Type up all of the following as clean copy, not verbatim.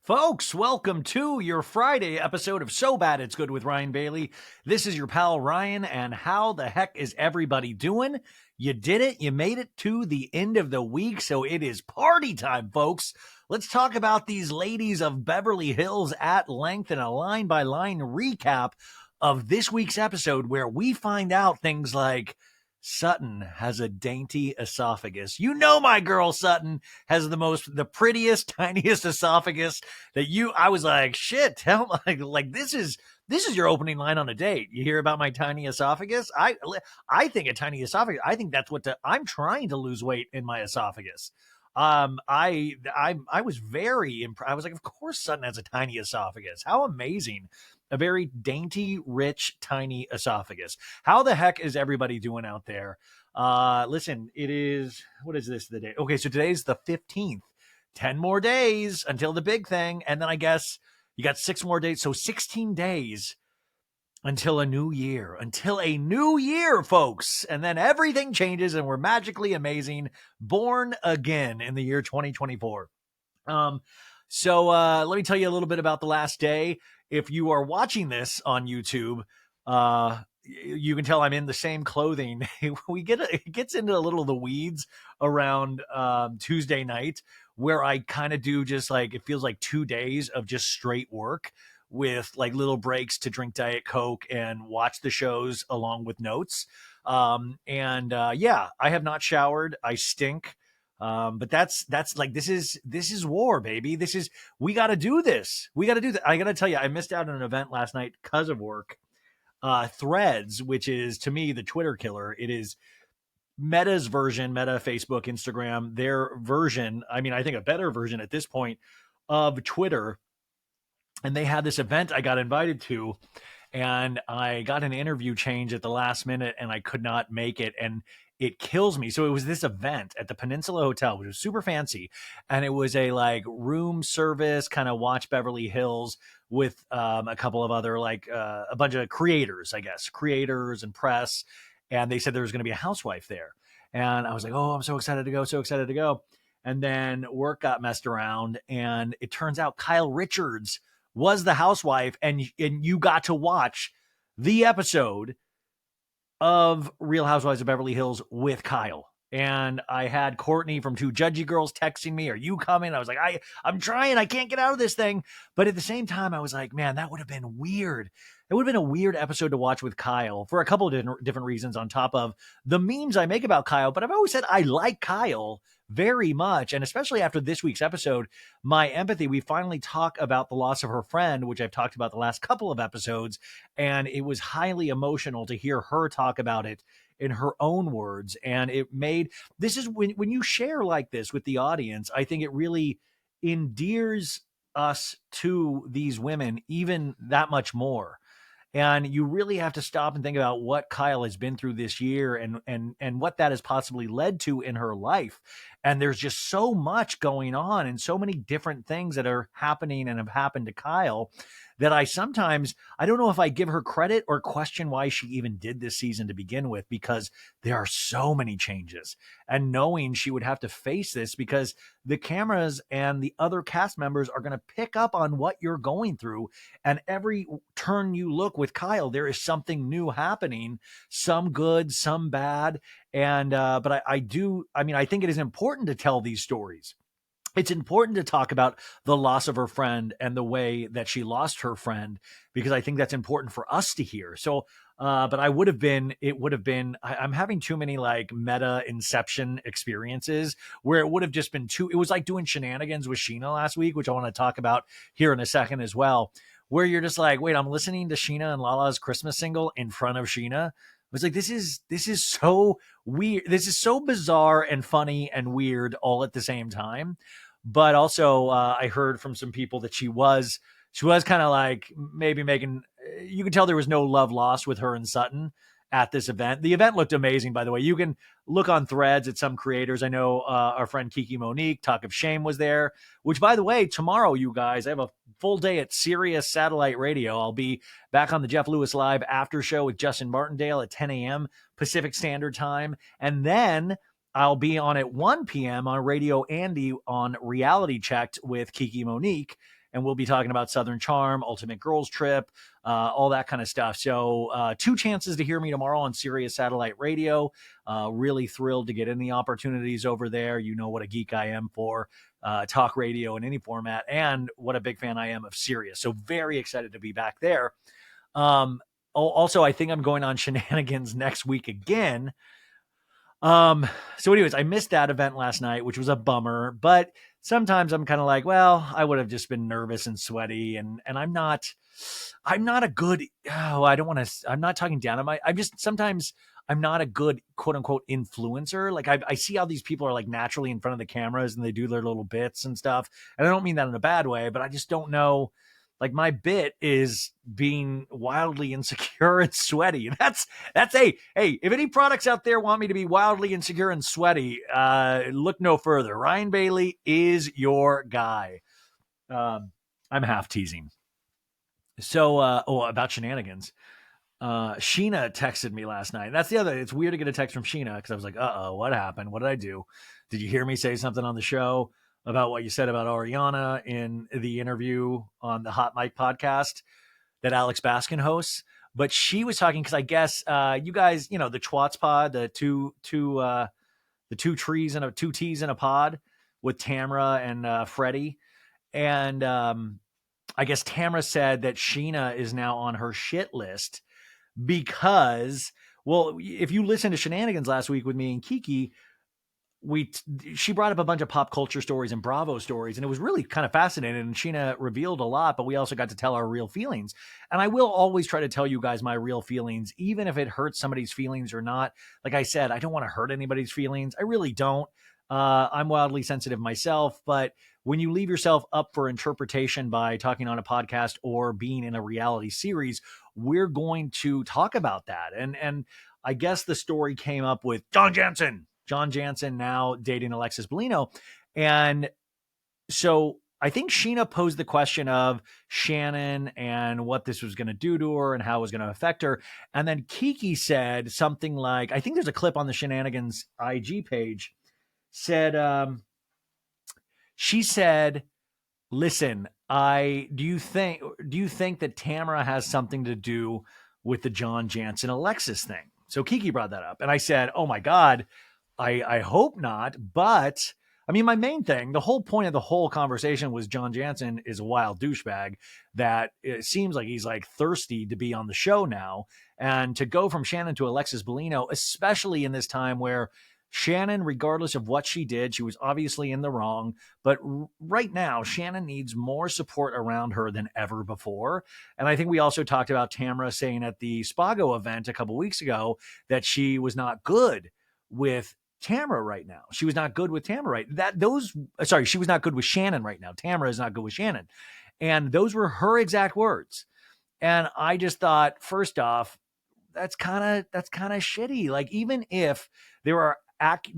Folks, welcome to your Friday episode of So Bad It's Good with Ryan Bailey. This is your pal Ryan, and how the heck is everybody doing? You did it. You made it to the end of the week, so it is party time, folks. Let's talk about these ladies of Beverly Hills at length in a line-by-line recap of this week's episode where we find out things like Sutton has a dainty esophagus. You know my girl Sutton has the prettiest, tiniest esophagus I was like, shit, tell like this is your opening line on a date. You hear about my tiny esophagus? I think a tiny esophagus. I think that's I'm trying to lose weight in my esophagus. I was very impressed. I was like, of course Sutton has a tiny esophagus. How amazing. A very dainty, rich, tiny esophagus. How the heck is everybody doing out there? Listen, what is this, the day? Okay, so today's the 15th. 10 more days until the big thing. And then I guess you got 6 more days. So 16 days until a new year, folks. And then everything changes and we're magically amazing, born again in the year 2024. So let me tell you a little bit about the last day. If you are watching this on YouTube, you can tell I'm in the same clothing. It gets into a little of the weeds around Tuesday night, where I kind of do just like, it feels like 2 days of just straight work with like little breaks to drink Diet Coke and watch the shows along with notes. Yeah, I have not showered. I stink. But that's like, this is war, baby. We got to do this. I got to tell you, I missed out on an event last night because of work. Threads, which is to me the Twitter killer. It is Meta's version, Meta, Facebook, Instagram, their version. I mean, I think a better version at this point of Twitter. And they had this event I got invited to, and I got an interview change at the last minute and I could not make it. And it kills me. So it was this event at the Peninsula Hotel, which was super fancy. And it was a like room service kind of watch Beverly Hills with a couple of other a bunch of creators, I guess, creators and press. And they said there was going to be a housewife there. And I was like, oh, I'm so excited to go, so excited to go. And then work got messed around. And it turns out Kyle Richards was the housewife. And you got to watch the episode of Real Housewives of Beverly Hills with Kyle. And I had Courtney from Two Judgy Girls texting me, are you coming? I was like, I'm trying. I can't get out of this thing. But at the same time, I was like, man, that would have been weird. It would have been a weird episode to watch with Kyle for a couple of different reasons on top of the memes I make about Kyle. But I've always said I like Kyle very much. And especially after this week's episode, my empathy, we finally talk about the loss of her friend, which I've talked about the last couple of episodes. And it was highly emotional to hear her talk about it in her own words. And this is when you share like this with the audience, I think it really endears us to these women even that much more. And you really have to stop and think about what Kyle has been through this year and what that has possibly led to in her life. And there's just so much going on and so many different things that are happening and have happened to Kyle that I don't know if I give her credit or question why she even did this season to begin with, because there are so many changes. And knowing she would have to face this because the cameras and the other cast members are going to pick up on what you're going through. And every turn you look with Kyle, there is something new happening, some good, some bad. And, but I think it is important to tell these stories. It's important to talk about the loss of her friend and the way that she lost her friend, because I think that's important for us to hear. So, but I'm having too many like meta inception experiences where it would have just been it was like doing shenanigans with Sheena last week, which I want to talk about here in a second as well, where you're just like, wait, I'm listening to Sheena and Lala's Christmas single in front of Sheena. I was like, this is so weird. This is so bizarre and funny and weird all at the same time. But also, I heard from some people that she was kind of like maybe you can tell there was no love lost with her and Sutton at this event. The event looked amazing, by the way. You can look on Threads at some creators. I know our friend Kiki Monique, Talk of Shame, was there, which, by the way, tomorrow, you guys, I have a full day at Sirius Satellite Radio. I'll be back on the Jeff Lewis Live after show with Justin Martindale at 10 a.m. Pacific Standard Time. And then I'll be on at 1 p.m. on Radio Andy on Reality Checked with Kiki Monique. and we'll be talking about Southern Charm, Ultimate Girls Trip, all that kind of stuff. So 2 chances to hear me tomorrow on Sirius Satellite Radio. Really thrilled to get in the opportunities over there. You know what a geek I am for talk radio in any format, and what a big fan I am of Sirius. So very excited to be back there. Also, I think I'm going on Shenanigans next week again. So anyways, I missed that event last night, which was a bummer, but sometimes I'm kind of like, well, I would have just been nervous and sweaty, and I'm not a good, I'm not talking down on sometimes I'm not a good quote unquote influencer. Like I see how these people are like naturally in front of the cameras and they do their little bits and stuff. And I don't mean that in a bad way, but I just don't know. Like my bit is being wildly insecure and sweaty. That's hey, if any products out there want me to be wildly insecure and sweaty, look no further. Ryan Bailey is your guy. I'm half teasing. So, about Shenanigans. Sheena texted me last night. That's the other. It's weird to get a text from Sheena because I was like, what happened? What did I do? Did you hear me say something on the show about what you said about Ariana in the interview on the Hot Mic podcast that Alex Baskin hosts? But she was talking because I guess you guys, the Twats pod, the two trees and two T's in a pod with Tamra and Freddie, and I guess Tamra said that Sheena is now on her shit list because, well, if you listen to Shenanigans last week with me and Kiki, she brought up a bunch of pop culture stories and Bravo stories, and it was really kind of fascinating. And Sheena revealed a lot, but we also got to tell our real feelings. And I will always try to tell you guys my real feelings, even if it hurts somebody's feelings or not. Like I said, I don't want to hurt anybody's feelings. I really don't. I'm wildly sensitive myself, but when you leave yourself up for interpretation by talking on a podcast or being in a reality series, we're going to talk about that. And I guess the story came up with John Jansen now dating Alexis Bellino. And so I think Sheena posed the question of Shannon and what this was going to do to her and how it was going to affect her. And then Kiki said something like, I think there's a clip on the Shenanigans IG page, she said, listen, do you think that Tamara has something to do with the John Jansen Alexis thing? So Kiki brought that up. And I said, oh my God, I hope not. But I mean, my main thing, the whole point of the whole conversation was John Jansen is a wild douchebag that it seems like he's like thirsty to be on the show now. And to go from Shannon to Alexis Bellino, especially in this time where Shannon, regardless of what she did, she was obviously in the wrong. But right now, Shannon needs more support around her than ever before. And I think we also talked about Tamra saying at the Spago event a couple weeks ago that she was not good with Tamra right now. She was not good with Tamra she was not good with Shannon right now. Tamra is not good with Shannon. And those were her exact words. And I just thought, first off, that's kind of shitty. Like, even if there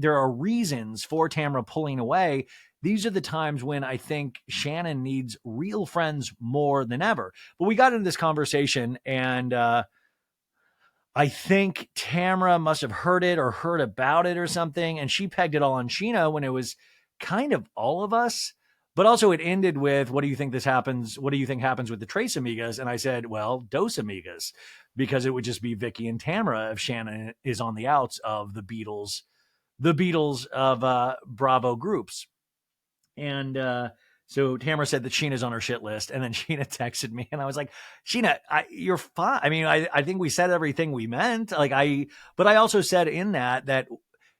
are reasons for Tamra pulling away, these are the times when I think Shannon needs real friends more than ever. But we got into this conversation, and I think Tamra must have heard it or heard about it or something, and she pegged it all on Sheena when it was kind of all of us. But also it ended with, what do you think happens with the Trace Amigas? And I said, well, Dos Amigas, because it would just be Vicky and Tamra if Shannon is on the outs of the Beatles of Bravo groups. And so Tamra said that Sheena's on her shit list. And then Sheena texted me and I was like, Sheena, you're fine. I mean, I think we said everything we meant. But I also said in that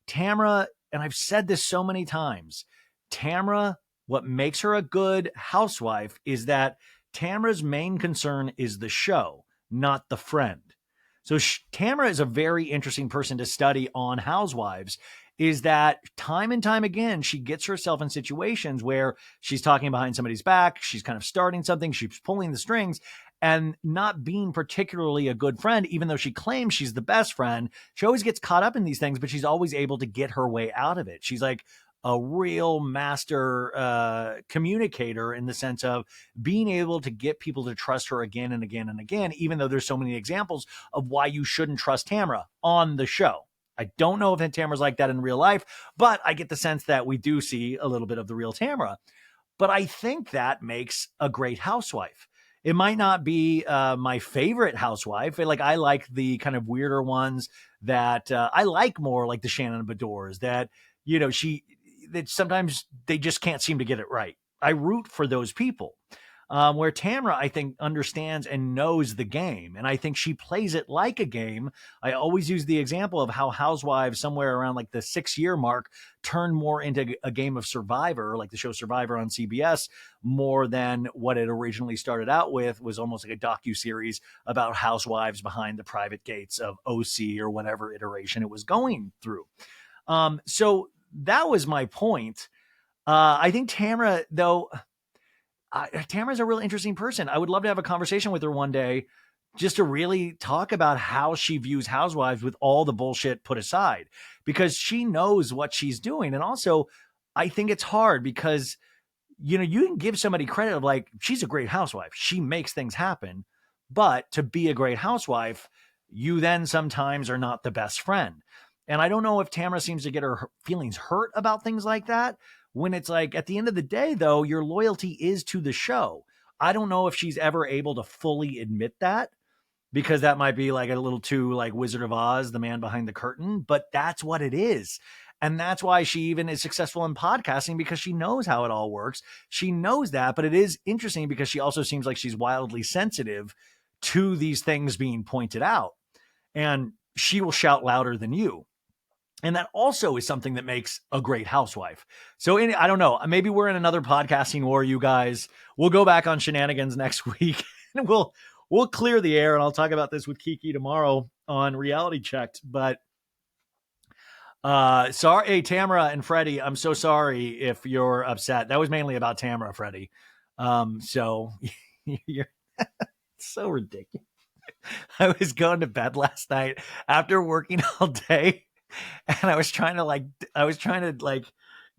Tamra, and I've said this so many times, Tamra, what makes her a good housewife is that Tamra's main concern is the show, not the friend. So Tamra is a very interesting person to study on Housewives, is that time and time again, she gets herself in situations where she's talking behind somebody's back, she's kind of starting something, she's pulling the strings, and not being particularly a good friend, even though she claims she's the best friend. She always gets caught up in these things, but she's always able to get her way out of it. She's like a real master communicator in the sense of being able to get people to trust her again and again and again, even though there's so many examples of why you shouldn't trust Tamra on the show. I don't know if Tamra's like that in real life, but I get the sense that we do see a little bit of the real Tamra. But I think that makes a great housewife. It might not be my favorite housewife. Like I like the kind of weirder ones that I like more, like the Shannon Bedores. That she that sometimes they just can't seem to get it right. I root for those people. Where Tamra, I think, understands and knows the game. And I think she plays it like a game. I always use the example of how Housewives, somewhere around like the 6 year mark, turned more into a game of Survivor, like the show Survivor on CBS, more than what it originally started out with, was almost like a docuseries about housewives behind the private gates of OC or whatever iteration it was going through. So that was my point. I think Tamra, though, Tamara's a real interesting person. I would love to have a conversation with her one day just to really talk about how she views housewives with all the bullshit put aside, because she knows what she's doing. And also, I think it's hard because, you can give somebody credit of like, she's a great housewife. She makes things happen. But to be a great housewife, you then sometimes are not the best friend. And I don't know if Tamara seems to get her feelings hurt about things like that, when it's like, at the end of the day, though, your loyalty is to the show. I don't know if she's ever able to fully admit that, because that might be like a little too like Wizard of Oz, the man behind the curtain, but that's what it is. And that's why she even is successful in podcasting, because she knows how it all works. She knows that, but it is interesting because she also seems like she's wildly sensitive to these things being pointed out, and she will shout louder than you. And that also is something that makes a great housewife. So I don't know, maybe we're in another podcasting war, you guys. We'll go back on shenanigans next week and we'll clear the air. And I'll talk about this with Kiki tomorrow on Reality Checked. But sorry, hey, Tamara and Freddie, I'm so sorry if you're upset. That was mainly about Tamara, Freddie. So you're so ridiculous. I was going to bed last night after working all day, and I was trying to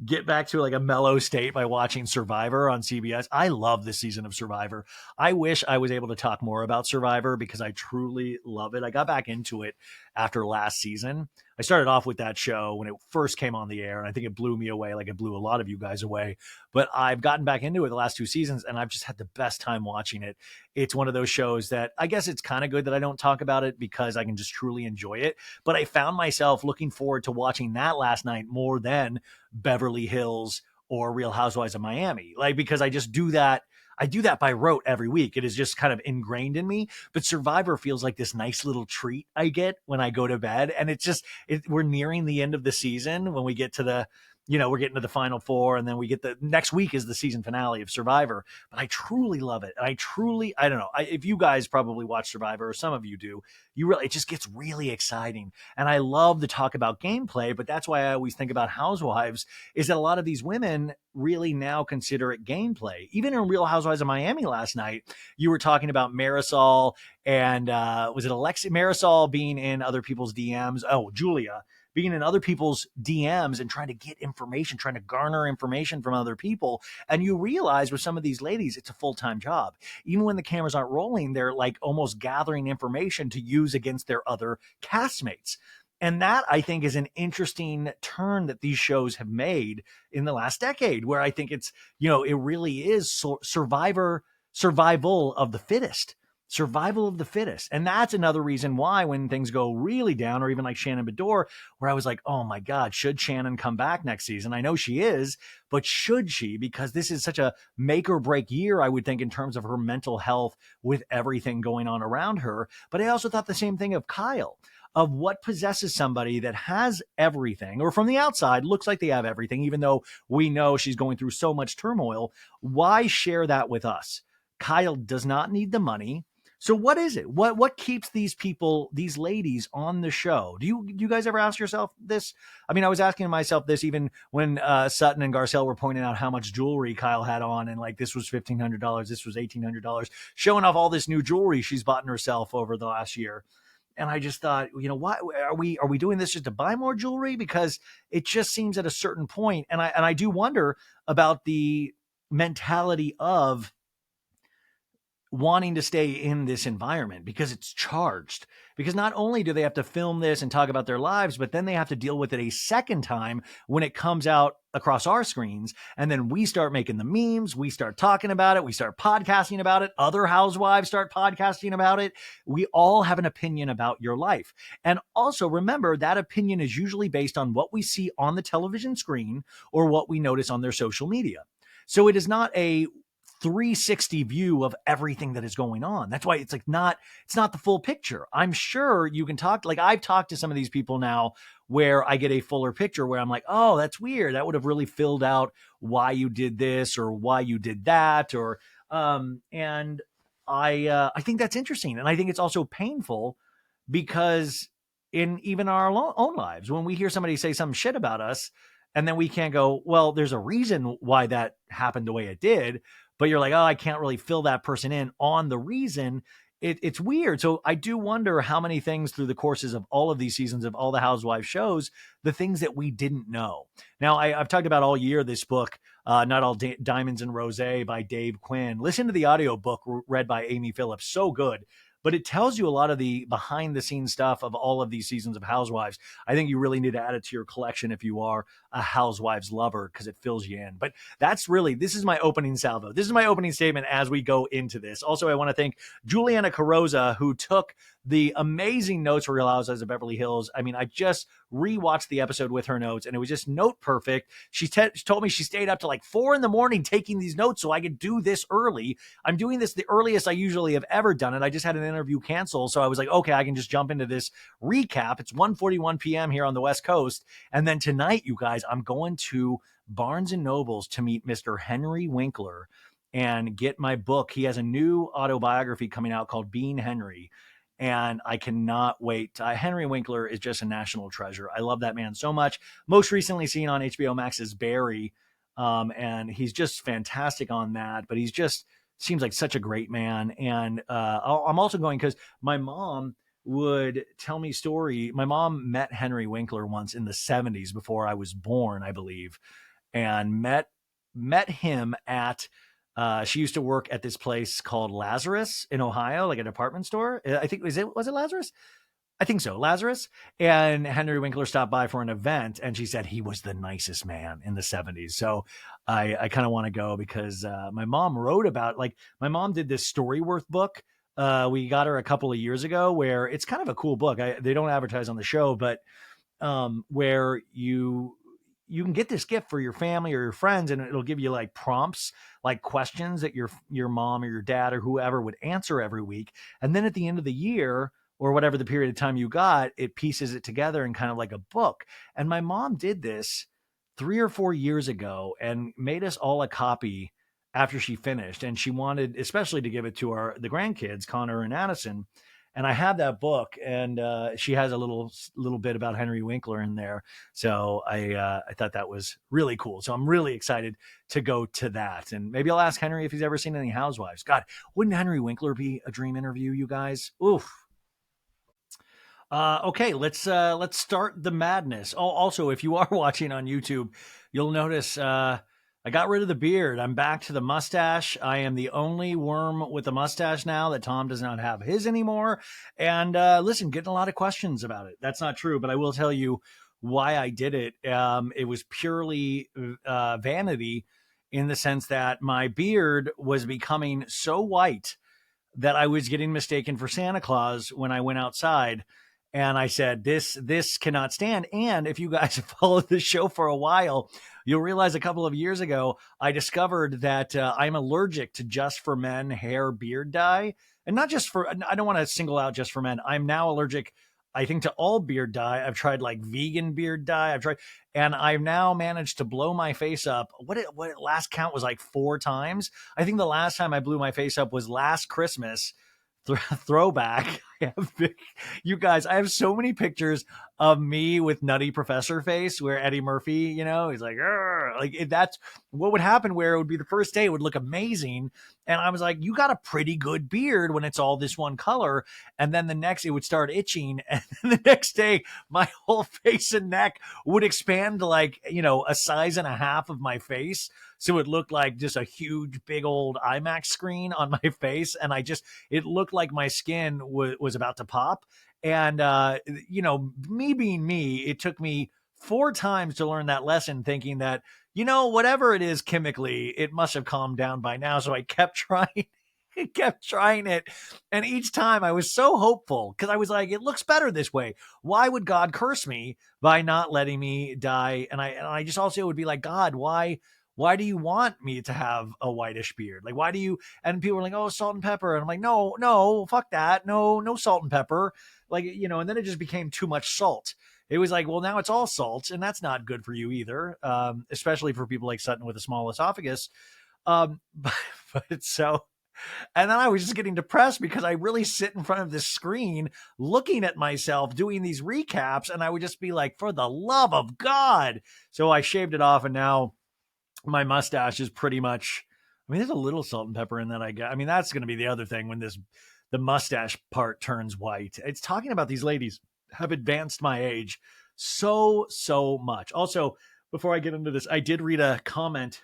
get back to like a mellow state by watching Survivor on CBS. I love this season of Survivor. I wish I was able to talk more about Survivor because I truly love it. I got back into it after last season. I started off with that show when it first came on the air, and I think it blew me away, like it blew a lot of you guys away. But I've gotten back into it the last 2 seasons, and I've just had the best time watching it. It's one of those shows that I guess it's kind of good that I don't talk about it because I can just truly enjoy it. But I found myself looking forward to watching that last night more than Beverly Hills or Real Housewives of Miami, like, because I just do that. I do that by rote every week. It is just kind of ingrained in me. But Survivor feels like this nice little treat I get when I go to bed. And it's just, we're nearing the end of the season when we get to we're getting to the final four, and then we get the next week is the season finale of Survivor. But I truly love it. And I don't know, if you guys probably watch Survivor, or some of you do, it just gets really exciting. And I love to talk about gameplay, but that's why I always think about Housewives, is that a lot of these women really now consider it gameplay. Even in Real Housewives of Miami last night, you were talking about Marisol and was it Alexi? Marisol being in other people's DMs. Oh, Julia being in other people's DMs and trying to get information, trying to garner information from other people. And you realize with some of these ladies, it's a full-time job. Even when the cameras aren't rolling, they're like almost gathering information to use against their other castmates. And that, I think, is an interesting turn that these shows have made in the last decade, where I think it's, it really is survival of the fittest. Survival of the fittest. And that's another reason why when things go really down, or even like Shannon Bedore, where I was like, oh my God, should Shannon come back next season? I know she is, but should she? Because this is such a make or break year, I would think, in terms of her mental health with everything going on around her. But I also thought the same thing of Kyle, of what possesses somebody that has everything, or from the outside looks like they have everything, even though we know she's going through so much turmoil. Why share that with us? Kyle does not need the money. So what is it? What keeps these people, these ladies, on the show? Do you guys ever ask yourself this? I mean, I was asking myself this even when Sutton and Garcelle were pointing out how much jewelry Kyle had on, and like, this was $1,500, this was $1,800, showing off all this new jewelry she's bought in herself over the last year. And I just thought, why are we doing this just to buy more jewelry? Because it just seems at a certain point, and I do wonder about the mentality of wanting to stay in this environment because it's charged. Because not only do they have to film this and talk about their lives, but then they have to deal with it a second time when it comes out across our screens. And then we start making the memes, we start talking about it, we start podcasting about it, other housewives start podcasting about it. We all have an opinion about your life. And also remember that opinion is usually based on what we see on the television screen or what we notice on their social media. So it is not a 360 view of everything that is going on. That's why it's not the full picture. I'm sure you can talk, like I've talked to some of these people now where I get a fuller picture where I'm like, oh, that's weird. That would have really filled out why you did this or why you did that. Or, and I think that's interesting. And I think it's also painful because in even our own lives, when we hear somebody say some shit about us, and then we can't go, well, there's a reason why that happened the way it did. But you're like, oh, I can't really fill that person in on the reason. It's weird. So I do wonder how many things through the courses of all of these seasons of all the Housewives shows, the things that we didn't know. Now, I've talked about all year this book, Not All Diamonds and Rosé by Dave Quinn. Listen to the audio book read by Amy Phillips. So good. But it tells you a lot of the behind the scenes stuff of all of these seasons of Housewives. I think you really need to add it to your collection if you are a Housewives lover because it fills you in. But this is my opening salvo. This is my opening statement as we go into this. Also, I want to thank Juliana Carosa, who took the amazing notes for Real Housewives of Beverly Hills. I mean, I just rewatched the episode with her notes and it was just note perfect. She told me she stayed up to like 4 a.m. taking these notes so I could do this early. I'm doing this the earliest I usually have ever done it. I just had an interview canceled. So I was like, okay, I can just jump into this recap. It's 1:41 p.m. here on the West Coast. And then tonight, you guys, I'm going to Barnes and Nobles to meet Mr. Henry Winkler and get my book. He has a new autobiography coming out called Being Henry. And I cannot wait. Henry Winkler is just a national treasure. I love that man so much. Most recently seen on HBO Max's Barry. And he's just fantastic on that. But he's just seems like such a great man. And I'm also going because my mom would tell me story. My mom met Henry Winkler once in the 70s before I was born, I believe, and met him at she used to work at this place called Lazarus in Ohio, like a department store. I think was it Lazarus? I think so, Lazarus. And Henry Winkler stopped by for an event, and she said he was the nicest man in the 70s. So I kind of want to go because my mom wrote about, like, my mom did this Storyworth book. We got her a couple of years ago where it's kind of a cool book. They don't advertise on the show, but where you can get this gift for your family or your friends, and it'll give you like prompts, like questions that your mom or your dad or whoever would answer every week. And then at the end of the year or whatever the period of time you got, it pieces it together in kind of like a book. And my mom did this 3 or 4 years ago and made us all a copy after she finished. And she wanted especially to give it to the grandkids, Connor and Addison. And I have that book, and she has a little bit about Henry Winkler in there. So I thought that was really cool. So I'm really excited to go to that. And maybe I'll ask Henry if he's ever seen any Housewives. God, wouldn't Henry Winkler be a dream interview, you guys? Oof. Okay, let's start the madness. Oh, also, if you are watching on YouTube, you'll notice I got rid of the beard. I'm back to the mustache. I am the only worm with a mustache now that Tom does not have his anymore. And listen, getting a lot of questions about it. That's not true, but I will tell you why I did it. It was purely vanity in the sense that my beard was becoming so white that I was getting mistaken for Santa Claus when I went outside. And I said, this cannot stand. And if you guys have followed the show for a while, you'll realize a couple of years ago, I discovered that I'm allergic to Just for Men hair beard dye. And not just for, I don't want to single out Just for Men. I'm now allergic, I think, to all beard dye. I've tried like vegan beard dye. And I've now managed to blow my face up. What last count was like 4 times. I think the last time I blew my face up was last Christmas. Throwback. You guys, I have so many pictures of me with Nutty Professor face where Eddie Murphy, he's like, that's what would happen, where it would be the first day, it would look amazing. And I was like, you got a pretty good beard when it's all this one color. And then the next, it would start itching. And then the next day, my whole face and neck would expand to like, a size and a half of my face. So it looked like just a huge, big old IMAX screen on my face. And it looked like my skin was about to pop. And, me being me, it took me 4 times to learn that lesson, thinking that, whatever it is chemically, it must have calmed down by now. So I kept trying. I kept trying it. And each time I was so hopeful because I was like, it looks better this way. Why would God curse me by not letting me die? And I just also would be like, God, why do you want me to have a whitish beard? Like, why do you? And people were like, oh, salt and pepper. And I'm like, no, fuck that. No salt and pepper. Like, and then it just became too much salt. It was like, well, now it's all salt, and that's not good for you either, especially for people like Sutton with a small esophagus. But so, and then I was just getting depressed because I really sit in front of this screen looking at myself doing these recaps, and I would just be like, for the love of God. So I shaved it off, and now my mustache is pretty much, there's a little salt and pepper in that, I guess. That's going to be the other thing when the mustache part turns white. It's talking about these ladies have advanced my age so much. Also, before I get into this, I did read a comment.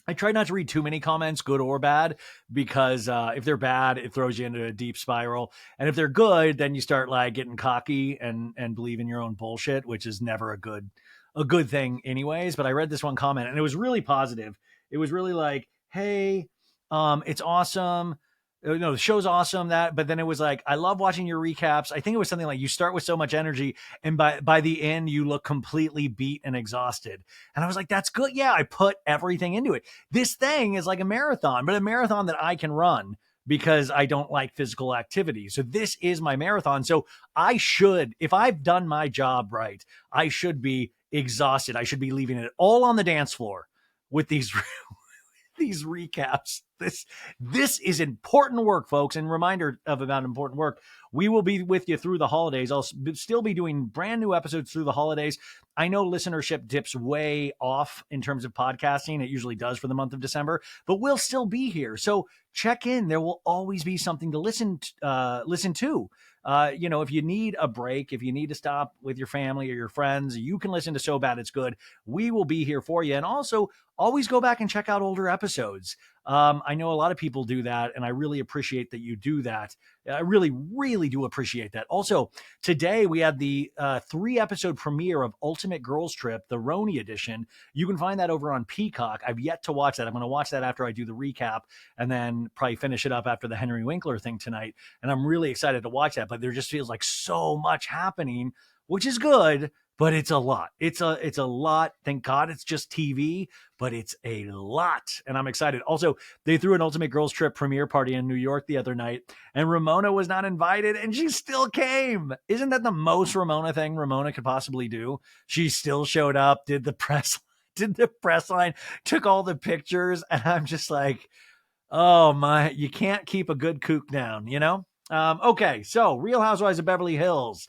I try not to read too many comments, good or bad, because if they're bad, it throws you into a deep spiral. And if they're good, then you start like getting cocky and believe in your own bullshit, which is never a good thing anyways. But I read this one comment and it was really positive. It was really like, hey, it's awesome. The show's awesome. But then it was like, I love watching your recaps. I think it was something like, you start with so much energy and by the end you look completely beat and exhausted. And I was like, that's good. Yeah, I put everything into it. This thing is like a marathon, but a marathon that I can run because I don't like physical activity. So this is my marathon. So I should, if I've done my job right, I should be exhausted. I should be leaving it all on the dance floor with these recaps. This is important work, folks, and reminder about important work. We will be with you through the holidays. I'll still be doing brand new episodes through the holidays. I know listenership dips way off in terms of podcasting. It usually does for the month of December, but we'll still be here. So check in. There will always be something to listen to. If you need a break, if you need to stop with your family or your friends, you can listen to So Bad It's Good. We will be here for you. And also, always go back and check out older episodes. I know a lot of people do that, and I really appreciate that you do that. I really, really do appreciate that. Also, today we had the 3-episode premiere of Ultimate Girls Trip, the Roni edition. You can find that over on Peacock. I've yet to watch that. I'm going to watch that after I do the recap and then probably finish it up after the Henry Winkler thing tonight. And I'm really excited to watch that, but there just feels like so much happening, which is good. But it's a lot. It's a lot. Thank God it's just TV, but it's a lot. And I'm excited. Also, they threw an Ultimate Girls Trip premiere party in New York the other night, and Ramona was not invited, and she still came. Isn't that the most Ramona thing Ramona could possibly do? She still showed up, did the press line, took all the pictures, and I'm just like, oh my, you can't keep a good kook down, Okay, so Real Housewives of Beverly Hills.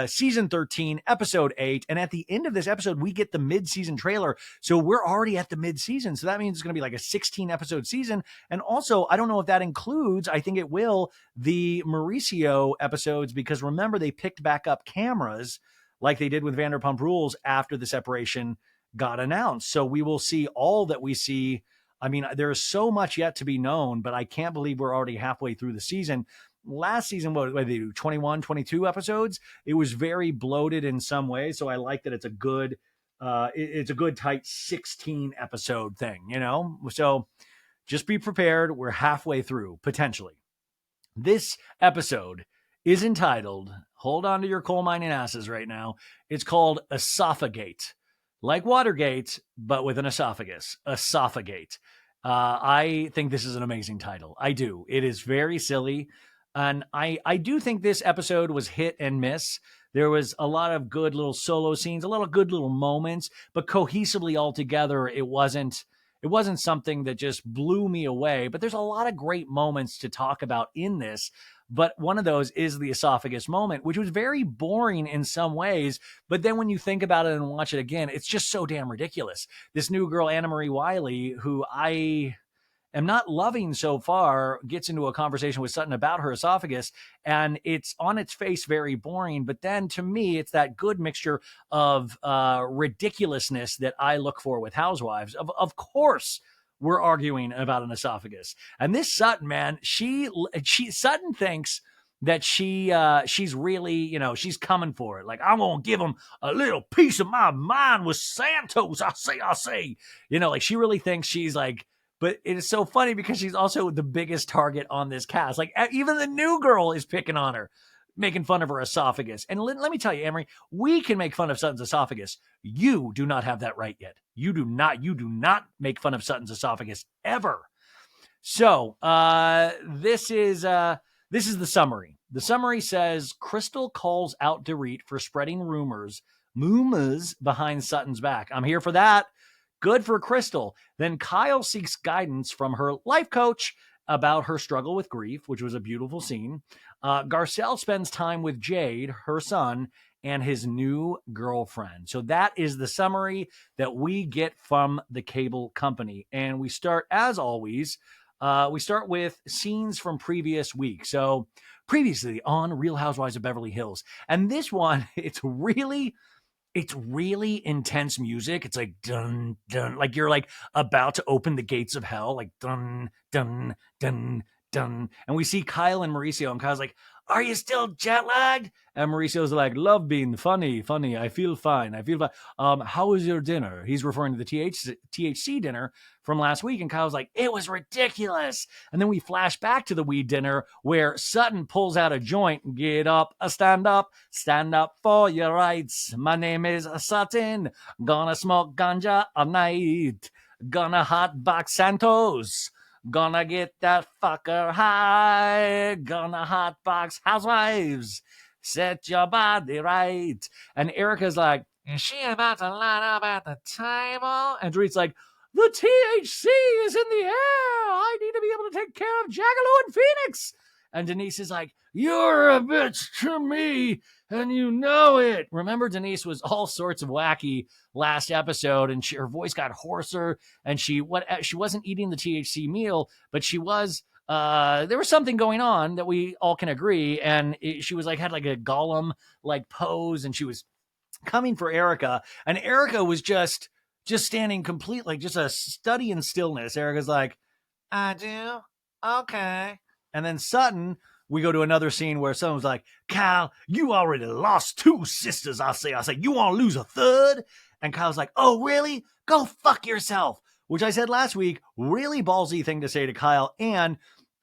Season 13, episode 8. And at the end of this episode, we get the mid-season trailer. So we're already at the mid-season. So that means it's going to be like a 16-episode season. And also, I don't know if that includes, I think it will, the Mauricio episodes, because remember, they picked back up cameras like they did with Vanderpump Rules after the separation got announced. So we will see all that we see. There is so much yet to be known, but I can't believe we're already halfway through the season. Last season, what did they do? 21, 22 episodes. It was very bloated in some ways. So I like that it's a good tight 16 episode thing, So just be prepared. We're halfway through, potentially. This episode is entitled, hold on to your coal mining asses right now. It's called Esophagate. Like Watergate, but with an esophagus. Esophagate. I think this is an amazing title. I do. It is very silly. And I do think this episode was hit and miss. There was a lot of good little solo scenes, a lot of good little moments, but cohesively all together, it wasn't something that just blew me away. But there's a lot of great moments to talk about in this. But one of those is the esophagus moment, which was very boring in some ways. But then when you think about it and watch it again, it's just so damn ridiculous. This new girl, Anna Marie Wiley, who am not loving so far gets into a conversation with Sutton about her esophagus, and it's on its face very boring. But then to me, it's that good mixture of ridiculousness that I look for with Housewives. Of course, we're arguing about an esophagus, and this Sutton, man, she Sutton thinks that she's really, she's coming for it. Like, I'm gonna give him a little piece of my mind with Santos. I say, like she really thinks she's like. But it is so funny because she's also the biggest target on this cast. Like, even the new girl is picking on her, making fun of her esophagus. And let me tell you, Emery, we can make fun of Sutton's esophagus. You do not have that right yet. You do not make fun of Sutton's esophagus ever. So this is the summary. The summary says Crystal calls out Dorit for spreading rumors behind Sutton's back. I'm here for that. Good for Crystal. Then Kyle seeks guidance from her life coach about her struggle with grief, which was a beautiful scene. Garcelle spends time with Jade, her son, and his new girlfriend. So that is the summary that we get from the cable company. And we start, as always, with scenes from previous weeks. So previously on Real Housewives of Beverly Hills. And this one, it's really intense music. It's like dun dun, like you're like about to open the gates of hell, like dun dun dun dun. And we see Kyle and Mauricio, and Kyle's like, "Are you still jet lagged?" And Mauricio's like, "Love being funny. I feel fine. How was your dinner?" He's referring to the THC dinner from last week, and Kyle's like, "It was ridiculous." And then we flash back to the weed dinner where Sutton pulls out a joint. "Get up, stand up for your rights. My name is Sutton. Gonna smoke ganja all night. Gonna hotbox Santos. Gonna get that fucker high. Gonna hotbox Housewives. Set your body right." And Erica's like, "Is she about to line up at the table?" And Dorit's like, "The THC is in the air. I need to be able to take care of Jagaloo and Phoenix." And Denise is like, "You're a bitch to me, and you know it." Remember, Denise was all sorts of wacky last episode, and her voice got hoarser, and she wasn't eating the THC meal, but she was. There was something going on that we all can agree, and she was like had like a golem like pose, and she was coming for Erica, and Erica was just standing complete, like just a study in stillness. Erica's like, "I do, okay." And then Sutton, we go to another scene where someone's like, "Kyle, you already lost 2 sisters. I say, you want to lose a third?" And Kyle's like, "Oh, really? Go fuck yourself." Which I said last week, really ballsy thing to say to Kyle. And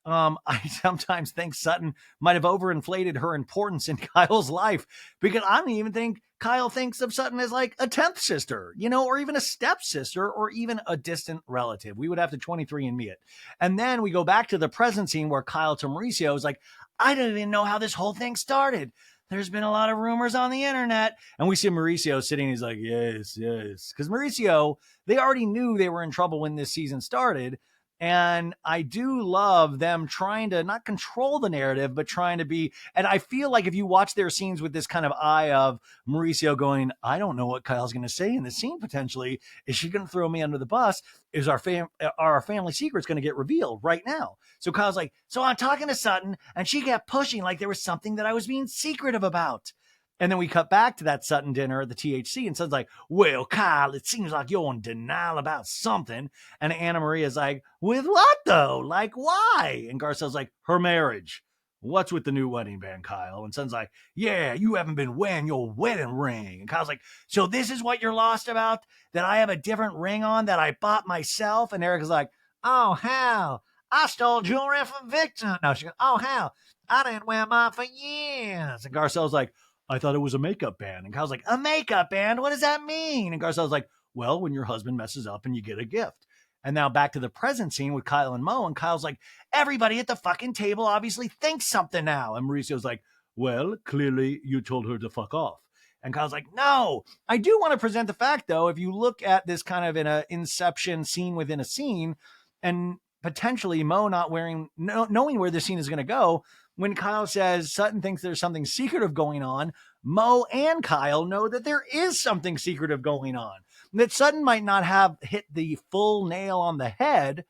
I sometimes think Sutton might have overinflated her importance in Kyle's life, because I don't even think Kyle thinks of Sutton as like a 10th sister, or even a stepsister, or even a distant relative. We would have to 23andMe it. And then we go back to the present scene where Kyle to Mauricio is like, "I don't even know how this whole thing started. There's been a lot of rumors on the internet." And we see Mauricio sitting. He's like, yes. Because Mauricio, they already knew they were in trouble when this season started. And I do love them trying to not control the narrative, but trying to be. And I feel like if you watch their scenes with this kind of eye of Mauricio going, "I don't know what Kyle's going to say in the scene potentially. Is she going to throw me under the bus? Is our family secrets going to get revealed right now?" So Kyle's like, "So I'm talking to Sutton, and she kept pushing like there was something that I was being secretive about." And then we cut back to that Sutton dinner at the THC, and Sutton's like, "Well, Kyle, it seems like you're in denial about something." And Anna Maria's like, "With what though? Like, why?" And Garcelle's like, "Her marriage. What's with the new wedding band, Kyle?" And Sutton's like, "Yeah, you haven't been wearing your wedding ring." And Kyle's like, "So this is what you're lost about? That I have a different ring on that I bought myself?" And Erica's like, "Oh, hell, I stole jewelry from Victor." No, she goes, "Oh, hell, I didn't wear mine for years." And Garcelle's like, "I thought it was a makeup band." And Kyle's like, "A makeup band? What does that mean?" And Garcelle's like, "Well, when your husband messes up and you get a gift." And now back to the present scene with Kyle and Mo. And Kyle's like, "Everybody at the fucking table obviously thinks something now." And Mauricio's like, "Well, clearly you told her to fuck off." And Kyle's like, "No." I do want to present the fact, though, if you look at this kind of in an Inception scene within a scene, and potentially Mo not knowing where this scene is going to go, when Kyle says Sutton thinks there's something secretive going on, Mo and Kyle know that there is something secretive going on. That Sutton might not have hit the full nail on the head,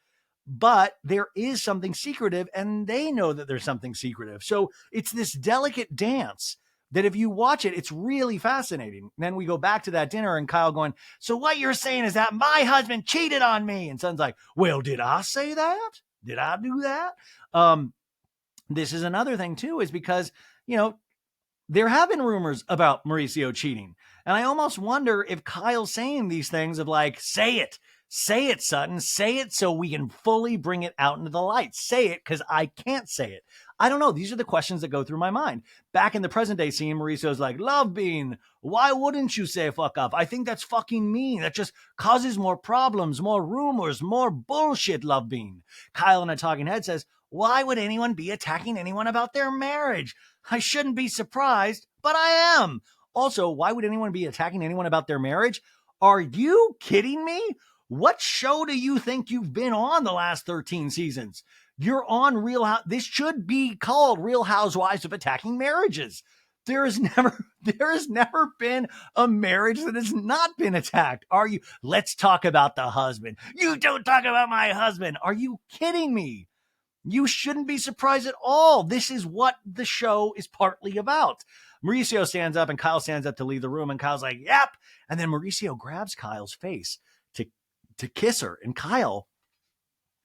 but there is something secretive and they know that there's something secretive. So it's this delicate dance that if you watch it, it's really fascinating. And then we go back to that dinner and Kyle going, so what you're saying is that my husband cheated on me. And Son's like, well, did I say that? Did I do that? This is another thing too, is because, there have been rumors about Mauricio cheating. And I almost wonder if Kyle's saying these things of like, say it, Sutton, say it so we can fully bring it out into the light. Say it because I can't say it. I don't know. These are the questions that go through my mind. Back in the present day scene, Mauricio's like, Love Bean, why wouldn't you say fuck off? I think that's fucking mean. That just causes more problems, more rumors, more bullshit, Love Bean. Kyle in a talking head says, why would anyone be attacking anyone about their marriage? I shouldn't be surprised, but I am. Also, why would anyone be attacking anyone about their marriage? Are you kidding me? What show do you think you've been on the last 13 seasons? You're on this should be called Real Housewives of Attacking Marriages. There has never been a marriage that has not been attacked. Let's talk about the husband. You don't talk about my husband. Are you kidding me? You shouldn't be surprised at all. This is what the show is partly about. Mauricio stands up and Kyle stands up to leave the room and Kyle's like, yep. And then Mauricio grabs Kyle's face to kiss her. And Kyle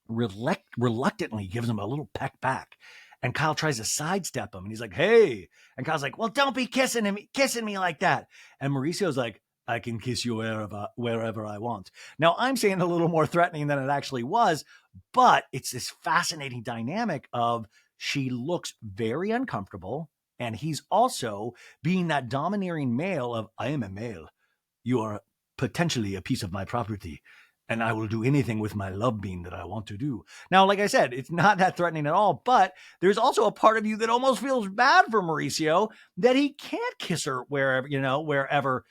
reluctantly gives him a little peck back. And Kyle tries to sidestep him. And he's like, hey. And Kyle's like, well, don't be kissing me like that. And Mauricio's like, I can kiss you wherever I want. Now, I'm saying a little more threatening than it actually was, but it's this fascinating dynamic of she looks very uncomfortable, and he's also being that domineering male of, I am a male. You are potentially a piece of my property, and I will do anything with my love bean that I want to do. Now, like I said, it's not that threatening at all, but there's also a part of you that almost feels bad for Mauricio that he can't kiss her wherever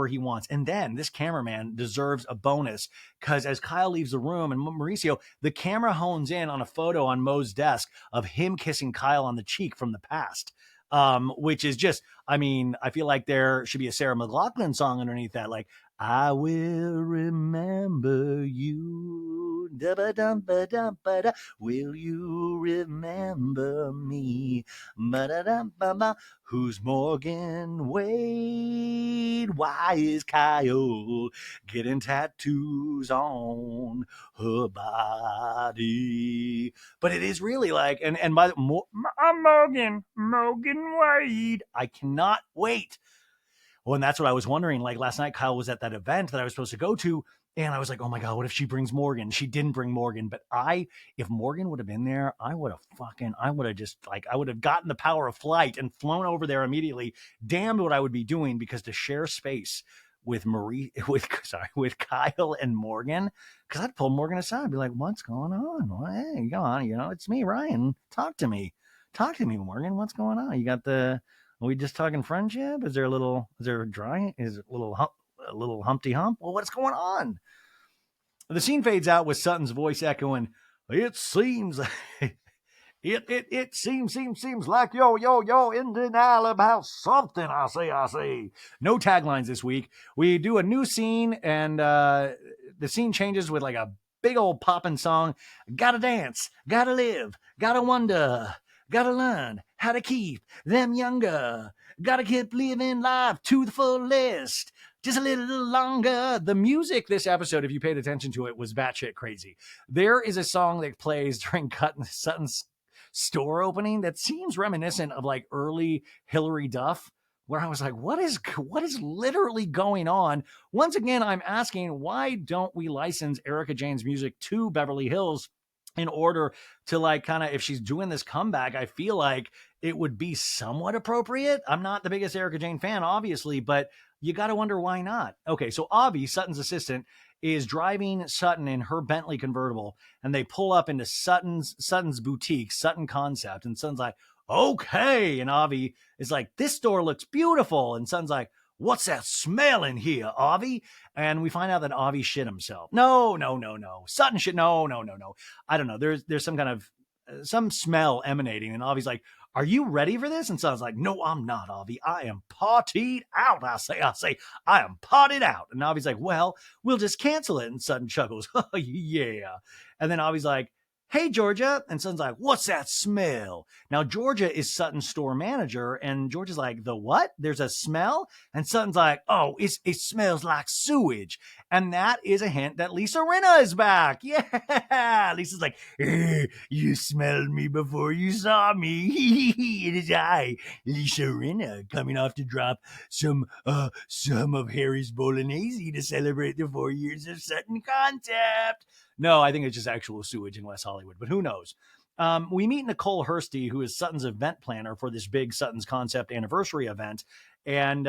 he wants. And then this cameraman deserves a bonus because as Kyle leaves the room and Mauricio, the camera hones in on a photo on Mo's desk of him kissing Kyle on the cheek from the past. Which is just, I feel like there should be a Sarah McLachlan song underneath that, like, I will remember you. Da-ba-dum-ba-dum-ba-da. Will you remember me? Ba-da-dum-ba-ba. Who's Morgan Wade? Why is Kyle getting tattoos on her body? But it is really like, and by I'm Morgan Wade. I cannot wait. Well, and that's what I was wondering. Like last night, Kyle was at that event that I was supposed to go to. And I was like, oh my God, what if she brings Morgan? She didn't bring Morgan. But if Morgan would have been there, I would have gotten the power of flight and flown over there immediately. Damned what I would be doing, because to share space with Kyle and Morgan, because I'd pull Morgan aside and be like, what's going on? Well, hey, go on. It's me, Ryan. Talk to me, Morgan. What's going on? Are we just talking friendship? Is there a little Humpty Hump? Well, what's going on? The scene fades out with Sutton's voice echoing, it seems it seems like yo in denial about something. I say. No taglines this week. We do a new scene, and the scene changes with like a big old popping song. Gotta dance, gotta live, gotta wonder, gotta learn how to keep them younger. Gotta keep living life to the fullest. Just a little longer. The music this episode, if you paid attention to it, was batshit crazy. There is a song that plays during Sutton's store opening that seems reminiscent of like early Hillary Duff, where I was like, what is literally going on? Once again, I'm asking, why don't we license Erika Jayne's music to Beverly Hills in order to like kind of, if she's doing this comeback, I feel like it would be somewhat appropriate. I'm not the biggest Erika Jayne fan, obviously, but you got to wonder why not. Okay, so Avi, Sutton's assistant, is driving Sutton in her Bentley convertible, and they pull up into Sutton's boutique, Sutton Concept, and Sutton's like, okay, and Avi is like, this store looks beautiful, and Sutton's like, what's that smell in here, Avi? And we find out that Avi shit himself. No. Sutton shit. No. I don't know. There's some kind of some smell emanating, and Avi's like, are you ready for this? And Sutton's like, no, I'm not, Avi. I am partied out. I say, I am partied out. And Avi's like, well, we'll just cancel it. And Sutton chuckles, oh, yeah. And then Avi's like, hey, Georgia. And Sutton's like, what's that smell? Now, Georgia is Sutton's store manager. And Georgia's like, the what? There's a smell? And Sutton's like, oh, it smells like sewage. And that is a hint that Lisa Rinna is back. Yeah. Lisa's like, you smelled me before you saw me. It is I, Lisa Rinna, coming off to drop some of Harry's Bolognese to celebrate the 4 years of Sutton Concept. No, I think it's just actual sewage in West Hollywood, but who knows? We meet Nicole Hursty, who is Sutton's event planner for this big Sutton's Concept anniversary event. And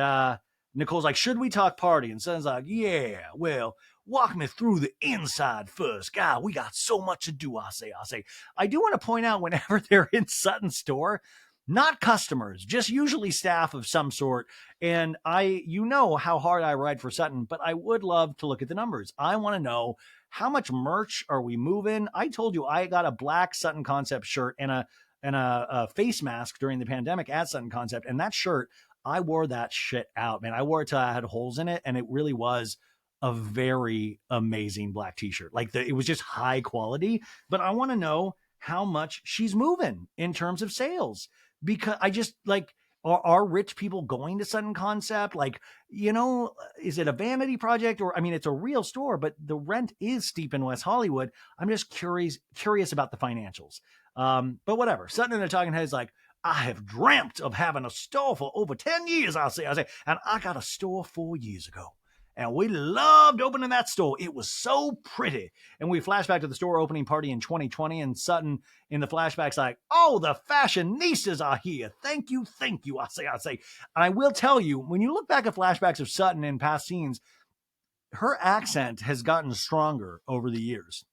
Nicole's like, should we talk party? And Sutton's like, yeah, well, walk me through the inside first. God, we got so much to do, I say. I do want to point out whenever they're in Sutton's store, not customers, just usually staff of some sort. And you know how hard I ride for Sutton, but I would love to look at the numbers. I want to know, how much merch are we moving? I told you I got a black Sutton Concept shirt and a face mask during the pandemic at Sutton Concept. And that shirt, I wore that shit out, man. I wore it till I had holes in it. And it really was a very amazing black t-shirt. Like it was just high quality, but I want to know how much she's moving in terms of sales, because I just like, are rich people going to Sutton Concept? Like, you know, is it a vanity project? Or, I mean, it's a real store, but the rent is steep in West Hollywood. I'm just curious about the financials. But whatever. Sutton in the Talking Head is like, I have dreamt of having a store for over 10 years, I say, and I got a store 4 years ago. And we loved opening that store. It was so pretty. And we flash back to the store opening party in 2020. And Sutton in the flashback's like, oh, the fashionistas are here. Thank you. I say. And I will tell you, when you look back at flashbacks of Sutton in past scenes, her accent has gotten stronger over the years.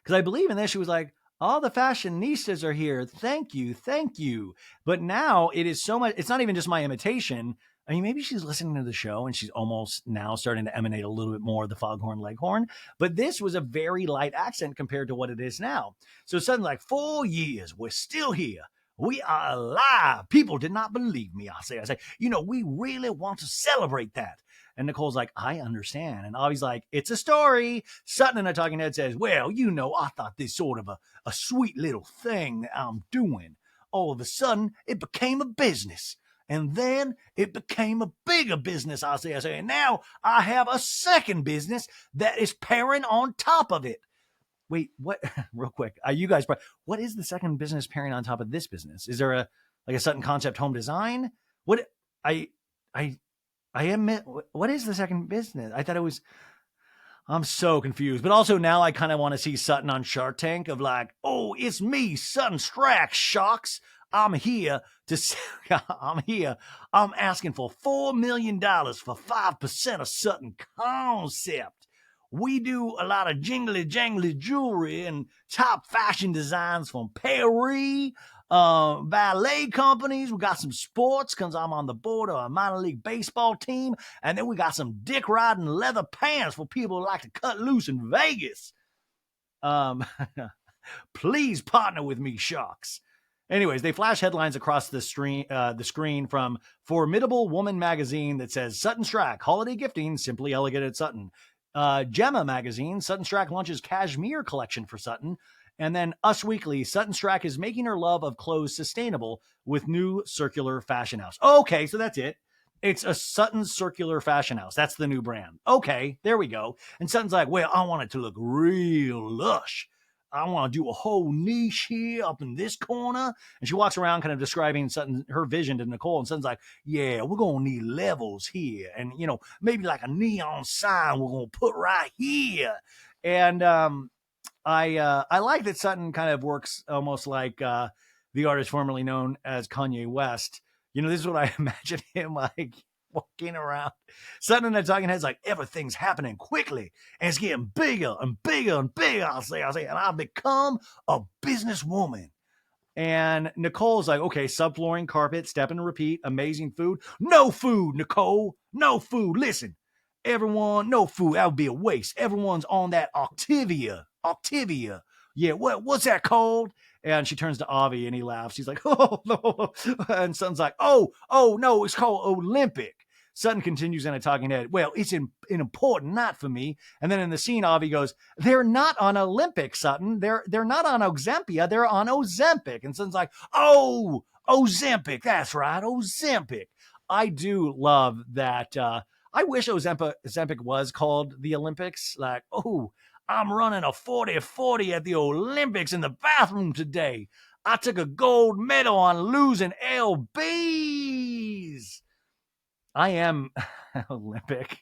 Because I believe in this, she was like, all the fashionistas are here. Thank you. But now it is so much, it's not even just my imitation. I mean, maybe she's listening to the show and she's almost now starting to emanate a little bit more of the Foghorn Leghorn. But this was a very light accent compared to what it is now. So suddenly, like, 4 years, we're still here. We are alive. People did not believe me. I say, you know, we really want to celebrate that. And Nicole's like, I understand. And Avi's like, it's a story. Sutton in a Talking Head says, well, you know, I thought this sort of a sweet little thing that I'm doing. All of a sudden, it became a business. And then it became a bigger business, I say. And now I have a second business that is pairing on top of it. Wait, what? Real quick. You guys, what is the second business pairing on top of this business? Is there a Sutton Concept home design? What? I admit, what is the second business? I thought it was, I'm so confused. But also now I kind of want to see Sutton on Shark Tank of like, oh, it's me, Sutton Strack, Sharks. I'm here. I'm asking for $4 million for 5% of Sutton Concept. We do a lot of jingly jewelry and top fashion designs from Paris, ballet companies. We got some sports because I'm on the board of a minor league baseball team. And then we got some dick riding leather pants for people who like to cut loose in Vegas. Please partner with me, Sharks. Anyways, they flash headlines across the screen from Formidable Woman magazine that says Sutton Strack, holiday gifting, simply elegant at Sutton. Gemma magazine, Sutton Strack launches cashmere collection for Sutton. And then Us Weekly, Sutton Strack is making her love of clothes sustainable with new circular fashion house. Okay, so that's it. It's a Sutton Circular Fashion House. That's the new brand. Okay, there we go. And Sutton's like, well, I want it to look real lush. I want to do a whole niche here up in this corner. And she walks around kind of describing her vision to Nicole. And Sutton's like, yeah, we're going to need levels here. And, you know, maybe like a neon sign we're going to put right here. And I like that Sutton kind of works almost like the artist formerly known as Kanye West. You know, this is what I imagine him like walking around. Sutton in the Talking Head's like, everything's happening quickly and it's getting bigger and bigger and bigger. I'll say, and I've become a businesswoman. And Nicole's like, okay, subflooring, carpet, step and repeat, amazing food. No food, Nicole. No food. Listen, everyone, no food. That would be a waste. Everyone's on that Octavia. yeah, what's that called? And she turns to Avi and he laughs. He's like, oh, no. And Sutton's like, oh, no, it's called Olympic. Sutton continues in a talking head. Well, it's an important night for me. And then in the scene, Avi goes, they're not on Olympic, Sutton. They're not on Ozempia. They're on Ozempic. And Sutton's like, oh, Ozempic. That's right, Ozempic. I do love that. I wish Ozempic was called the Olympics. Like, oh, I'm running a 40-40 at the Olympics in the bathroom today. I took a gold medal on losing LBs. I am Olympic.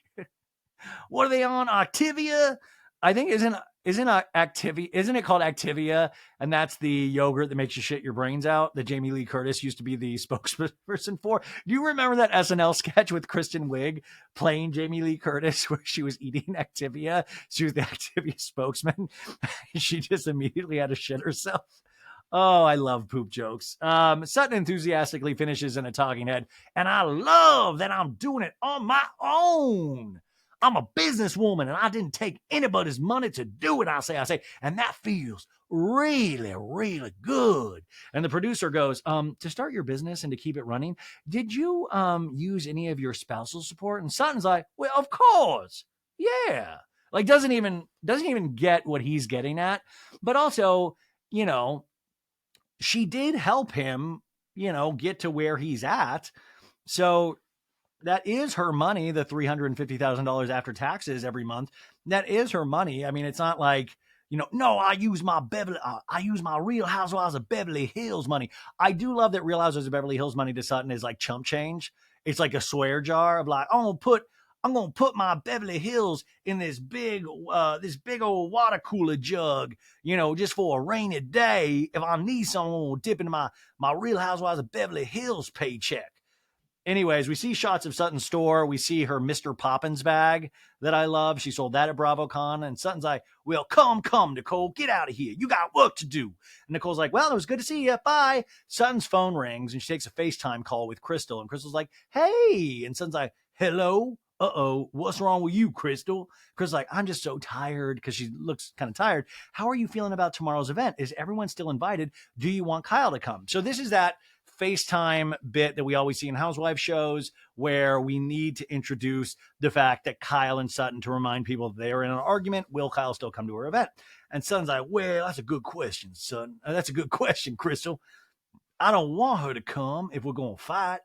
What are they on? Activia? I think isn't Activia? Isn't it called Activia? And that's the yogurt that makes you shit your brains out that Jamie Lee Curtis used to be the spokesperson for. Do you remember that SNL sketch with Kristen Wiig playing Jamie Lee Curtis where she was eating Activia? She was the Activia spokesman. She just immediately had to shit herself. Oh, I love poop jokes. Sutton enthusiastically finishes in a talking head, and I love that I'm doing it on my own. I'm a businesswoman, and I didn't take anybody's money to do it, I say, and that feels really, really good. And the producer goes, to start your business and to keep it running, did you use any of your spousal support? And Sutton's like, well, of course. Yeah. Like doesn't even get what he's getting at. But also, she did help him, get to where he's at. So that is her money, the $350,000 after taxes every month. That is her money. I mean, it's not like, no, I use my Real Housewives of Beverly Hills money. I do love that Real Housewives of Beverly Hills money to Sutton is like chump change. It's like a swear jar of like, I'm gonna put my Beverly Hills in this big old water cooler jug, just for a rainy day. If I need someone, will dip into my Real Housewives of Beverly Hills paycheck. Anyways, we see shots of Sutton's store. We see her Mr. Poppins bag that I love. She sold that at BravoCon. And Sutton's like, well, come, Nicole, get out of here. You got work to do. And Nicole's like, well, it was good to see you. Bye. Sutton's phone rings and she takes a FaceTime call with Crystal. And Crystal's like, hey. And Sutton's like, hello? Uh-oh, what's wrong with you, Crystal? Crystal's like, I'm just so tired, because she looks kind of tired. How are you feeling about tomorrow's event? Is everyone still invited? Do you want Kyle to come? So this is that FaceTime bit that we always see in housewife shows where we need to introduce the fact that Kyle and Sutton, to remind people that they are in an argument, will Kyle still come to her event? And Sutton's like, well, that's a good question, Sutton. That's a good question, Crystal. I don't want her to come if we're going to fight.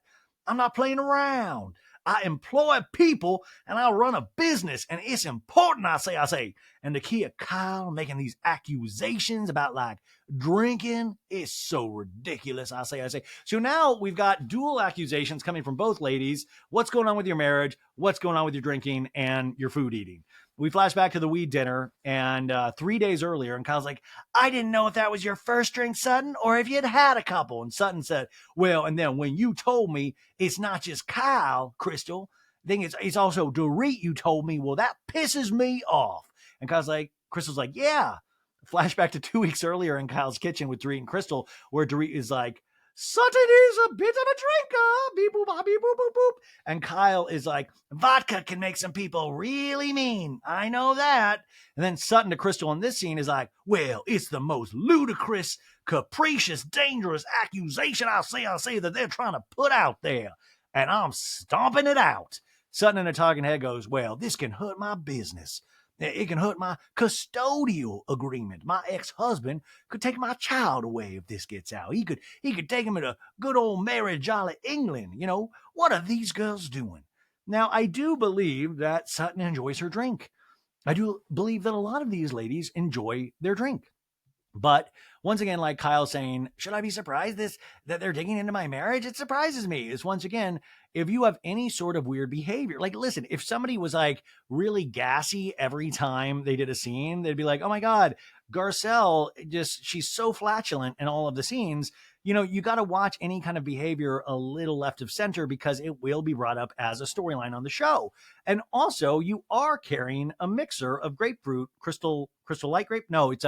I'm not playing around. I employ people and I run a business, and it's important, I say. And the key of Kyle making these accusations about like drinking is so ridiculous, I say. So now we've got dual accusations coming from both ladies. What's going on with your marriage? What's going on with your drinking and your food eating? We flash back to the weed dinner, and 3 days earlier, and Kyle's like, I didn't know if that was your first drink, Sutton, or if you'd had a couple. And Sutton said, well, and then when you told me it's not just Kyle, Crystal, I think it's also Dorit, you told me, well, that pisses me off. And Crystal's like, yeah. Flashback to 2 weeks earlier in Kyle's kitchen with Dorit and Crystal, where Dorit is like, Sutton is a bit of a drinker. Beep, boop, beep, boop, boop, boop. And Kyle is like, vodka can make some people really mean. I know that. And then Sutton to Crystal in this scene is like, well, it's the most ludicrous, capricious, dangerous accusation I say that they're trying to put out there. And I'm stomping it out. Sutton in a talking head goes, well, this can hurt my business. It can hurt my custodial agreement. My ex-husband could take my child away if this gets out. He could take him to good old Merry Jolly England. What are these girls doing? Now, I do believe that Sutton enjoys her drink. I do believe that a lot of these ladies enjoy their drink. But once again, like Kyle saying, should I be surprised that they're digging into my marriage? It surprises me. Is once again, if you have any sort of weird behavior, like listen, if somebody was like really gassy every time they did a scene, they'd be like, oh my God, Garcelle, she's so flatulent in all of the scenes. You got to watch any kind of behavior a little left of center, because it will be brought up as a storyline on the show. And also, you are carrying a mixer of grapefruit, crystal light grape. No, it's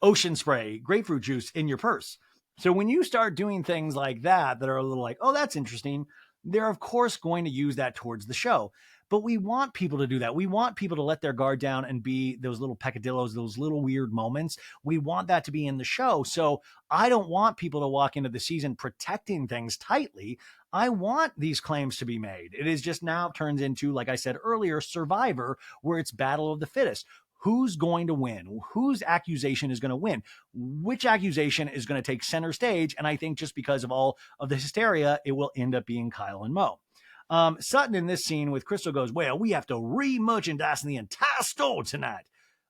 ocean spray, grapefruit juice in your purse. So when you start doing things like that are a little like, oh, that's interesting, they're of course going to use that towards the show. But we want people to do that. We want people to let their guard down and be those little peccadillos, those little weird moments. We want that to be in the show. So I don't want people to walk into the season protecting things tightly. I want these claims to be made. It is just now turns into, like I said earlier, Survivor, where it's battle of the fittest. Who's going to win? Whose accusation is going to win? Which accusation is going to take center stage? And I think just because of all of the hysteria, it will end up being Kyle and Mo. Sutton in this scene with Crystal goes, well, we have to re-merchandise the entire store tonight.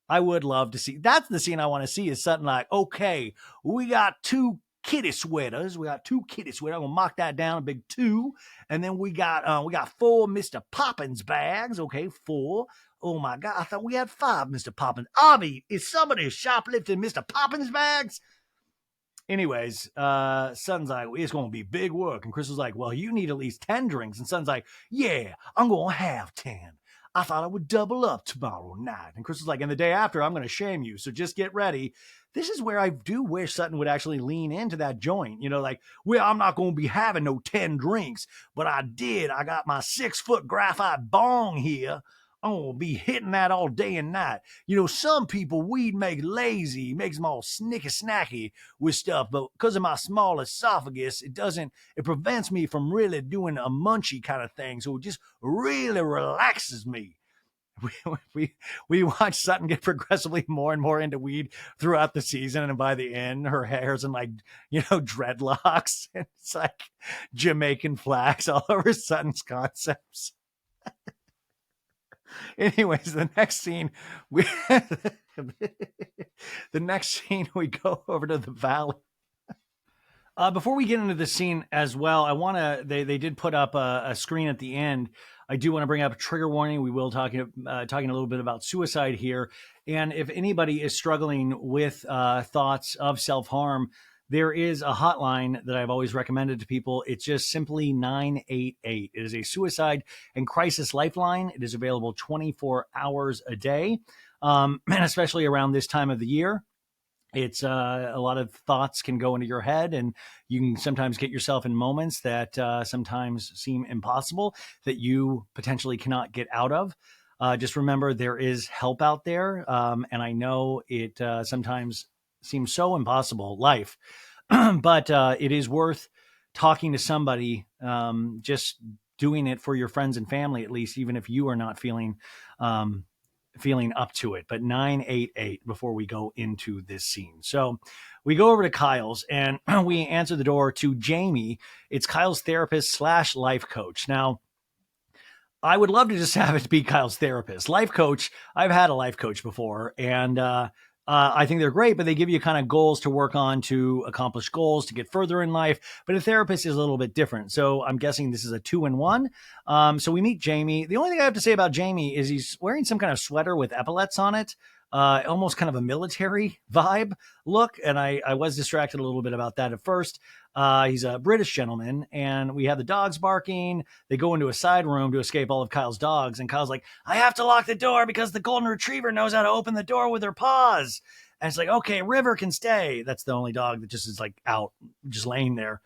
I would love to see. That's the scene I want to see is Sutton like, okay, we got two kitty sweaters. I'm gonna mark that down a big 2. And then we got 4 Mr. Poppins bags. Okay, 4. Oh my God, I thought we had 5 Mr. Poppins. Abby, is somebody shoplifting Mr. Poppins bags? Anyways, Son's like, it's going to be big work. And Crystal's like, well, you need at least 10 drinks. And Son's like, yeah, I'm going to have 10. I thought I would double up tomorrow night. And Crystal's like, and the day after, I'm going to shame you. So just get ready. This is where I do wish Sutton would actually lean into that joint. Like, well, I'm not going to be having no 10 drinks, but I got my 6-foot graphite bong here. I'm going to be hitting that all day and night. Some people weed make lazy, makes them all snacky with stuff, but because of my small esophagus, it prevents me from really doing a munchy kind of thing. So it just really relaxes me. We watch Sutton get progressively more and more into weed throughout the season, and by the end, her hair's in dreadlocks. It's like Jamaican flags all over Sutton's concepts. Anyways, the next scene we go over to the valley. Before we get into the scene as well, I want to. They did put up a screen at the end. I do want to bring up a trigger warning. We will talking a little bit about suicide here, and if anybody is struggling with thoughts of self-harm, there is a hotline that I've always recommended to people. It's just simply 988. It is a suicide and crisis lifeline. It is available 24 hours a day, and especially around this time of the year. It's a lot of thoughts can go into your head, and you can sometimes get yourself in moments that sometimes seem impossible that you potentially cannot get out of. Just remember there is help out there. And I know it sometimes seems so impossible, life, but it is worth talking to somebody, just doing it for your friends and family, at least, even if you are not feeling up to it. But 988 before we go into this scene. So we go over to Kyle's and we answer the door to Jamie. It's Kyle's therapist / life coach. Now, I would love to just have it be Kyle's therapist. Life coach, I've had a life coach before, and I think they're great, but they give you kind of goals to work on, to accomplish goals, to get further in life. But a therapist is a little bit different. So I'm guessing this is a 2-in-1. So we meet Jamie. The only thing I have to say about Jamie is he's wearing some kind of sweater with epaulets on it. Almost kind of a military vibe look. And I was distracted a little bit about that at first. He's a British gentleman, and we have the dogs barking. They go into a side room to escape all of Kyle's dogs. And Kyle's like, I have to lock the door because the golden retriever knows how to open the door with her paws. And it's like, okay, River can stay. That's the only dog that just is like out, just laying there.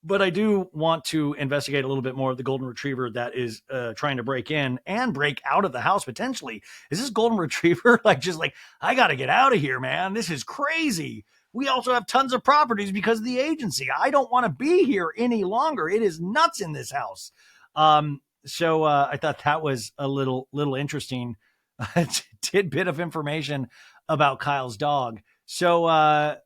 But I do want to investigate a little bit more of the golden retriever that is trying to break in and break out of the house potentially. Is this golden retriever just like, I got to get out of here, man. This is crazy. We also have tons of properties because of the agency. I don't want to be here any longer. It is nuts in this house. So I thought that was a little interesting tidbit of information about Kyle's dog. So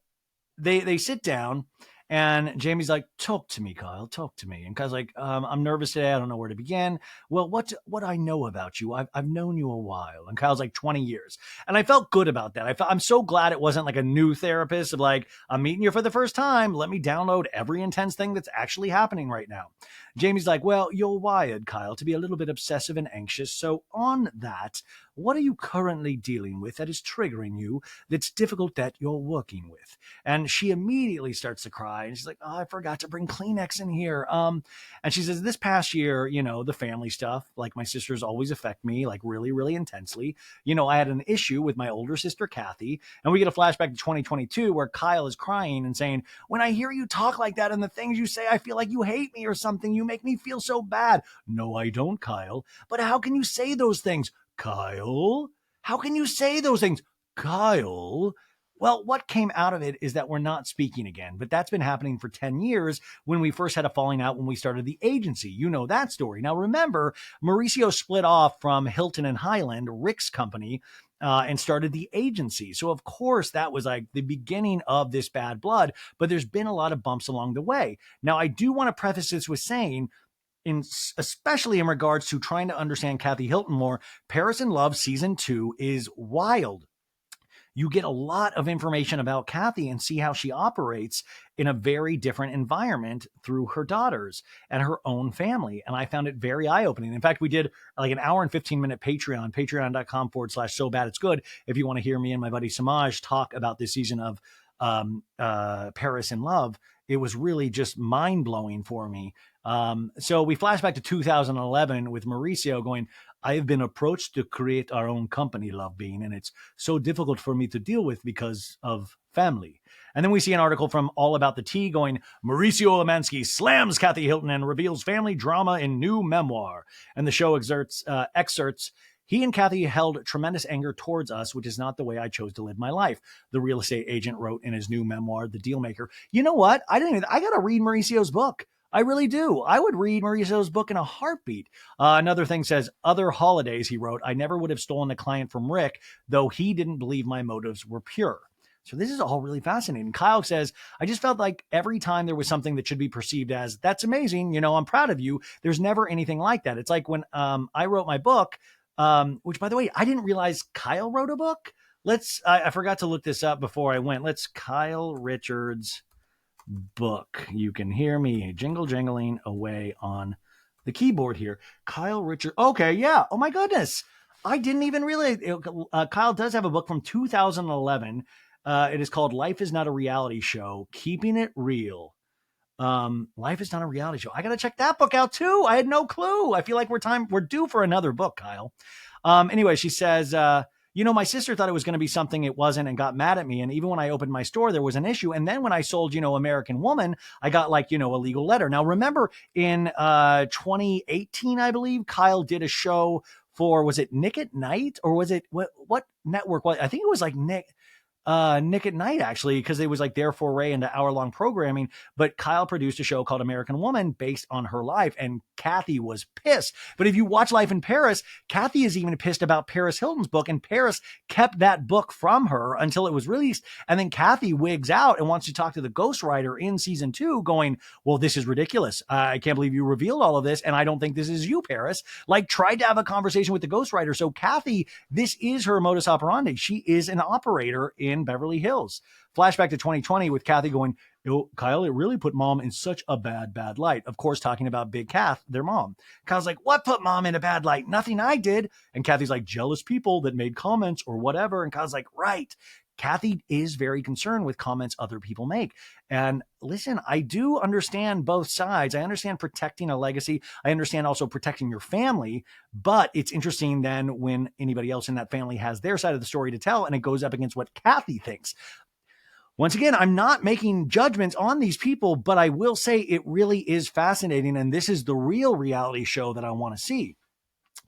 they sit down. And Jamie's like, talk to me, Kyle, talk to me. And Kyle's like, I'm nervous today. I don't know where to begin. Well, what I know about you, I've known you a while. And Kyle's like 20 years. And I felt good about that. I'm so glad it wasn't like a new therapist of like, I'm meeting you for the first time. Let me download every intense thing that's actually happening right now. Jamie's like, well, you're wired, Kyle, to be a little bit obsessive and anxious. So on that, what are you currently dealing with that is triggering you, that's difficult, that you're working with? And she immediately starts to cry. And she's like, oh, I forgot to bring Kleenex in here. And she says, this past year, the family stuff, like my sisters always affect me, like really, really intensely. I had an issue with my older sister, Kathy, and we get a flashback to 2022 where Kyle is crying and saying, when I hear you talk like that and the things you say, I feel like you hate me or something. You make me feel so bad. No, I don't, Kyle. But how can you say those things, Kyle? How can you say those things, Kyle? Well, what came out of it is that we're not speaking again, but that's been happening for 10 years when we first had a falling out when we started the agency. You know that story. Now, remember, Mauricio split off from Hilton and Highland, Rick's company, and started the agency. So, of course, that was like the beginning of this bad blood, but there's been a lot of bumps along the way. Now, I do want to preface this with saying, especially in regards to trying to understand Kathy Hilton more, Paris in Love season 2 is wild. You get a lot of information about Kathy and see how she operates in a very different environment through her daughters and her own family. And I found it very eye-opening. In fact, we did like an hour and 15-minute Patreon, patreon.com/so bad it's good. If you want to hear me and my buddy Samaj talk about this season of Paris in Love, it was really just mind-blowing for me. So we flash back to 2011 with Mauricio going, I have been approached to create our own company, Love Bean, and it's so difficult for me to deal with because of family. And then we see an article from All About the Tea going, Mauricio Umansky slams Kathy Hilton and reveals family drama in new memoir. And the show excerpts, he and Kathy held tremendous anger towards us, which is not the way I chose to live my life. The real estate agent wrote in his new memoir, The Dealmaker. You know what? I got to read Mauricio's book. I really do. I would read Mauricio's book in a heartbeat. Another thing says, other holidays, he wrote, I never would have stolen a client from Rick, though he didn't believe my motives were pure. So this is all really fascinating. Kyle says, I just felt like every time there was something that should be perceived as, that's amazing, you know, I'm proud of you, there's never anything like that. It's like when I wrote my book, which, by the way, I didn't realize Kyle wrote a book. I forgot to look this up before I went. Kyle Richards book. You can hear me jingling away on the keyboard here. Kyle Richards. Okay, yeah. Oh my goodness. I didn't even realize. Kyle does have a book from 2011. It is called Life is Not a Reality Show, Keeping It Real. Life is Not a Reality Show. I got to check that book out too. I had no clue. I feel like we're due for another book, Kyle. Anyway, she says, you know, my sister thought it was going to be something it wasn't and got mad at me. And even when I opened my store, there was an issue. And then when I sold, you know, American Woman, I got like, you know, a legal letter. Now, remember in 2018, I believe, Kyle did a show for, was it Nick at Night? Or was it, what network? Well, I think it was like Nick at Night, actually, because it was like their foray into hour-long programming. But Kyle produced a show called American Woman based on her life, and Kathy was pissed. But if you watch Life in Paris, Kathy is even pissed about Paris Hilton's book, and Paris kept that book from her until it was released. And then Kathy wigs out and wants to talk to the ghostwriter in season 2, going, well, this is ridiculous. I can't believe you revealed all of this, and I don't think this is you, Paris. Like, tried to have a conversation with the ghostwriter. So Kathy, this is her modus operandi. She is an operator in Beverly Hills. Flashback to 2020 with Kathy going, Kyle, it really put mom in such a bad light. Of course, talking about Big Kath, their mom. Kyle's like, what put mom in a bad light? Nothing I did. And Kathy's like, jealous people that made comments or whatever. And Kyle's like, right. Kathy is very concerned with comments other people make. And listen, I do understand both sides. I understand protecting a legacy. I understand also protecting your family. But it's interesting then when anybody else in that family has their side of the story to tell, and it goes up against what Kathy thinks. Once again, I'm not making judgments on these people, but I will say it really is fascinating. And this is the real reality show that I want to see.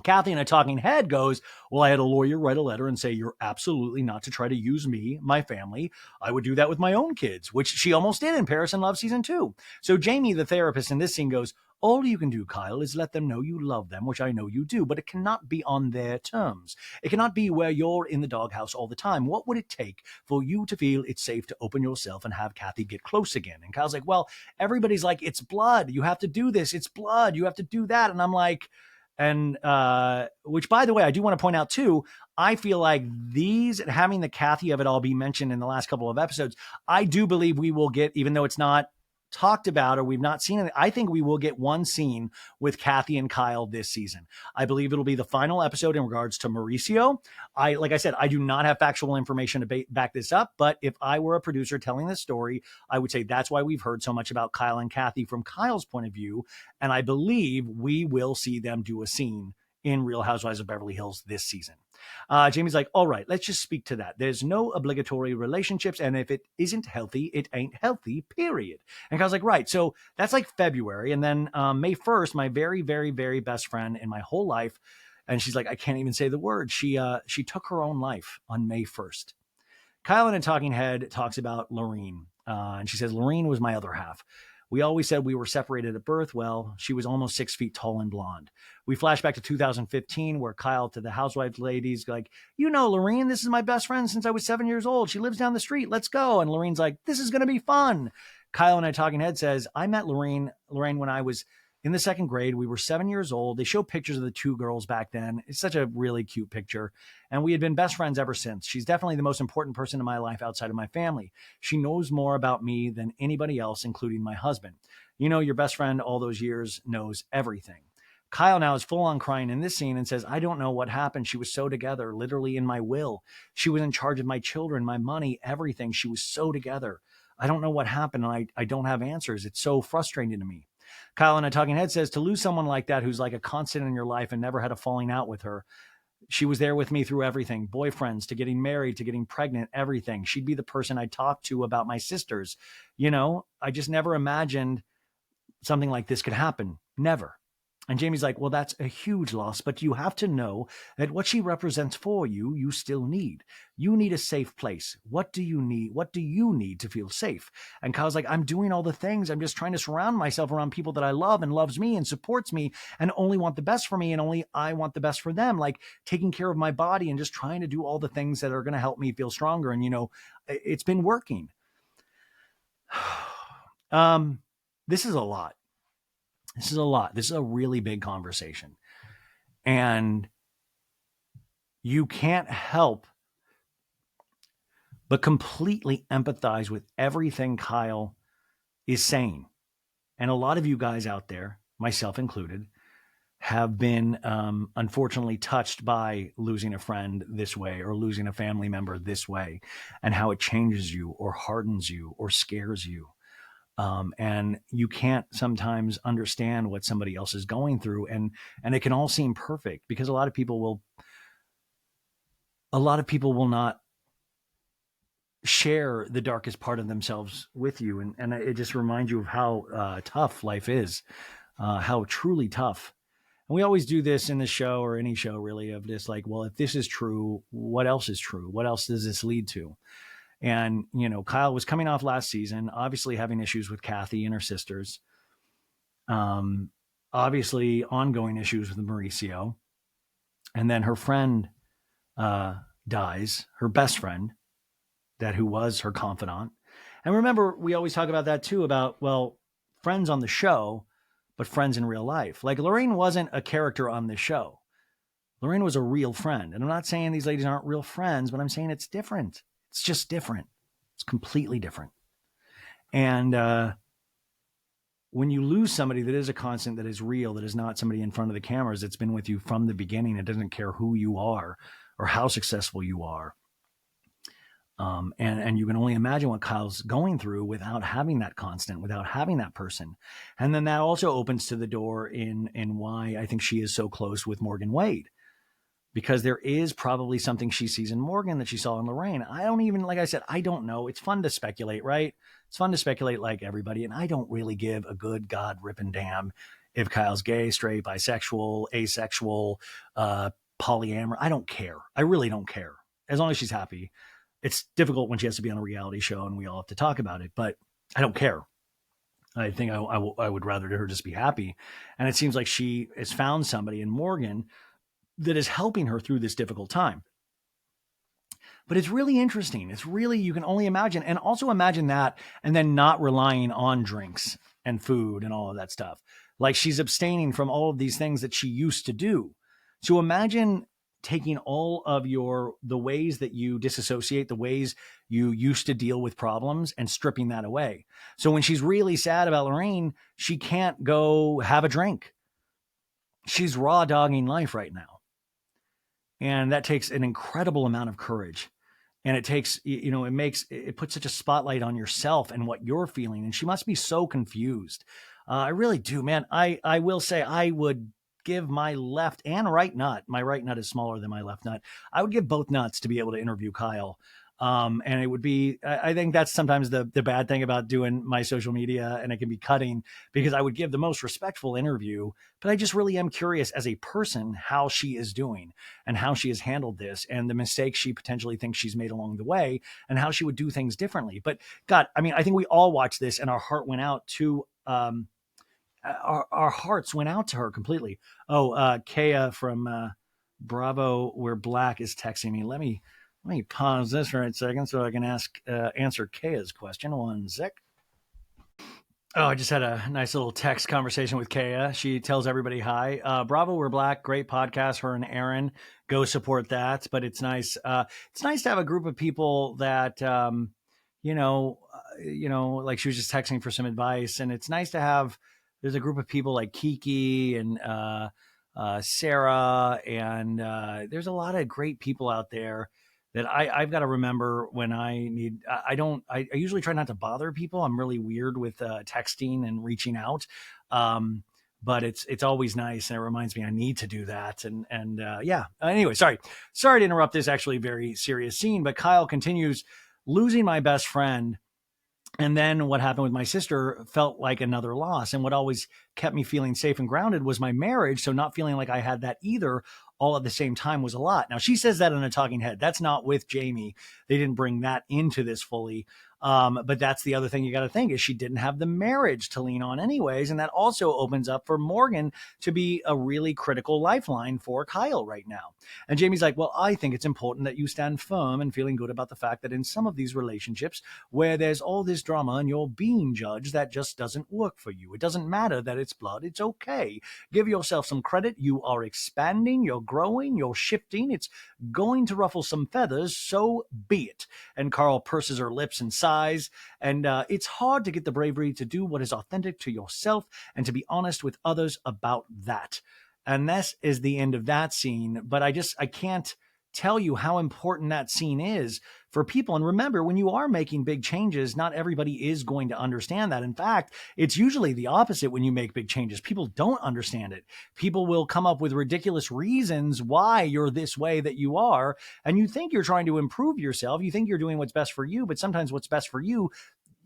Kathy in a talking head goes, well, I had a lawyer write a letter and say, you're absolutely not to try to use me, my family. I would do that with my own kids, which she almost did in Paris in Love season 2. So Jamie, the therapist in this scene, goes, all you can do, Kyle, is let them know you love them, which I know you do, but it cannot be on their terms. It cannot be where you're in the doghouse all the time. What would it take for you to feel it's safe to open yourself and have Kathy get close again? And Kyle's like, well, everybody's like, it's blood. You have to do this. It's blood. You have to do that. And I'm like, and which, by the way, I do want to point out too, I feel like having the Kathy of it all be mentioned in the last couple of episodes, I do believe we will get, even though it's not talked about or we've not seen it, I think we will get one scene with Kathy and Kyle this season. I believe it'll be the final episode in regards to Mauricio. Like I said, I do not have factual information to back this up, but if I were a producer telling this story, I would say that's why we've heard so much about Kyle and Kathy from Kyle's point of view. And I believe we will see them do a scene in Real Housewives of Beverly Hills this season. Jamie's like, all right, let's just speak to that. There's no obligatory relationships, and if it isn't healthy, it ain't healthy, period. And I was like, right. So that's like February. And then May 1st, my very, very, very best friend in my whole life, and she's like, I can't even say the word. She took her own life on May 1st. Kyle in a talking head talks about Lorene, and she says, Lorene was my other half. We always said we were separated at birth. Well, she was almost 6 feet tall and blonde. We flash back to 2015, where Kyle to the housewives ladies like, you know, Lorene, this is my best friend since I was 7 years old. She lives down the street. Let's go. And Lorene's like, this is going to be fun. Kyle in a talking head says, I met Lorene when I was in the second grade. We were 7 years old. They show pictures of the two girls back then. It's such a really cute picture. And we had been best friends ever since. She's definitely the most important person in my life outside of my family. She knows more about me than anybody else, including my husband. You know, your best friend all those years knows everything. Kyle now is full on crying in this scene and says, I don't know what happened. She was so together, literally in my will. She was in charge of my children, my money, everything. She was so together. I don't know what happened, and I don't have answers. It's so frustrating to me. Kyle in a talking head says, to lose someone like that who's like a constant in your life and never had a falling out with her. She was there with me through everything, boyfriends to getting married, to getting pregnant, everything. She'd be the person I talked to about my sisters. You know, I just never imagined something like this could happen. Never. And Jamie's like, well, that's a huge loss, but you have to know that what she represents for you, you still need. You need a safe place. What do you need? What do you need to feel safe? And Kyle's like, I'm doing all the things. I'm just trying to surround myself around people that I love and loves me and supports me and only want the best for me, and only I want the best for them, like taking care of my body and just trying to do all the things that are going to help me feel stronger. And, you know, it's been working. This is a lot. This is a lot. This is a really big conversation. And you can't help but completely empathize with everything Kyle is saying. And a lot of you guys out there, myself included, have been unfortunately touched by losing a friend this way or losing a family member this way, and how it changes you or hardens you or scares you. And you can't sometimes understand what somebody else is going through. And it can all seem perfect because a lot of people will not share the darkest part of themselves with you. And it just reminds you of how tough life is, how truly tough. And we always do this in the show, or any show really, of this, like, well, if this is true, what else is true? What else does this lead to? And, you know, Kyle was coming off last season, obviously having issues with Kathy and her sisters. Obviously ongoing issues with Mauricio. And then her friend dies, her best friend, who was her confidant. And remember, we always talk about that too, about, well, friends on the show, but friends in real life. Like, Lorene wasn't a character on the show. Lorene was a real friend. And I'm not saying these ladies aren't real friends, but I'm saying it's different. It's just different. It's completely different. And when you lose somebody that is a constant, that is real, that is not somebody in front of the cameras, that's been with you from the beginning, it doesn't care who you are or how successful you are. And you can only imagine what Kyle's going through without having that constant, without having that person. And then that also opens to the door in why I think she is so close with Morgan Wade. Because there is probably something she sees in Morgan that she saw in Lorene. I don't even, like I said, I don't know. It's fun to speculate, right? It's fun to speculate like everybody. And I don't really give a good God ripping damn if Kyle's gay, straight, bisexual, asexual, polyamorous. I don't care. I really don't care. As long as she's happy. It's difficult when she has to be on a reality show and we all have to talk about it, but I don't care. I think I would rather her just be happy. And it seems like she has found somebody in Morgan that is helping her through this difficult time. But it's really interesting. It's really, you can only imagine, and also imagine that, and then not relying on drinks and food and all of that stuff. Like, she's abstaining from all of these things that she used to do. So imagine taking all of the ways that you disassociate, the ways you used to deal with problems, and stripping that away. So when she's really sad about Lorene, she can't go have a drink. She's raw dogging life right now. And that takes an incredible amount of courage. And it takes, you know, it puts such a spotlight on yourself and what you're feeling. And she must be so confused. I really do, man. I will say I would give my left and right nut. My right nut is smaller than my left nut. I would give both nuts to be able to interview Kyle. And it would be, I think that's sometimes the bad thing about doing my social media, and it can be cutting, because I would give the most respectful interview, but I just really am curious as a person how she is doing and how she has handled this and the mistakes she potentially thinks she's made along the way and how she would do things differently. But God, I mean, I think we all watched this and our heart went out to, our hearts went out to her completely. Oh, Kea from Bravo We're Black is texting me. Let me pause this for a second so I can answer Kaya's question. One sec. Oh, I just had a nice little text conversation with Kaya. She tells everybody hi. Bravo, We're Black. Great podcast. Her and Aaron, go support that. But it's nice. It's nice to have a group of people that, like she was just texting for some advice, and it's nice to have. There's a group of people like Kiki and Sarah, and there's a lot of great people out there that I've got to remember when I need. I usually try not to bother people. I'm really weird with texting and reaching out. But it's always nice, and it reminds me I need to do that. And yeah. Anyway, sorry to interrupt this actually very serious scene, but Kyle continues. Losing my best friend, and then what happened with my sister felt like another loss. And what always kept me feeling safe and grounded was my marriage. So not feeling like I had that either all at the same time was a lot. Now, she says that in a talking head. That's not with Jamie. They didn't bring that into this fully. But that's the other thing you got to think is she didn't have the marriage to lean on anyways. And that also opens up for Morgan to be a really critical lifeline for Kyle right now. And Jamie's like, well, I think it's important that you stand firm and feeling good about the fact that in some of these relationships where there's all this drama and you're being judged, that just doesn't work for you. It doesn't matter that it's blood. It's okay. Give yourself some credit. You are expanding, you're growing, you're shifting. It's going to ruffle some feathers, so be it. And Carl purses her lips and sighs. And it's hard to get the bravery to do what is authentic to yourself and to be honest with others about that. And this is the end of that scene. But I can't tell you how important that scene is for people. And remember, when you are making big changes, not everybody is going to understand that. In fact, it's usually the opposite when you make big changes. People don't understand it. People will come up with ridiculous reasons why you're this way that you are. And you think you're trying to improve yourself. You think you're doing what's best for you, but sometimes what's best for you,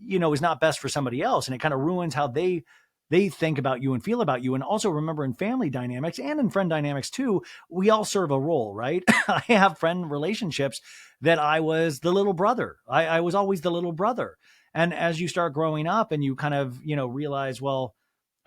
is not best for somebody else. And it kind of ruins how they think about you and feel about you. And also remember, in family dynamics and in friend dynamics too, we all serve a role, right? I have friend relationships that I was the little brother. I was always the little brother. And as you start growing up and you kind of, realize, well,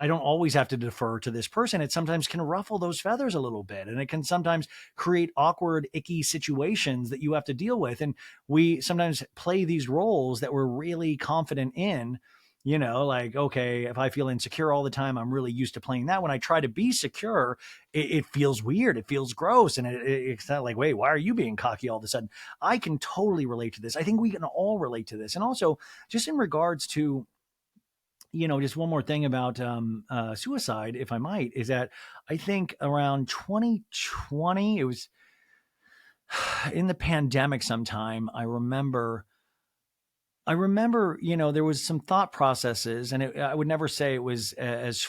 I don't always have to defer to this person. It sometimes can ruffle those feathers a little bit. And it can sometimes create awkward, icky situations that you have to deal with. And we sometimes play these roles that we're really confident in. Like, okay, if I feel insecure all the time, I'm really used to playing that. When I try to be secure, it feels weird. It feels gross. And it's not like, wait, why are you being cocky all of a sudden? I can totally relate to this. I think we can all relate to this. And also, just in regards to, just one more thing about suicide, if I might, is that I think around 2020, it was in the pandemic sometime, I remember, there was some thought processes, and I would never say it was as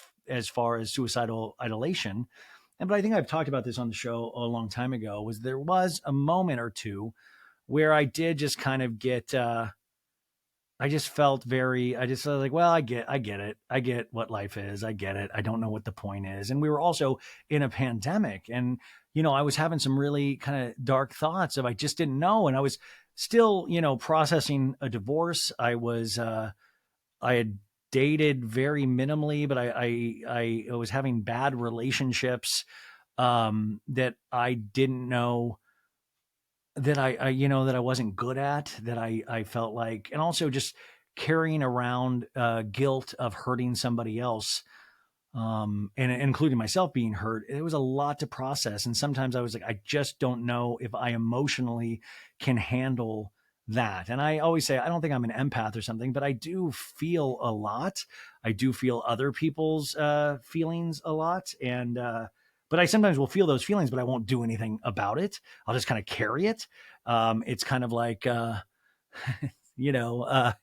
far as suicidal ideation. But I think I've talked about this on the show a long time ago, there was a moment or two where I did just kind of get, I just felt I was like, well, I get it. I get what life is. I get it. I don't know what the point is. And we were also in a pandemic, and, I was having some really kind of dark thoughts I just didn't know. And I was still, processing a divorce. I had dated very minimally, but I was having bad relationships, that I didn't know that that I wasn't good at, that I felt like, and also just carrying around guilt of hurting somebody else, and including myself being hurt. It was a lot to process. And sometimes I was like, I just don't know if I emotionally can handle that. And I always say, I don't think I'm an empath or something, but I do feel a lot. I do feel other people's feelings a lot. And, but I sometimes will feel those feelings, but I won't do anything about it. I'll just kind of carry it. It's kind of like, you know,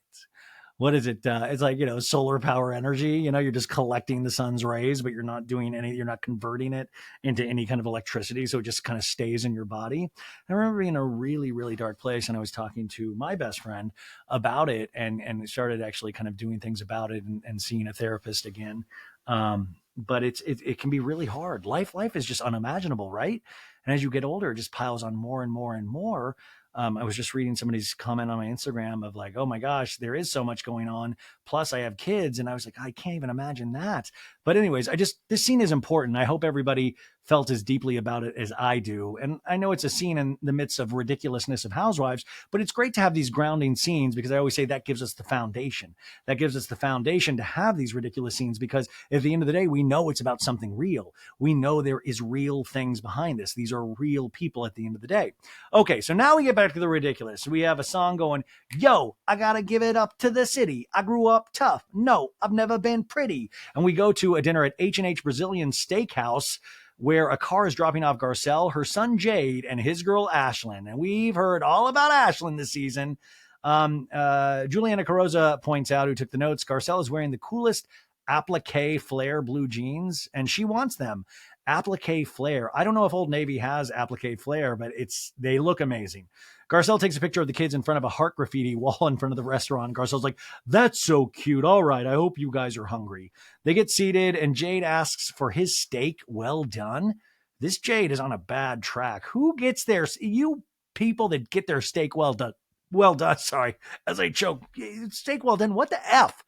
what is it? It's like, solar power energy. You're just collecting the sun's rays, but you're not converting it into any kind of electricity. So it just kind of stays in your body. I remember being in a really, really dark place, and I was talking to my best friend about it, and started actually kind of doing things about it, and seeing a therapist again. But it can be really hard. Life is just unimaginable, right? And as you get older, it just piles on more and more and more. I was just reading somebody's comment on my Instagram of like, oh my gosh, there is so much going on. Plus, I have kids, and I was like, I can't even imagine that. But anyways, this scene is important. I hope everybody felt as deeply about it as I do. And I know it's a scene in the midst of ridiculousness of Housewives, but it's great to have these grounding scenes, because I always say that gives us the foundation. That gives us the foundation to have these ridiculous scenes, because at the end of the day, we know it's about something real. We know there is real things behind this. These are real people at the end of the day. Okay, so now we get back to the ridiculous. We have a song going, yo, I gotta give it up to the city. I grew up tough. No, I've never been pretty. And we go to a dinner at H&H Brazilian Steakhouse, where a car is dropping off Garcelle, her son Jade, and his girl Ashlyn. And we've heard all about Ashlyn this season. Juliana Carroza points out, who took the notes, Garcelle is wearing the coolest applique flare blue jeans, and she wants them. Applique flare. I don't know if Old Navy has applique flare, but they look amazing. Garcelle takes a picture of the kids in front of a heart graffiti wall in front of the restaurant. Garcelle's like, that's so cute. All right, I hope you guys are hungry. They get seated, and Jade asks for his steak well done. This Jade is on a bad track. Who gets their, you people that get their steak well done? Well done, sorry, as I choke. Steak well done, what the F?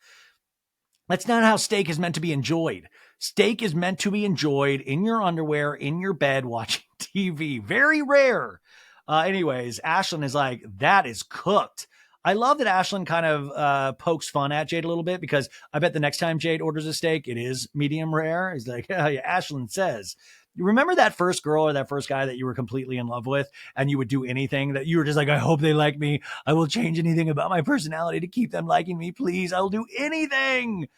That's not how steak is meant to be enjoyed. Steak is meant to be enjoyed in your underwear, in your bed, watching TV. Very rare. Anyways, Ashlyn is like, that is cooked. I love that Ashlyn kind of pokes fun at Jade a little bit, because I bet the next time Jade orders a steak, it is medium rare. He's like, yeah, Ashlyn says. You remember that first girl or that first guy that you were completely in love with, and you would do anything that you were just like, I hope they like me. I will change anything about my personality to keep them liking me. Please, I'll do anything.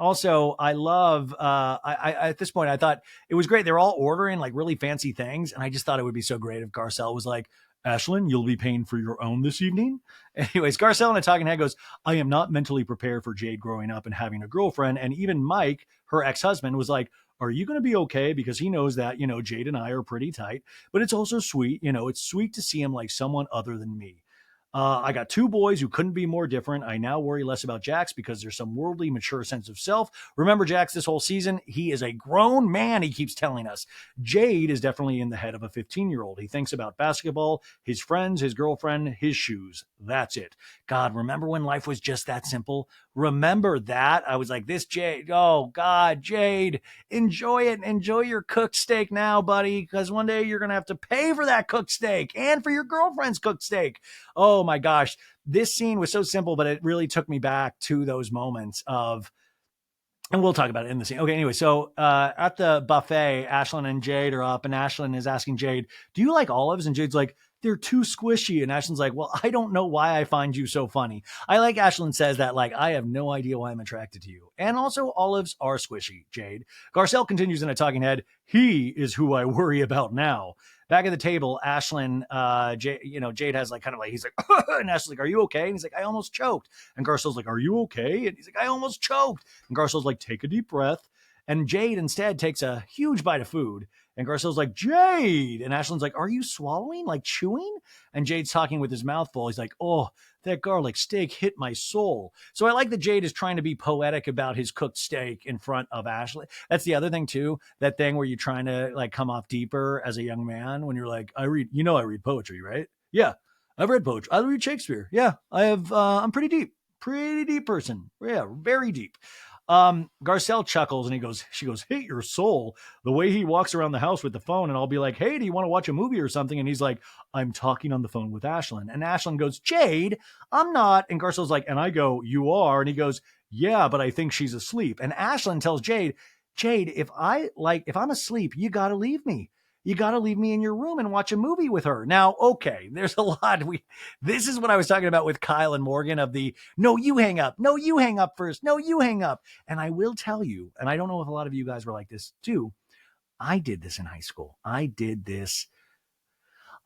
Also, I love, I at this point, I thought it was great. They're all ordering like really fancy things. And I just thought it would be so great if Garcelle was like, Ashlyn, you'll be paying for your own this evening. Anyways, Garcelle in a talking head goes, I am not mentally prepared for Jade growing up and having a girlfriend. And even Mike, her ex-husband, was like, are you going to be okay? Because he knows that, Jade and I are pretty tight, but it's also sweet. It's sweet to see him like someone other than me. I got two boys who couldn't be more different. I now worry less about Jax because there's some worldly, mature sense of self. Remember Jax this whole season? He is a grown man, he keeps telling us. Jade is definitely in the head of a 15-year-old. He thinks about basketball, his friends, his girlfriend, his shoes. That's it. God, remember when life was just that simple? Remember that? I was like, this Jade, oh God, Jade, enjoy it. Enjoy your cooked steak now, buddy, because one day you're going to have to pay for that cooked steak and for your girlfriend's cooked steak. Oh my gosh, this scene was so simple, but it really took me back to those moments of, and we'll talk about it in the scene. Okay, anyway, so at the buffet, Ashlyn and Jade are up, and Ashlyn is asking Jade, do you like olives? And Jade's like, they're too squishy. And Ashlyn's like, well, I don't know why I find you so funny. I like Ashlyn says that, like, I have no idea why I'm attracted to you. And also, olives are squishy, Jade. Garcelle continues in a talking head, he is who I worry about now. Back at the table, Ashlyn, Jade has like kind of like, he's like, and Ashlyn's like, are you okay? And he's like, I almost choked. And Garcelle's like, are you okay? And he's like, I almost choked. And Garcelle's like, take a deep breath. And Jade instead takes a huge bite of food. And Garcelle's like, Jade. And Ashlyn's like, are you swallowing? Like chewing? And Jade's talking with his mouth full. He's like, oh, that garlic steak hit my soul. So I like that Jade is trying to be poetic about his cooked steak in front of Ashley. That's the other thing too. That thing where you're trying to like come off deeper as a young man when you're like, I read poetry, right? Yeah. I've read poetry. I read Shakespeare. Yeah. I'm pretty deep person. Yeah. Very deep. Garcelle chuckles and she goes, hit your soul. The way he walks around the house with the phone, and I'll be like, hey, do you want to watch a movie or something? And he's like, I'm talking on the phone with Ashlyn. And Ashlyn goes, Jade, I'm not. And Garcelle's like, and I go, you are. And he goes, yeah, but I think she's asleep. And Ashlyn tells Jade, if I'm asleep, you got to leave me. You got to leave me in your room and watch a movie with her. Now, okay, there's a lot. This is what I was talking about with Kyle and Morgan of the, no, you hang up. No, you hang up first. No, you hang up. And I will tell you, and I don't know if a lot of you guys were like this too. I did this in high school. I did this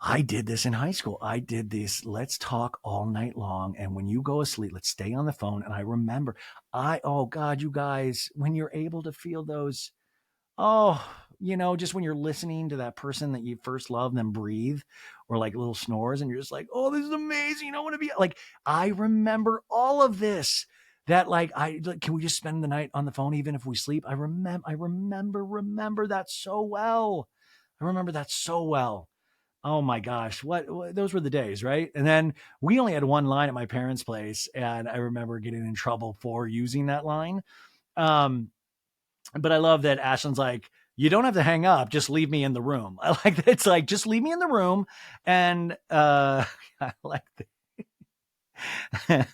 I did this in high school. I did this. Let's talk all night long. And when you go asleep, let's stay on the phone. And I remember, oh God, you guys, when you're able to feel those, oh, just when you're listening to that person that you first love, them breathe or like little snores, and you're just like, oh, this is amazing. I want to be like, I remember all of this. That like, can we just spend the night on the phone even if we sleep? I remember that so well. I remember that so well. Oh my gosh, what those were the days, right? And then we only had one line at my parents' place, and I remember getting in trouble for using that line. Um, but I love that Ashlyn's like, you don't have to hang up, just leave me in the room. I like that. It's like, just leave me in the room. And I like that.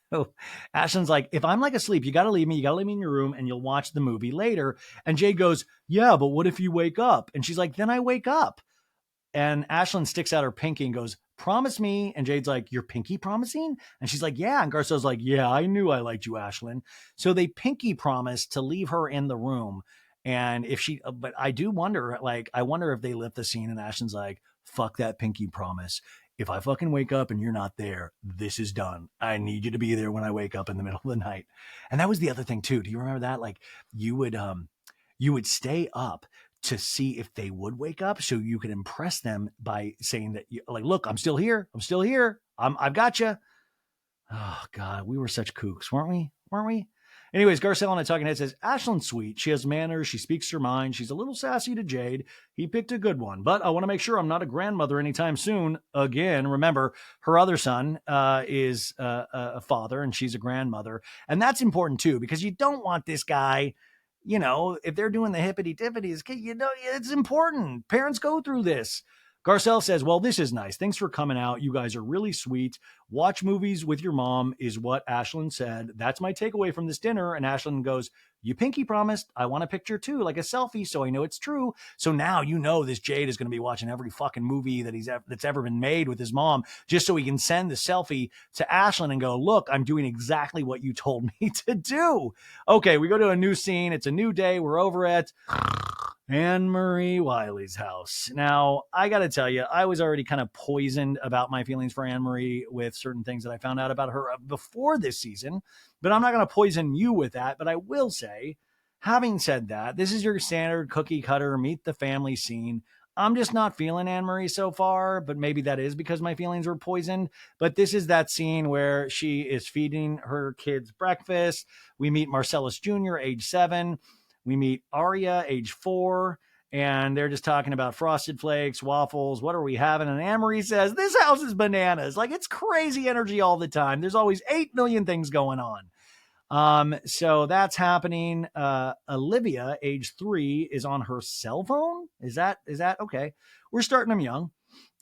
So Ashlyn's like, if I'm like asleep, you got to leave me. You got to leave me in your room and you'll watch the movie later. And Jade goes, yeah, but what if you wake up? And she's like, then I wake up. And Ashlyn sticks out her pinky and goes, promise me. And Jade's like, your pinky promising? And she's like, yeah. And Garcelle's like, yeah, I knew I liked you, Ashlyn. So they pinky promised to leave her in the room. And but I do wonder, like, I wonder if they lift the scene and Ashlyn's like, fuck that pinky promise. If I fucking wake up and you're not there, this is done. I need you to be there when I wake up in the middle of the night. And that was the other thing too. Do you remember that? Like you would stay up to see if they would wake up so you could impress them by saying that, like, look, I'm still here. I'm still here. I've got you. Oh God, we were such kooks, weren't we? Weren't we? Anyways, Garcelle on a talking head says, Ashlyn's sweet. She has manners. She speaks her mind. She's a little sassy to Jade. He picked a good one, but I want to make sure I'm not a grandmother anytime soon. Again, remember, her other son is a father and she's a grandmother. And that's important too, because you don't want this guy, if they're doing the hippity dippities, it's important. Parents go through this. Garcelle says, well, this is nice. Thanks for coming out. You guys are really sweet. Watch movies with your mom is what Ashlyn said. That's my takeaway from this dinner. And Ashlyn goes, you pinky promised. I want a picture too, like a selfie, so I know it's true. So now this Jade is going to be watching every fucking movie that's ever been made with his mom, just so he can send the selfie to Ashlyn and go, look, I'm doing exactly what you told me to do. Okay, we go to a new scene. It's a new day. We're over at Anne Marie Wiley's house. Now, I got to tell you, I was already kind of poisoned about my feelings for Anne Marie with certain things that I found out about her before this season, but I'm not going to poison you with that. But I will say, having said that, this is your standard cookie cutter, meet the family scene. I'm just not feeling Anne Marie so far, but maybe that is because my feelings were poisoned. But this is that scene where she is feeding her kids breakfast. We meet Marcellus Jr., age 7. We meet Aria, age 4, and they're just talking about Frosted Flakes, waffles. What are we having? And Anne-Marie says, this house is bananas. Like, it's crazy energy all the time. There's always 8 million things going on. So that's happening. Olivia, age 3, is on her cell phone. Is that okay? We're starting them young.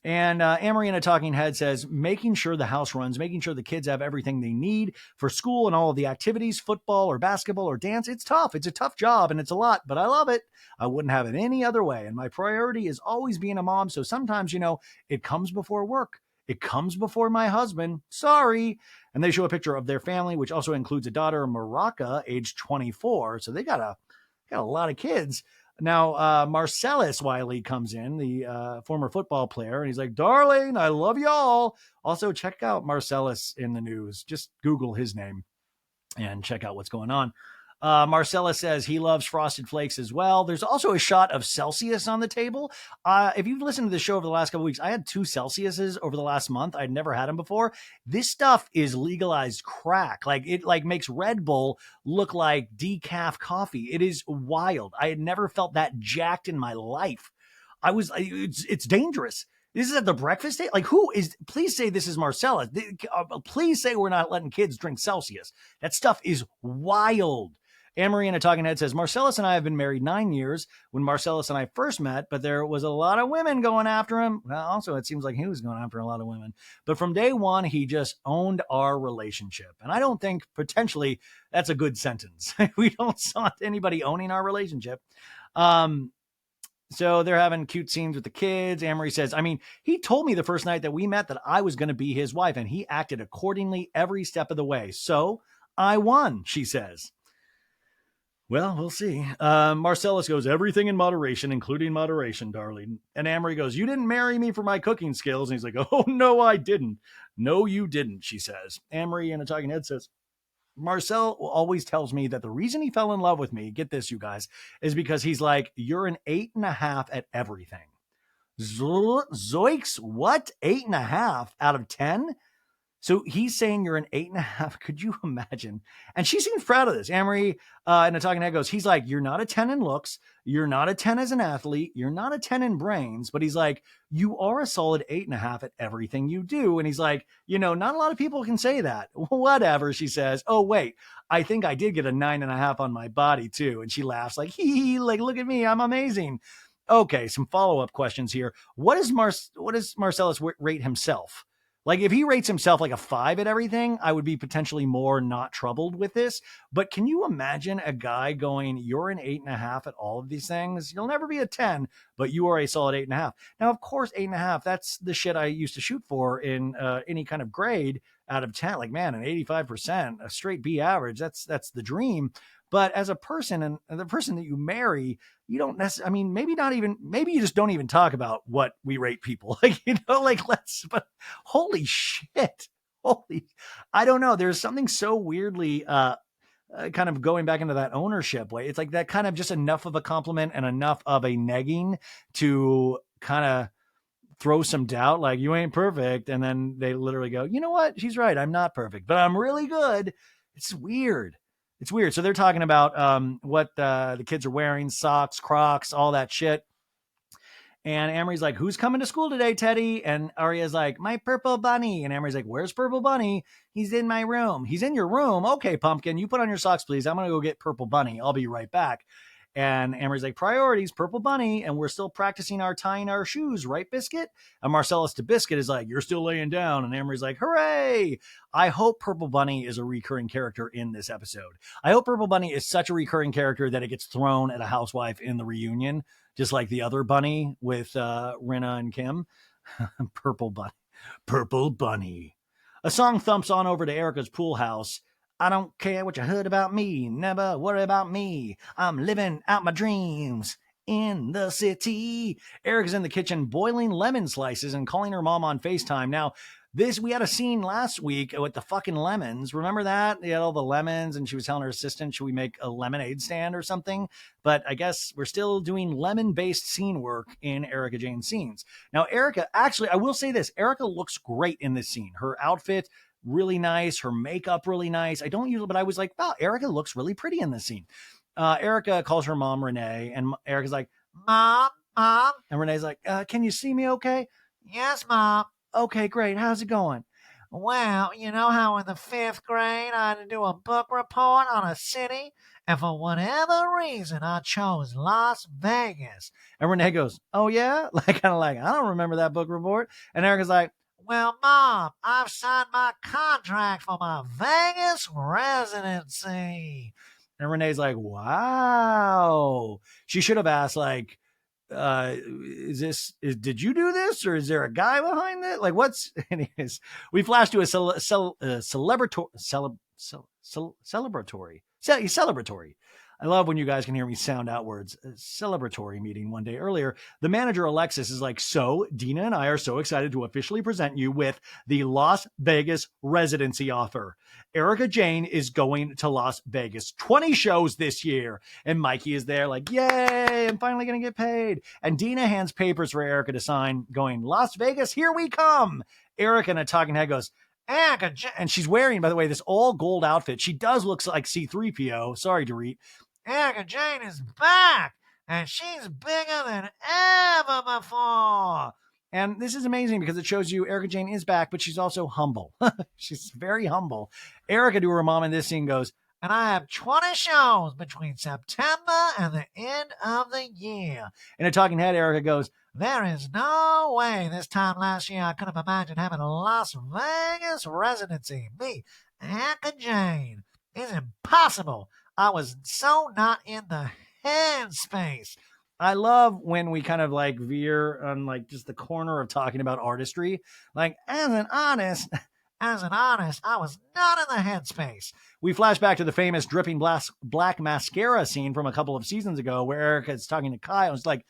And Anne-Marie in a talking head says, making sure the house runs, making sure the kids have everything they need for school and all of the activities, football or basketball or dance. It's tough. It's a tough job and it's a lot, but I love it. I wouldn't have it any other way. And my priority is always being a mom. So sometimes, it comes before work. It comes before my husband. Sorry. And they show a picture of their family, which also includes a daughter, Maraca, age 24. So they got a lot of kids. Now, Marcellus Wiley comes in, the former football player, and he's like, darling, I love y'all. Also, check out Marcellus in the news. Just Google his name and check out what's going on. Marcella says he loves Frosted Flakes as well. There's also a shot of Celsius on the table. If you've listened to the show over the last couple of weeks, I had 2 Celsiuses over the last month. I'd never had them before. This stuff is legalized crack. Like it makes Red Bull look like decaf coffee. It is wild. I had never felt that jacked in my life. It's dangerous. This is at the breakfast table. Like, please say this is Marcella. Please say we're not letting kids drink Celsius. That stuff is wild. Anne-Marie in a talking head says, Marcellus and I have been married 9 years when Marcellus and I first met, but there was a lot of women going after him. Well, also, it seems like he was going after a lot of women. But from day one, he just owned our relationship. And I don't think potentially that's a good sentence. We don't want anybody owning our relationship. So they're having cute scenes with the kids. Anne-Marie says, he told me the first night that we met that I was going to be his wife, and he acted accordingly every step of the way. So I won, she says. Well, we'll see. Marcellus goes, everything in moderation, including moderation, darling. And Amory goes, you didn't marry me for my cooking skills. And he's like, oh, no, I didn't. No, you didn't, she says. Amory in a talking head says, Marcel always tells me that the reason he fell in love with me, get this, you guys, is because he's like, you're an 8.5 at everything. Zoinks, what? 8.5 out of 10? So he's saying you're an 8.5. Could you imagine? And she seems proud of this. Amory in the talking head goes, he's like, you're not a 10 in looks. You're not a 10 as an athlete. You're not a 10 in brains. But he's like, you are a solid 8.5 at everything you do. And he's like, not a lot of people can say that. Whatever, she says. Oh, wait, I think I did get a 9.5 on my body too. And she laughs like, hee, like, look at me. I'm amazing. Okay, some follow-up questions here. What does Marcellus rate himself? Like, if he rates himself like a 5 at everything, I would be potentially more not troubled with this. But can you imagine a guy going, you're an 8.5 at all of these things? You'll never be a 10, but you are a solid 8.5. Now, of course, 8.5, that's the shit I used to shoot for in any kind of grade out of 10. Like, man, an 85%, a straight B average, that's the dream. But as a person, and the person that you marry, you don't necessarily, I mean, maybe you just don't even talk about what we rate people. Like, but holy shit. Holy, I don't know. There's something so weirdly, kind of going back into that ownership way. It's like that kind of just enough of a compliment and enough of a negging to kind of throw some doubt, like, you ain't perfect. And then they literally go, you know what? She's right. I'm not perfect, but I'm really good. It's weird. It's weird. So they're talking about what the kids are wearing, socks, Crocs, all that shit. And Amory's like, who's coming to school today, Teddy? And Arya's like, my purple bunny. And Amory's like, where's Purple Bunny? He's in my room. He's in your room. Okay, Pumpkin, you put on your socks, please. I'm going to go get Purple Bunny. I'll be right back. And Amory's like, priorities, Purple Bunny. And we're still practicing our tying our shoes, right, Biscuit? And Marcellus to Biscuit is like, you're still laying down. And Amory's like, hooray. I hope Purple Bunny is a recurring character in this episode. I hope Purple Bunny is such a recurring character that it gets thrown at a housewife in the reunion, just like the other bunny with Rinna and Kim. Purple Bunny. Purple Bunny. A song thumps on over to Erica's pool house. I don't care what you heard about me. Never worry about me. I'm living out my dreams in the city. Erica's in the kitchen boiling lemon slices and calling her mom on FaceTime. Now, we had a scene last week with the fucking lemons. Remember that? They had all the lemons and she was telling her assistant, should we make a lemonade stand or something? But I guess we're still doing lemon-based scene work in Erica Jane's scenes. Now, Erica, actually, I will say this. Erica looks great in this scene. Her outfit, really nice. Her makeup, really nice. I don't usually, but I was like, wow, Erica looks really pretty in this scene. Erica calls her mom, Renee, and Erica's like, Mom. And Renee's like, can you see me okay? Yes, Mom. Okay, great. How's it going? Well, you know how in the 5th grade I had to do a book report on a city, and for whatever reason I chose Las Vegas. And Renee goes, oh yeah? Like, kind of like, I don't remember that book report. And Erica's like, well, Mom, I've signed my contract for my Vegas residency. And Renee's like, wow. She should have asked, like, did you do this, or is there a guy behind it? Like, what's, anyways, we flash to a celebratory. I love when you guys can hear me sound out words. A celebratory meeting one day earlier. The manager, Alexis, is like, so Dina and I are so excited to officially present you with the Las Vegas residency offer. Erica Jane is going to Las Vegas. 20 shows this year. And Mikey is there like, yay, I'm finally going to get paid. And Dina hands papers for Erica to sign going, Las Vegas, here we come. Erica in a talking head goes, Erica, and she's wearing, by the way, this all gold outfit. She does look like C-3PO. Sorry, Dorit. Erica Jane is back, and she's bigger than ever before. And this is amazing because it shows you Erica Jane is back, but she's also humble. She's very humble. Erica to her mom in this scene goes, and I have 20 shows between September and the end of the year. In a talking head, Erica goes, there is no way this time last year I could have imagined having a Las Vegas residency. Me, Erica Jane. It's impossible. I was so not in the headspace. I love when we kind of like veer on like just the corner of talking about artistry. Like, as an artist, as an artist, I was not in the headspace. We flash back to the famous dripping black mascara scene from a couple of seasons ago where Erica's talking to Kyle. It's like,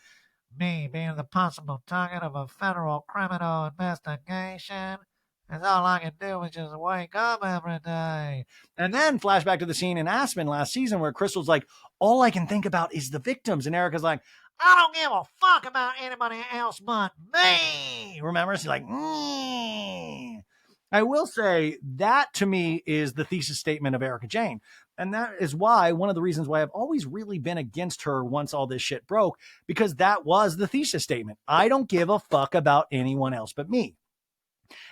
me being the possible target of a federal criminal investigation. And all I can do is just wake up every day. And then flashback to the scene in Aspen last season where Crystal's like, all I can think about is the victims. And Erica's like, I don't give a fuck about anybody else but me. Remember? She's like, I will say that to me is the thesis statement of Erica Jane. And that is why, one of the reasons why I've always really been against her once all this shit broke, because that was the thesis statement. I don't give a fuck about anyone else but me.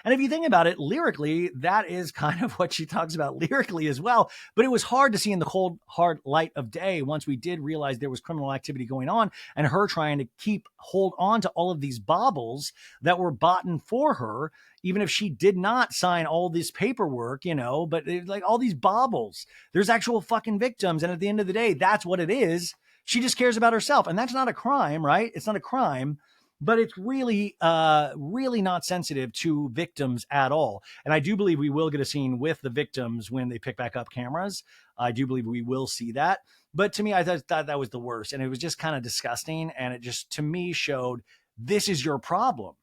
And if you think about it lyrically, that is kind of what she talks about lyrically as well. But it was hard to see in the cold, hard light of day once we did realize there was criminal activity going on and her trying to hold on to all of these baubles that were bought for her, even if she did not sign all this paperwork, but like all these baubles, there's actual fucking victims. And at the end of the day, that's what it is. She just cares about herself. And that's not a crime, right? It's not a crime. But it's really, really not sensitive to victims at all. And I do believe we will get a scene with the victims when they pick back up cameras. I do believe we will see that. But to me, I thought that was the worst. And it was just kind of disgusting. And it just, to me, showed this is your problem.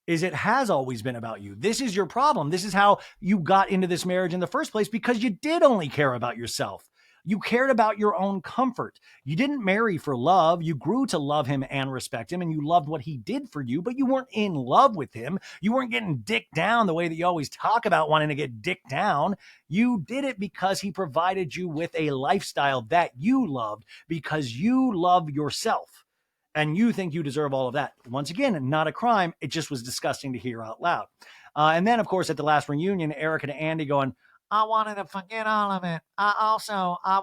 It has always been about you. This is your problem. This is how you got into this marriage in the first place, because you did only care about yourself. You cared about your own comfort. You didn't marry for love. You grew to love him and respect him, and you loved what he did for you, but you weren't in love with him. You weren't getting dicked down the way that you always talk about wanting to get dicked down. You did it because he provided you with a lifestyle that you loved, because you love yourself. And you think you deserve all of that. Once again, not a crime. It just was disgusting to hear out loud. And then, of course, at the last reunion, Erica and Andy going, I wanted to forget all of it. I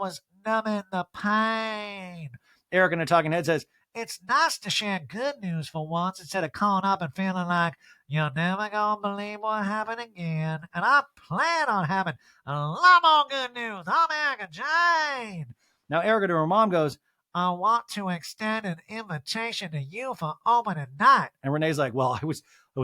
was numbing the pain. Erica in a talking head says, it's nice to share good news for once instead of calling up and feeling like you're never going to believe what happened again. And I plan on having a lot more good news. I'm Erica Jane. Now Erica to her mom goes, I want to extend an invitation to you for opening night. And Renee's like, well, I was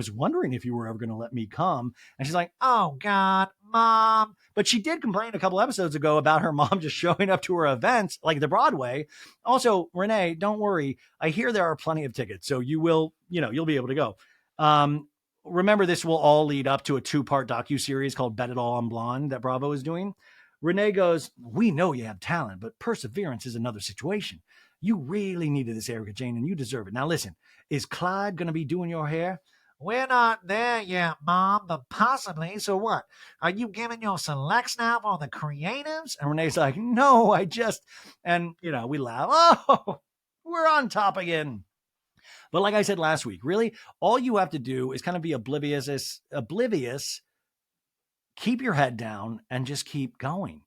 wondering if you were ever going to let me come. And she's like, oh, God, Mom. But she did complain a couple episodes ago about her mom just showing up to her events, like the Broadway. Also, Renee, don't worry. I hear there are plenty of tickets, so you'll be able to go. Remember, this will all lead up to a 2-part docuseries called Bet It All on Blonde that Bravo is doing. Renee goes, we know you have talent, but perseverance is another situation. You really needed this, Erica Jane, and you deserve it. Now, listen, is Clyde going to be doing your hair? We're not there yet, Mom, but possibly. So what? Are you giving your selects now for the creatives? And Renee's like, no, and, we laugh. Oh, we're on top again. But like I said last week, really, all you have to do is kind of be oblivious, keep your head down, and just keep going.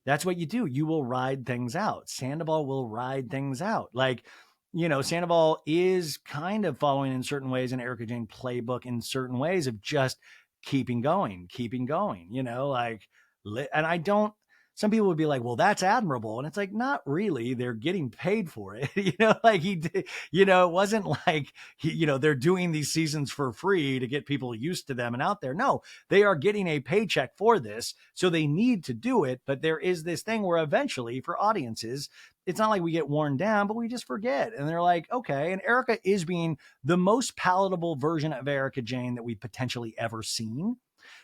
That's what you do. You will ride things out. Sandoval will ride things out. Like, Sandoval is kind of following in certain ways an Erica Jane playbook in certain ways of just keeping going, and some people would be like, well, that's admirable. And it's like, not really. They're getting paid for it. It wasn't like, they're doing these seasons for free to get people used to them and out there. No, they are getting a paycheck for this. So they need to do it. But there is this thing where eventually for audiences, it's not like we get worn down, but we just forget. And they're like, okay. And Erica is being the most palatable version of Erica Jane that we've potentially ever seen.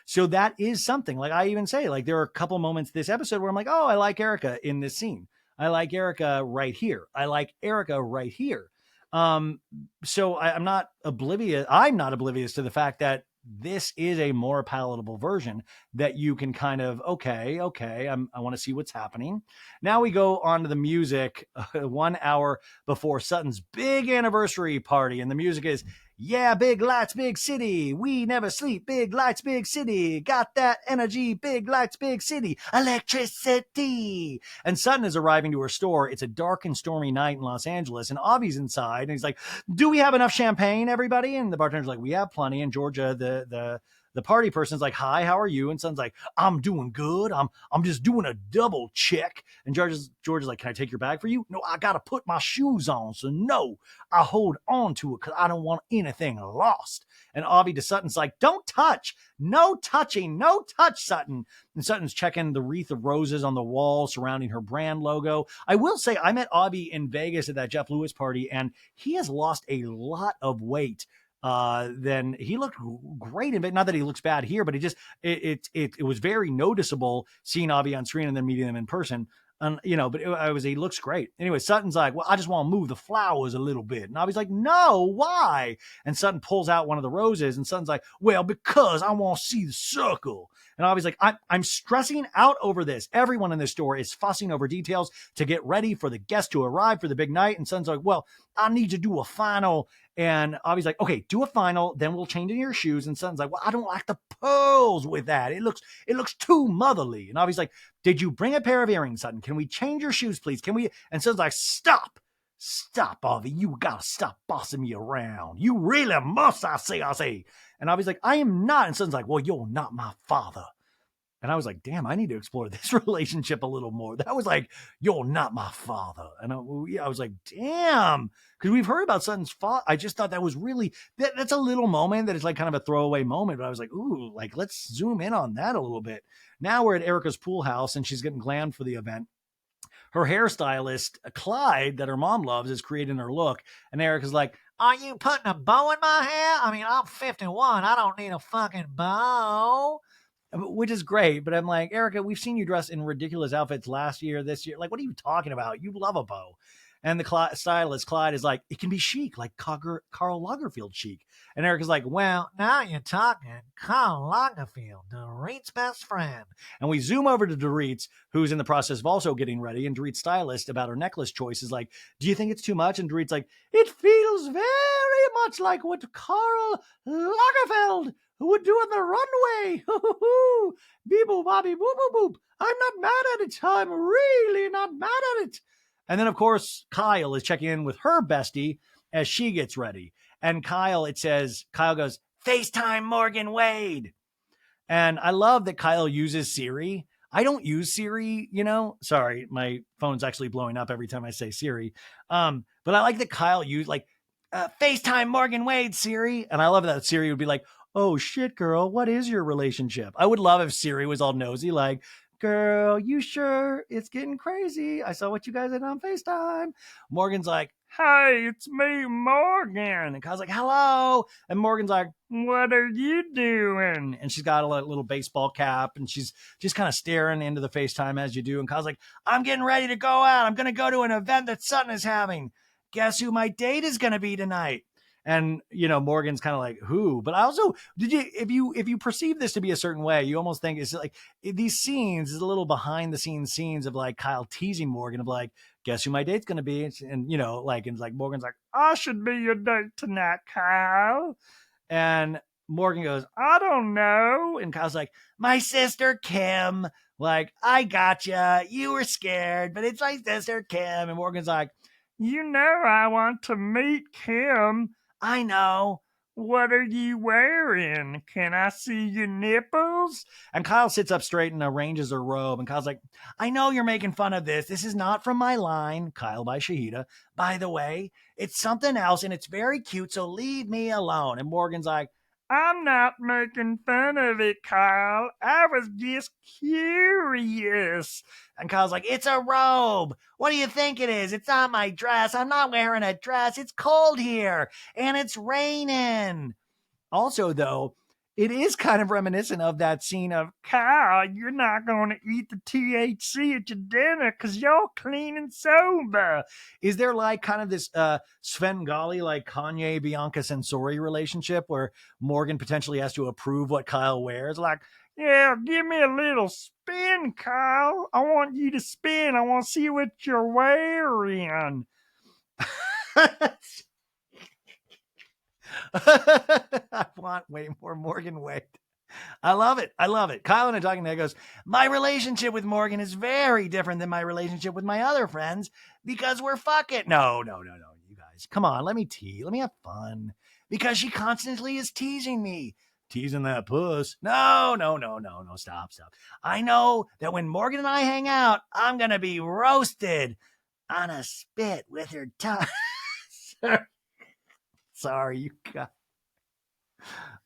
So that is something. Like I even say, like there are a couple moments this episode where I'm like, oh, I like Erica in this scene. I like Erica right here. I like Erica right here. So I'm not oblivious. I'm not oblivious to the fact that this is a more palatable version that you can kind of, okay. I want to see what's happening. Now we go on to the music 1 hour before Sutton's big anniversary party. And the music is, yeah, big lights, big city. We never sleep. Big lights, big city. Got that energy. Big lights, big city. Electricity. And Sutton is arriving to her store. It's a dark and stormy night in Los Angeles. And Avi's inside. And he's like, do we have enough champagne, everybody? And the bartender's like, we have plenty. And Georgia, the the party person's like, hi, how are you? And Sutton's like, I'm doing good. I'm just doing a double check. And George is like, can I take your bag for you? No, I gotta put my shoes on. So no, I hold on to it because I don't want anything lost. And Avi to Sutton's like, don't touch. No touching. No touch, Sutton. And Sutton's checking the wreath of roses on the wall surrounding her brand logo. I will say, I met Avi in Vegas at that Jeff Lewis party, and he has lost a lot of weight. Then he looked great in it. Not that he looks bad here, but it was very noticeable seeing Avi on screen and then meeting him in person. But he looks great. Anyway, Sutton's like, well, I just want to move the flowers a little bit. And Avi's like, no, why? And Sutton pulls out one of the roses, and Sutton's like, well, because I want to see the circle. And Avi's like, I'm stressing out over this. Everyone in this store is fussing over details to get ready for the guests to arrive for the big night. And Sutton's like, well, I need to do a final. And Avi's like, okay, do a final, then we'll change in your shoes. And Sutton's like, well, I don't like the pearls with that. It looks too motherly. And Avi's like, did you bring a pair of earrings, Sutton? Can we change your shoes, please? Can we? And Sutton's like, stop, Avi. You gotta stop bossing me around. You really must, I say. And Avi's like, I am not. And Sutton's like, well, you're not my father. And I was like, damn, I need to explore this relationship a little more. That was like, you're not my father. And I was like, damn, because we've heard about Sutton's father. I just thought that was really, that's a little moment that is like kind of a throwaway moment. But I was like, ooh, like, let's zoom in on that a little bit. Now we're at Erica's pool house and she's getting glammed for the event. Her hairstylist, Clyde, that her mom loves, is creating her look. And Erica's like, are you putting a bow in my hair? I mean, I'm 51. I don't need a fucking bow. Which is great, but I'm like, Erica, we've seen you dress in ridiculous outfits last year, this year. Like, what are you talking about? You love a bow. And the stylist, Clyde, is like, it can be chic, like Karl Lagerfeld chic. And Erica's like, well, now you're talking. Karl Lagerfeld, Dorit's best friend. And we zoom over to Dorit, who's in the process of also getting ready. And Dorit's stylist, about her necklace choice, is like, do you think it's too much? And Dorit's like, it feels very much like what Karl Lagerfeld would do on the runway. Beep boop bobby boop boop boop. I'm not mad at it. I'm really not mad at it. And then, of course, Kyle is checking in with her bestie as she gets ready. And Kyle goes, FaceTime Morgan Wade. And I love that Kyle uses Siri. I don't use Siri, Sorry, my phone's actually blowing up every time I say Siri. But I like that Kyle used FaceTime Morgan Wade, Siri. And I love that Siri would be like, oh shit, girl, what is your relationship? I would love if Siri was all nosy, like, girl, you sure? It's getting crazy. I saw what you guys did on FaceTime. Morgan's like, hey, it's me, Morgan. And Kyle's like, hello. And Morgan's like, what are you doing? And she's got a little baseball cap and she's just kind of staring into the FaceTime as you do. And Kyle's like, I'm getting ready to go out. I'm going to go to an event that Sutton is having. Guess who my date is going to be tonight? And, Morgan's kind of like, who? But I also, if you perceive this to be a certain way, you almost think it's like these scenes is a little behind the scenes of like Kyle teasing Morgan of like, guess who my date's going to be? And, Morgan's like, I should be your date tonight, Kyle. And Morgan goes, I don't know. And Kyle's like, my sister, Kim. Like, I gotcha. You were scared, but it's my sister, Kim. And Morgan's like, I want to meet Kim. I know. What are you wearing? Can I see your nipples? And Kyle sits up straight and arranges her robe. And Kyle's like, I know you're making fun of this. This is not from my line, Kyle by Shahida. By the way, it's something else and it's very cute, so leave me alone. And Morgan's like, I'm not making fun of it, Kyle. I was just curious. And Kyle's like, it's a robe. What do you think it is? It's not my dress. I'm not wearing a dress. It's cold here. And it's raining. Also, though, it is kind of reminiscent of that scene of, Kyle, you're not going to eat the THC at your dinner because you're clean and sober. Is there like kind of this Svengali, like Kanye, Bianca Sensori relationship where Morgan potentially has to approve what Kyle wears? Like, yeah, give me a little spin, Kyle. I want you to spin. I want to see what you're wearing. I want way more Morgan Wade. I love it. Kyle and I talking there goes, my relationship with Morgan is very different than my relationship with my other friends because we're fucking. No, you guys. Come on, let me have fun. Because she constantly is teasing me. teasing that puss. No, no, no, no, no. Stop, stop. I know that when Morgan and I hang out, I'm going to be roasted on a spit with her tongue. Sorry, you guys.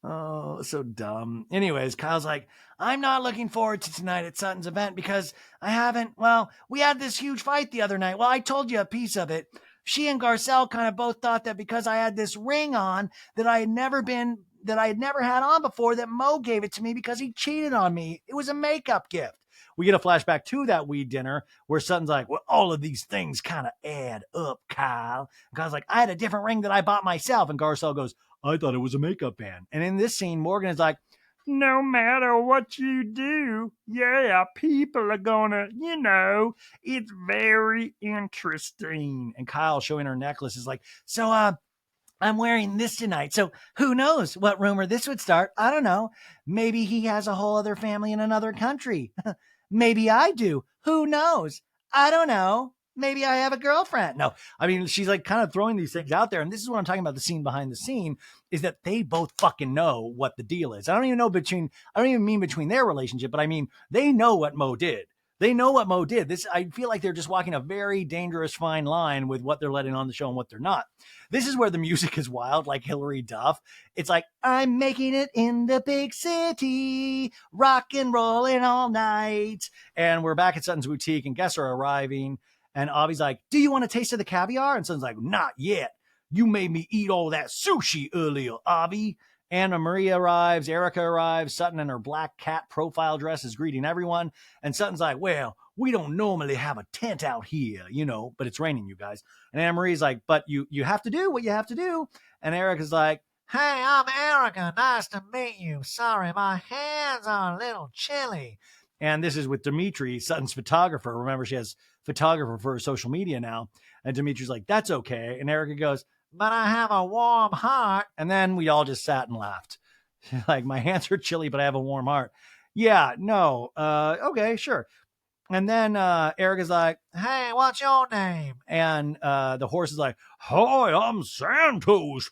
Oh, so dumb. Anyways, Kyle's like, I'm not looking forward to tonight at Sutton's event because I haven't, well, we had this huge fight the other night. Well, I told you a piece of it. She and Garcelle kind of both thought that because I had this ring on that I had never had on before, that Mo gave it to me because he cheated on me. It was a makeup gift. We get a flashback to that weed dinner where Sutton's like, well, all of these things kind of add up, Kyle. And Kyle's like, I had a different ring that I bought myself. And Garcelle goes, I thought it was a makeup band. And in this scene, Morgan is like, no matter what you do, yeah, people are gonna, it's very interesting. And Kyle, showing her necklace, is like, so, I'm wearing this tonight. So who knows what rumor this would start? I don't know. Maybe he has a whole other family in another country. Maybe I do. Who knows? I don't know. Maybe I have a girlfriend. No, I mean, she's like kind of throwing these things out there. And this is what I'm talking about. The scene behind the scene is that they both fucking know what the deal is. I don't even mean between their relationship, but I mean, they know what Mo did. They know what Mo did. I feel like they're just walking a very dangerous fine line with what they're letting on the show and what they're not. This is where the music is wild, like Hillary Duff. It's like, I'm making it in the big city, rock and rolling all night. And we're back at Sutton's boutique, and guests are arriving. And Avi's like, do you want a taste of the caviar? And Sutton's like, not yet. You made me eat all that sushi earlier, Avi. Anna Maria arrives, Erica arrives, Sutton in her black cat profile dress is greeting everyone. And Sutton's like, well, we don't normally have a tent out here, but it's raining, you guys. And Anna Marie's like, but you have to do what you have to do. And Erica's like, hey, I'm Erica. Nice to meet you. Sorry, my hands are a little chilly. And this is with Dimitri, Sutton's photographer. Remember, she has photographer for her social media now. And Dimitri's like, that's okay. And Erica goes, but I have a warm heart. And then we all just sat and laughed. Like, my hands are chilly, but I have a warm heart. Yeah, no. Okay, sure. And then Erica's like, hey, what's your name? And the horse is like, hi, I'm Santos.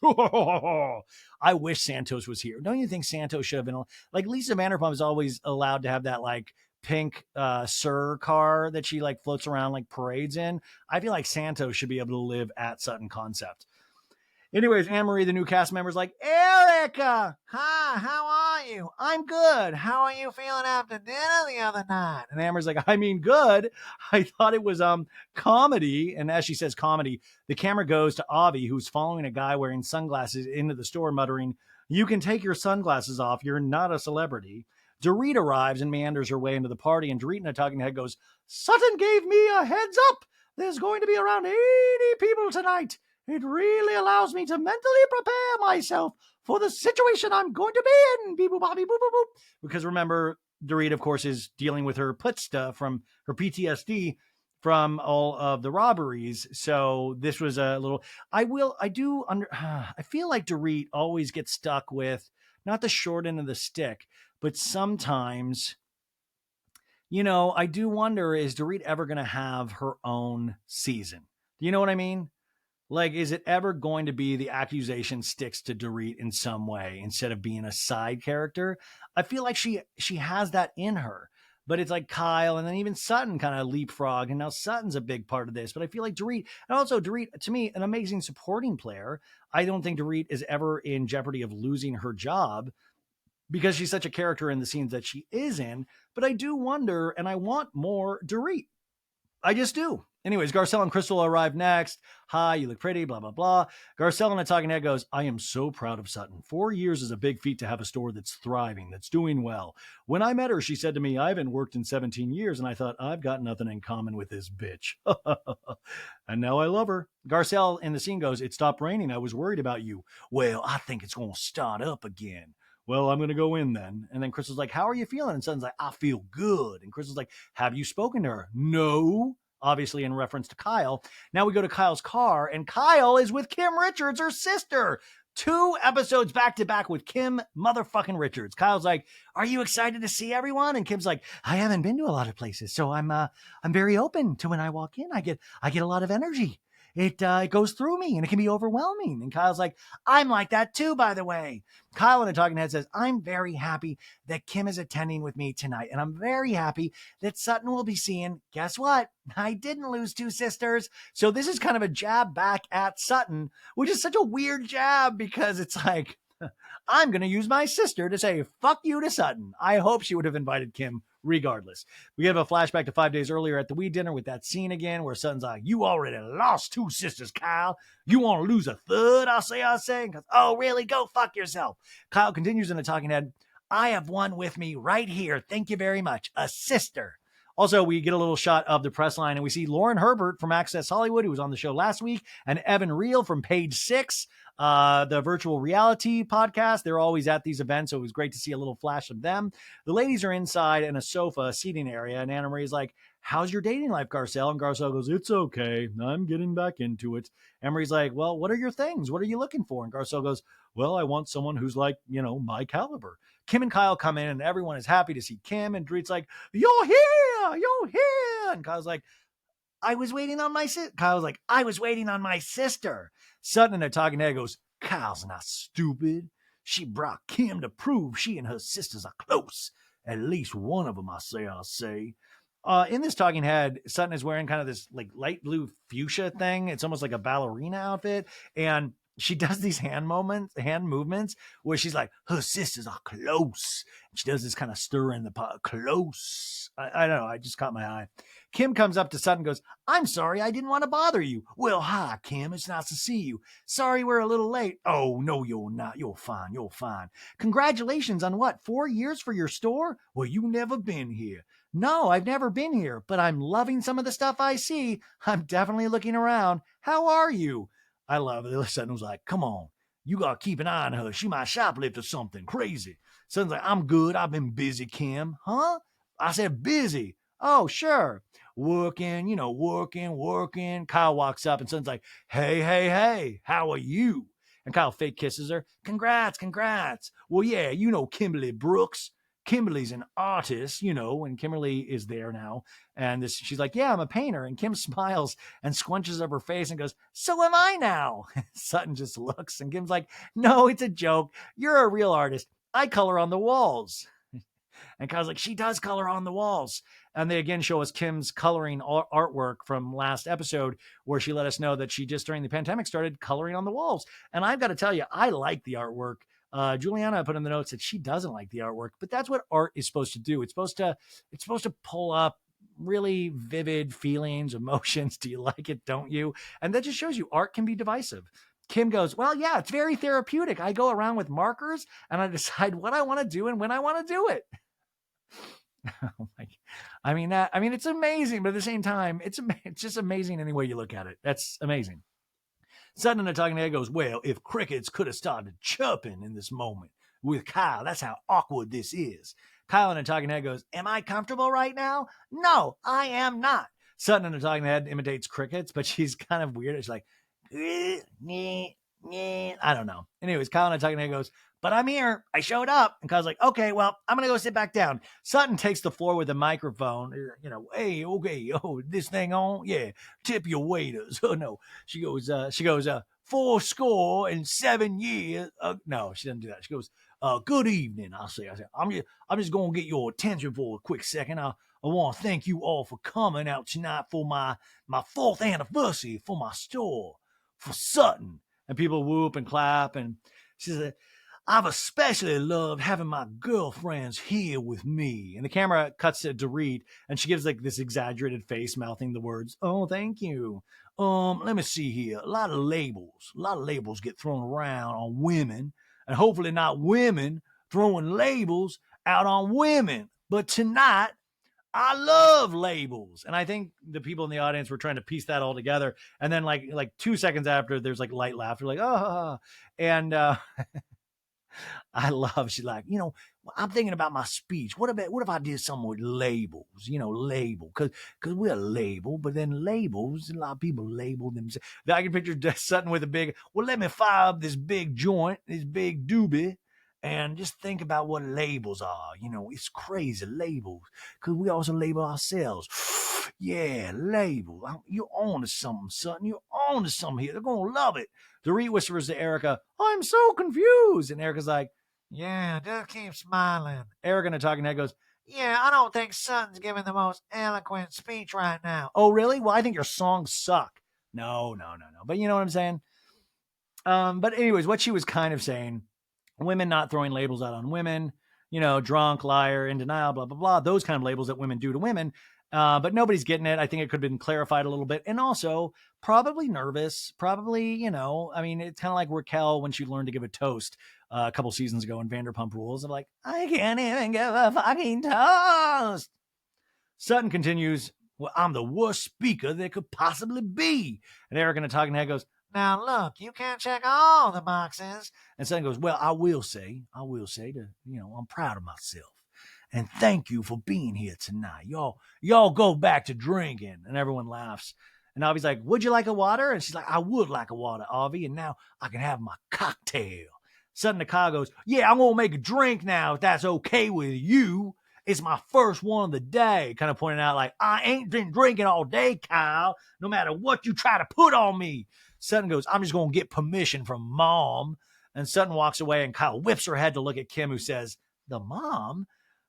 I wish Santos was here. Don't you think Santos should have been, like, Lisa Vanderpump is always allowed to have that, like, pink Sir car that she, like, floats around, like, parades in. I feel like Santos should be able to live at Sutton Concept. Anyways, Anne-Marie, the new cast member, is like, Erica! Hi, how are you? I'm good. How are you feeling after dinner the other night? And Amber's like, I mean, good. I thought it was comedy. And as she says comedy, the camera goes to Avi, who's following a guy wearing sunglasses into the store, muttering, you can take your sunglasses off. You're not a celebrity. Dorit arrives and meanders her way into the party, and Dorit in a talking head goes, Sutton gave me a heads up. There's going to be around 80 people tonight. It really allows me to mentally prepare myself for the situation I'm going to be in. Beep, boop, boop, boop, boop, boop. Because remember, Dorit, of course, is dealing with her put stuff from her PTSD from all of the robberies. So this was a little, I feel like Dorit always gets stuck with not the short end of the stick, but sometimes, I do wonder, is Dorit ever going to have her own season? Do you know what I mean? Like, is it ever going to be the accusation sticks to Dorit in some way instead of being a side character? I feel like she has that in her, but it's like Kyle and then even Sutton kind of leapfrog, and now Sutton's a big part of this. But I feel like Dorit, and also Dorit, to me, an amazing supporting player. I don't think Dorit is ever in jeopardy of losing her job because she's such a character in the scenes that she is in. But I do wonder, and I want more Dorit. I just do. Anyways, Garcelle and Crystal arrive next. Hi, you look pretty, blah, blah, blah. Garcelle in a talking head goes, I am so proud of Sutton. 4 years is a big feat to have a store that's thriving, that's doing well. When I met her, she said to me, I haven't worked in 17 years, and I thought, I've got nothing in common with this bitch. And now I love her. Garcelle in the scene goes, it stopped raining. I was worried about you. Well, I think it's going to start up again. Well, I'm going to go in then. And then Crystal's like, how are you feeling? And Sutton's like, I feel good. And Crystal's like, have you spoken to her? No. Obviously in reference to Kyle. Now we go to Kyle's car, and Kyle is with Kim Richards, her sister. 2 episodes back to back with Kim motherfucking Richards. Kyle's like, are you excited to see everyone? And Kim's like, I haven't been to a lot of places, so I'm very open to when I walk in. I get a lot of energy. it goes through me and it can be overwhelming. And Kyle's like, I'm like that too, by the way. Kyle in the talking head says, I'm very happy that Kim is attending with me tonight. And I'm very happy that Sutton will be seeing, guess what? I didn't lose two sisters. So this is kind of a jab back at Sutton, which is such a weird jab because it's like, I'm going to use my sister to say, fuck you to Sutton. I hope she would have invited Kim regardless. We have a flashback to 5 days earlier at the weed dinner with that scene again where Sutton's like, you already lost two sisters, Kyle. You want to lose a third? I say. Goes, oh, really? Go fuck yourself. Kyle continues in the talking head. I have one with me right here. Thank you very much. A sister. Also, we get a little shot of the press line and we see Lauren Herbert from Access Hollywood, who was on the show last week, and Evan Reel from Page Six, the virtual reality podcast. They're always at these events, so it was great to see a little flash of them. The ladies are inside in a sofa seating area, and Anna Marie's like, how's your dating life, Garcelle? And Garcelle goes, it's okay. I'm getting back into it. Anna Marie's like, well, what are your things? What are you looking for? And Garcelle goes, well, I want someone who's like, my caliber. Kim and Kyle come in, and everyone is happy to see Kim. And Dorit's like, you're here. You're here. And Kyle's like, I was waiting on my sister. Kyle's like, I was waiting on my sister. Sutton in a talking head goes, Kyle's not stupid. She brought Kim to prove she and her sisters are close. At least one of them, I'll say. In this talking head, Sutton is wearing kind of this like light blue fuchsia thing. It's almost like a ballerina outfit. And she does these hand movements where she's like, her sisters are close. She does this kind of stir in the pot, close. I don't know. I just caught my eye. Kim comes up to Sutton and goes, I'm sorry, I didn't want to bother you. Well, hi, Kim. It's nice to see you. Sorry we're a little late. Oh, no, you're not. You're fine. You're fine. Congratulations on what? 4 years for your store? Well, you never been here. No, I've never been here, but I'm loving some of the stuff I see. I'm definitely looking around. How are you? I love it. Sutton was like, come on. You got to keep an eye on her. She might shoplift or something crazy. Sutton's like, I'm good. I've been busy, Kim. Huh? I said busy. Oh, sure. Working, working. Kyle walks up and Sutton's like, hey, how are you? And Kyle fake kisses her. Congrats. Well, yeah, Kimberly Brooks. Kimberly's an artist, and Kimberly is there now. And she's like, yeah, I'm a painter. And Kim smiles and scrunches up her face and goes, so am I now. Sutton just looks and Kim's like, no, it's a joke. You're a real artist. I color on the walls. And Kyle's like, she does color on the walls. And they again show us Kim's coloring artwork from last episode, where she let us know that she just during the pandemic started coloring on the walls. And I've got to tell you, I like the artwork. Juliana put in the notes that she doesn't like the artwork, but that's what art is supposed to do. It's supposed to pull up really vivid feelings, emotions. Do you like it? Don't you? And that just shows you art can be divisive. Kim goes, well, yeah, it's very therapeutic. I go around with markers and I decide what I want to do and when I want to do it. It's amazing, but at the same time, it's just amazing any way you look at it. That's amazing. Sutton in the talking head goes, well, if crickets could have started chirping in this moment with Kyle, that's how awkward this is. Kyle in the talking head goes, am I comfortable right now? No, I am not. Sutton in the talking head imitates crickets, but she's kind of weird. She's like, I don't know. Anyways, Kyle in the talking head goes, but I'm here. I showed up. And Kyle's like, okay, well, I'm going to go sit back down. Sutton takes the floor with a microphone. Hey, okay. Oh, this thing on? Yeah. Tip your waiters. Oh, no. She goes, 4 years. No, she doesn't do that. She goes, good evening. I say, I'm just going to get your attention for a quick second. I want to thank you all for coming out tonight for my 4th anniversary for my store, for Sutton. And people whoop and clap. And she said, I've especially loved having my girlfriends here with me. And the camera cuts to Dorit, and she gives like this exaggerated face, mouthing the words, oh, thank you. Let me see here. A lot of labels get thrown around on women, and hopefully not women throwing labels out on women. But tonight, I love labels. And I think the people in the audience were trying to piece that all together. And then like 2 seconds after, there's like light laughter, like, oh, and she's like, I'm thinking about my speech. What if I did something with labels, label, cause we're a label, but then labels, a lot of people label themselves. I can picture Sutton with a big, well, let me fire up this big joint, this big doobie. And just think about what labels are. It's crazy, labels. Because we also label ourselves. Yeah, label. You're on to something, son. You're on to something here. They're going to love it. Dorit whispers to Erica, I'm so confused. And Erica's like, Yeah, just keep smiling. Erica in a talking head goes, Yeah, I don't think Sutton's giving the most eloquent speech right now. oh, really? Well, I think your songs suck. No, no, no, no. But you know what I'm saying? But anyways, what she was kind of saying, women not throwing labels out on women, drunk, liar, in denial, blah, blah, blah, those kind of labels that women do to women. But nobody's getting it. I think it could have been clarified a little bit. And also, probably nervous. Probably, I mean, it's kind of like Raquel when she learned to give a toast a couple seasons ago in Vanderpump Rules. I'm like, I can't even give a fucking toast. Sutton continues, well, I'm the worst speaker there could possibly be. And Eric in a talking head goes, Now look, you can't check all the boxes. and Sutton goes, well, I will say that, I'm proud of myself. And thank you for being here tonight. Y'all go back to drinking. And everyone laughs. And Avi's like, would you like a water? And she's like, I would like a water, Avi. And now I can have my cocktail. Sutton to Kyle goes, yeah, I'm going to make a drink now if that's okay with you. It's my first one of the day. Kind of pointing out like, I ain't been drinking all day, Kyle, no matter what you try to put on me. Sutton goes, I'm just going to get permission from Mom. And Sutton walks away and Kyle whips her head to look at Kim, who says, the mom?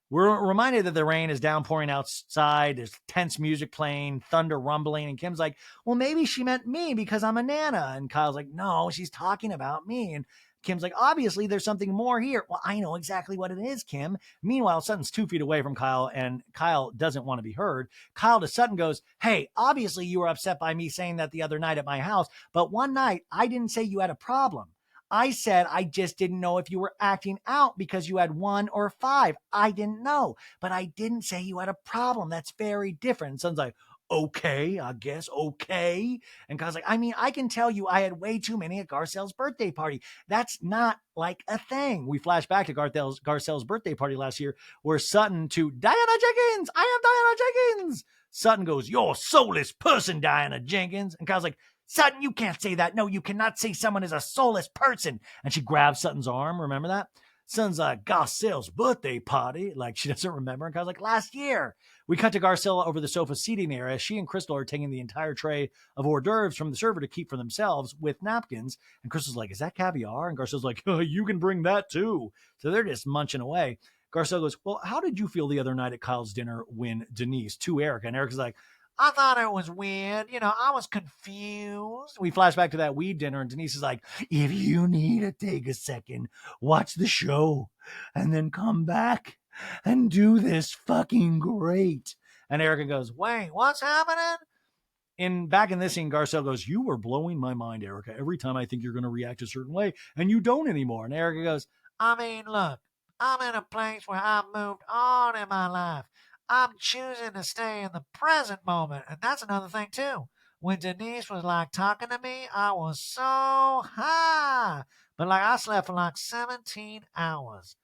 We're reminded that the rain is downpouring outside. There's tense music playing, thunder rumbling. And Kim's like, well, maybe she meant me because I'm a Nana. And Kyle's like, no, she's talking about me. And Kim's like, obviously, there's something more here. Well, I know exactly what it is, Kim. Meanwhile, Sutton's 2 feet away from Kyle, and Kyle doesn't want to be heard. Kyle to Sutton goes, hey, obviously you were upset by me saying that the other night at my house, but one night I didn't say you had a problem. I said I just didn't know if you were acting out because you had 1 or 5. I didn't know, but I didn't say you had a problem. That's very different. And Son's like, okay, I guess, okay. And Kyle's like, I mean, I can tell you I had way too many at Garcelle's birthday party. That's not like a thing. We flash back to Garcelle's birthday party last year where Sutton to Diana Jenkins, I am Diana Jenkins. Sutton goes, you're a soulless person, Diana Jenkins. And Kyle's like, Sutton, you can't say that. No, you cannot say someone is a soulless person. And she grabs Sutton's arm. Remember that? Sutton's like, Garcelle's birthday party. Like she doesn't remember. And Kyle's like, last year. We cut to Garcelle over the sofa seating area. She and Crystal are taking the entire tray of hors d'oeuvres from the server to keep for themselves with napkins. And Crystal's like, is that caviar? And Garcelle's like, oh, you can bring that too. So they're just munching away. Garcelle goes, well, how did you feel the other night at Kyle's dinner when Denise to Erica? And Erica's like, I thought it was weird. I was confused. We flash back to that weed dinner, and Denise is like, if you need to take a second, watch the show, and then come back and do this fucking great. And Erica goes, Wait, what's happening? Back in this scene, Garcelle goes, you were blowing my mind, Erica. Every time I think you're going to react a certain way, and you don't anymore. And Erica goes, I mean, look, I'm in a place where I've moved on in my life. I'm choosing to stay in the present moment. And that's another thing, too. When Denise was like talking to me, I was so high. But like I slept for like 17 hours.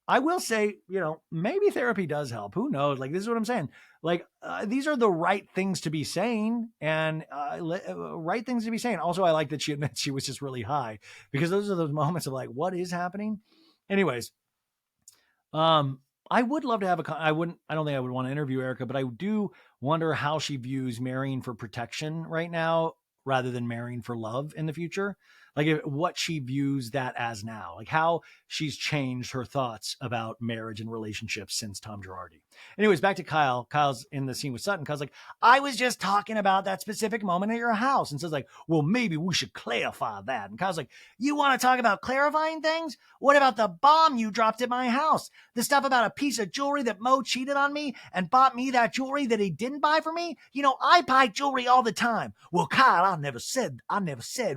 I will say, maybe therapy does help. Who knows? Like, this is what I'm saying. Like, these are the right things to be saying and right things to be saying. Also, I like that she admits she was just really high because those are those moments of like, what is happening? Anyways, I would love to have I don't think I would want to interview Erica, but I do wonder how she views marrying for protection right now rather than marrying for love in the future. Like what she views that as now, like how she's changed her thoughts about marriage and relationships since Tom Girardi. Anyways, back to Kyle. Kyle's in the scene with Sutton. Kyle's like, I was just talking about that specific moment at your house. And says like, well, maybe we should clarify that. And Kyle's like, you want to talk about clarifying things? What about the bomb you dropped at my house? The stuff about a piece of jewelry that Mo cheated on me and bought me that jewelry that he didn't buy for me? I buy jewelry all the time. Well, Kyle, I never said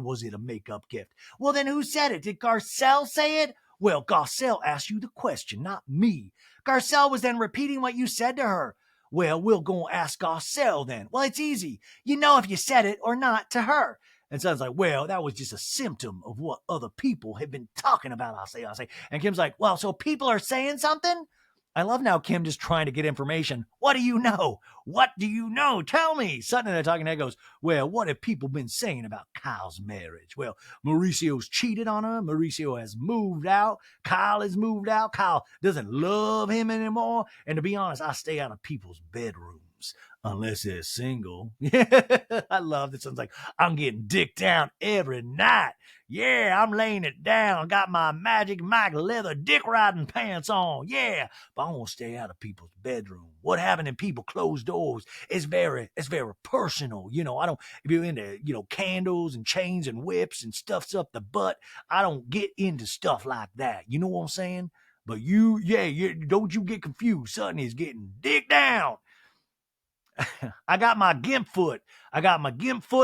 was it a makeup gift. Well, then who said it? Did Garcelle say it? Well, Garcelle asked you the question, not me. Garcelle was then repeating what you said to her. Well, we'll go ask Garcelle then. Well, it's easy. You know if you said it or not to her. And Son's like, well, that was just a symptom of what other people have been talking about, I'll say. And Kim's like, well, so people are saying something? I love now Kim just trying to get information. What do you know? What do you know? Tell me. Sutton in a talking head goes, well, what have people been saying about Kyle's marriage? Well, Mauricio's cheated on her. Mauricio has moved out. Kyle has moved out. Kyle doesn't love him anymore. And to be honest, I stay out of people's bedrooms unless they're single. I love this. Sounds like I'm getting dicked down every night. Yeah, I'm laying it down. Got my Magic Mike leather dick riding pants on. Yeah, but I want to stay out of people's bedroom. What happened in people closed doors is very personal. I don't, if you're into, candles and chains and whips and stuffs up the butt, I don't get into stuff like that. You know what I'm saying? But don't you get confused. Sutton is getting dick down. I got my gimp foot. And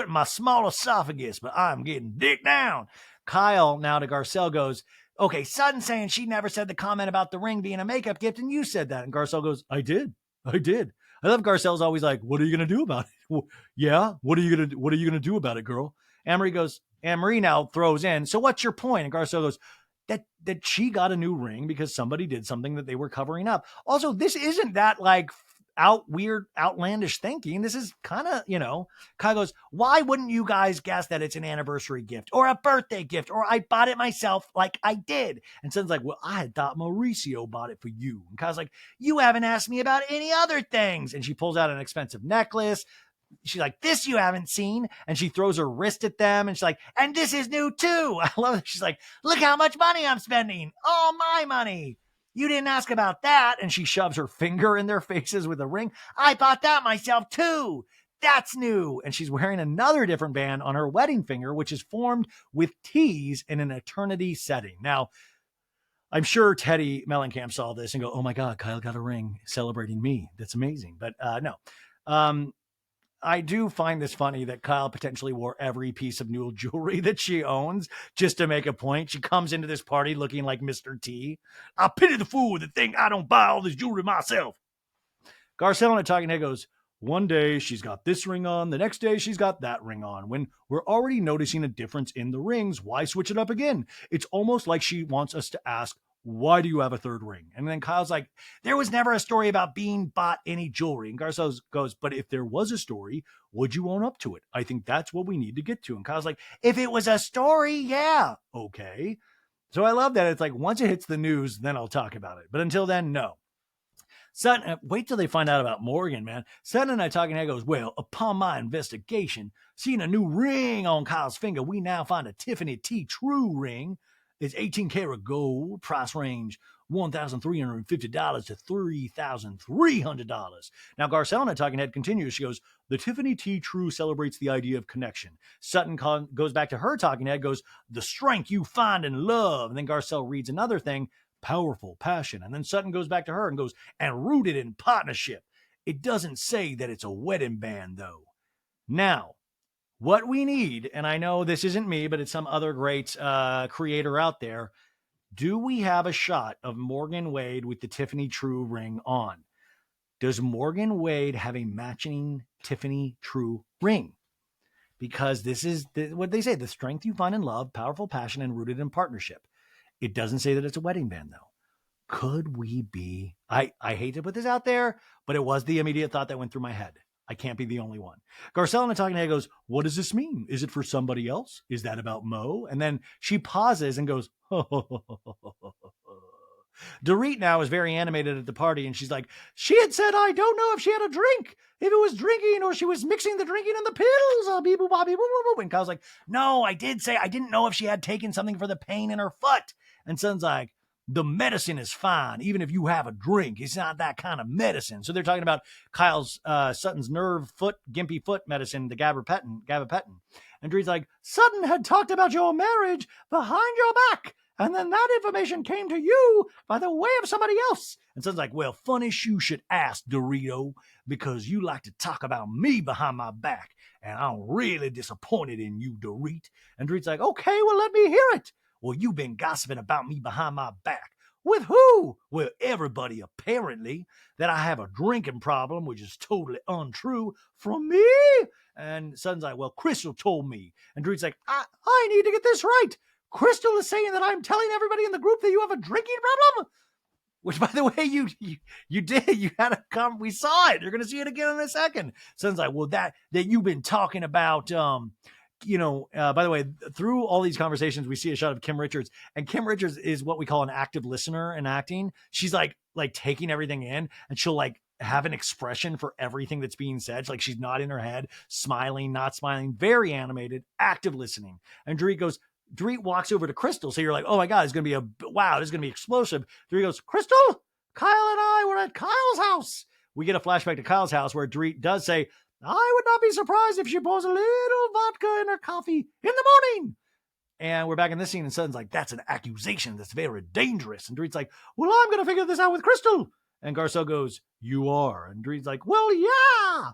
my small esophagus, but I'm getting dick down. Kyle now to Garcelle goes, okay, Sutton saying she never said the comment about the ring being a makeup gift, and you said that. And Garcelle goes, I did. I love Garcelle's always like, what are you gonna do about it? Well, yeah, what are you gonna do about it, girl? Anne-Marie now throws in, so what's your point? And Garcelle goes, that she got a new ring because somebody did something that they were covering up. Also, this isn't that like weird, outlandish thinking. This is kind of, Kyle goes, why wouldn't you guys guess that it's an anniversary gift or a birthday gift or I bought it myself like I did? And Son's like, well, I had thought Mauricio bought it for you. And Kyle's like, you haven't asked me about any other things. And she pulls out an expensive necklace. She's like, this you haven't seen. And she throws her wrist at them. And she's like, and this is new too. I love it. She's like, look how much money I'm spending. All my money. You didn't ask about that. And she shoves her finger in their faces with a ring. I bought that myself too. That's new. And she's wearing another different band on her wedding finger, which is formed with T's in an eternity setting. Now, I'm sure Teddy Mellencamp saw this and go, oh my God, Kyle got a ring celebrating me. That's amazing. But no. I do find this funny that Kyle potentially wore every piece of new jewelry that she owns just to make a point. She comes into this party looking like Mr. T. I pity the fool that think I don't buy all this jewelry myself. Garcelle in a talking head goes, one day she's got this ring on, the next day she's got that ring on. When we're already noticing a difference in the rings, why switch it up again? It's almost like she wants us to ask, why do you have a third ring? And then Kyle's like, there was never a story about being bought any jewelry. And Garcelle goes, but if there was a story, would you own up to it? I think that's what we need to get to. And Kyle's like, if it was a story, yeah. Okay. So I love that. It's like, once it hits the news, then I'll talk about it. But until then, no. Sutton, wait till they find out about Morgan, man. Sutton and I talking head goes, well, upon my investigation, seeing a new ring on Kyle's finger, we now find a Tiffany T. True ring. It's 18 karat gold, price range $1,350 to $3,300. Now, Garcelle in a talking head continues. She goes, the Tiffany T. True celebrates the idea of connection. Sutton goes back to her talking head, goes, the strength you find in love. And then Garcelle reads another thing, powerful passion. And then Sutton goes back to her and goes, and rooted in partnership. It doesn't say that it's a wedding band, though. Now, what we need, and I know this isn't me, but it's some other great creator out there, do we have a shot of Morgan Wade with the Tiffany True ring on? Does Morgan Wade have a matching Tiffany True ring? Because this is what they say, the strength you find in love, powerful passion, and rooted in partnership. It doesn't say that it's a wedding band, though. Could we be? I hate to put this out there, but it was the immediate thought that went through my head. I can't be the only one. Garcelle in the talking head goes, what does this mean? Is it for somebody else? Is that about Mo? And then she pauses and goes, Dorit now is very animated at the party, and she's like, she had said, I don't know if she had a drink, if it was drinking or she was mixing the drinking and the pills. And Kyle's like, no, I did say I didn't know if she had taken something for the pain in her foot. And Son's like, the medicine is fine, even if you have a drink. It's not that kind of medicine. So they're talking about Kyle's Sutton's gimpy foot medicine, the gabapentin. And Dree's like, Sutton had talked about your marriage behind your back, and then that information came to you by the way of somebody else. And Sutton's like, well, funny you should ask, Dorito, because you like to talk about me behind my back, and I'm really disappointed in you, Dorit. And Dorit's like, okay, well, let me hear it. Well, you've been gossiping about me behind my back. With who? Well, everybody, apparently. That I have a drinking problem, which is totally untrue. From me? And Sutton's like, well, Crystal told me. And Dorit's like, I need to get this right. Crystal is saying that I'm telling everybody in the group that you have a drinking problem? Which, by the way, you did. You had a we saw it. You're going to see it again in a second. Son's like, well, that you've been talking about. By the way, through all these conversations, we see a shot of Kim Richards, and Kim Richards is what we call an active listener in acting. She's like taking everything in, and she'll like have an expression for everything that's being said. Like she's nodding her head, smiling, not smiling, very animated, active listening. And Dorit walks over to Crystal. So you're like, oh my God, it's going to be this is going to be explosive. Dorit goes, Crystal, Kyle and I were at Kyle's house. We get a flashback to Kyle's house where Dorit does say, I would not be surprised if she pours a little vodka in her coffee in the morning. And we're back in this scene, and Sutton's like, that's an accusation that's very dangerous. And Dorit's like, well, I'm going to figure this out with Crystal. And Garcelle goes, you are. And Dorit's like, well, yeah.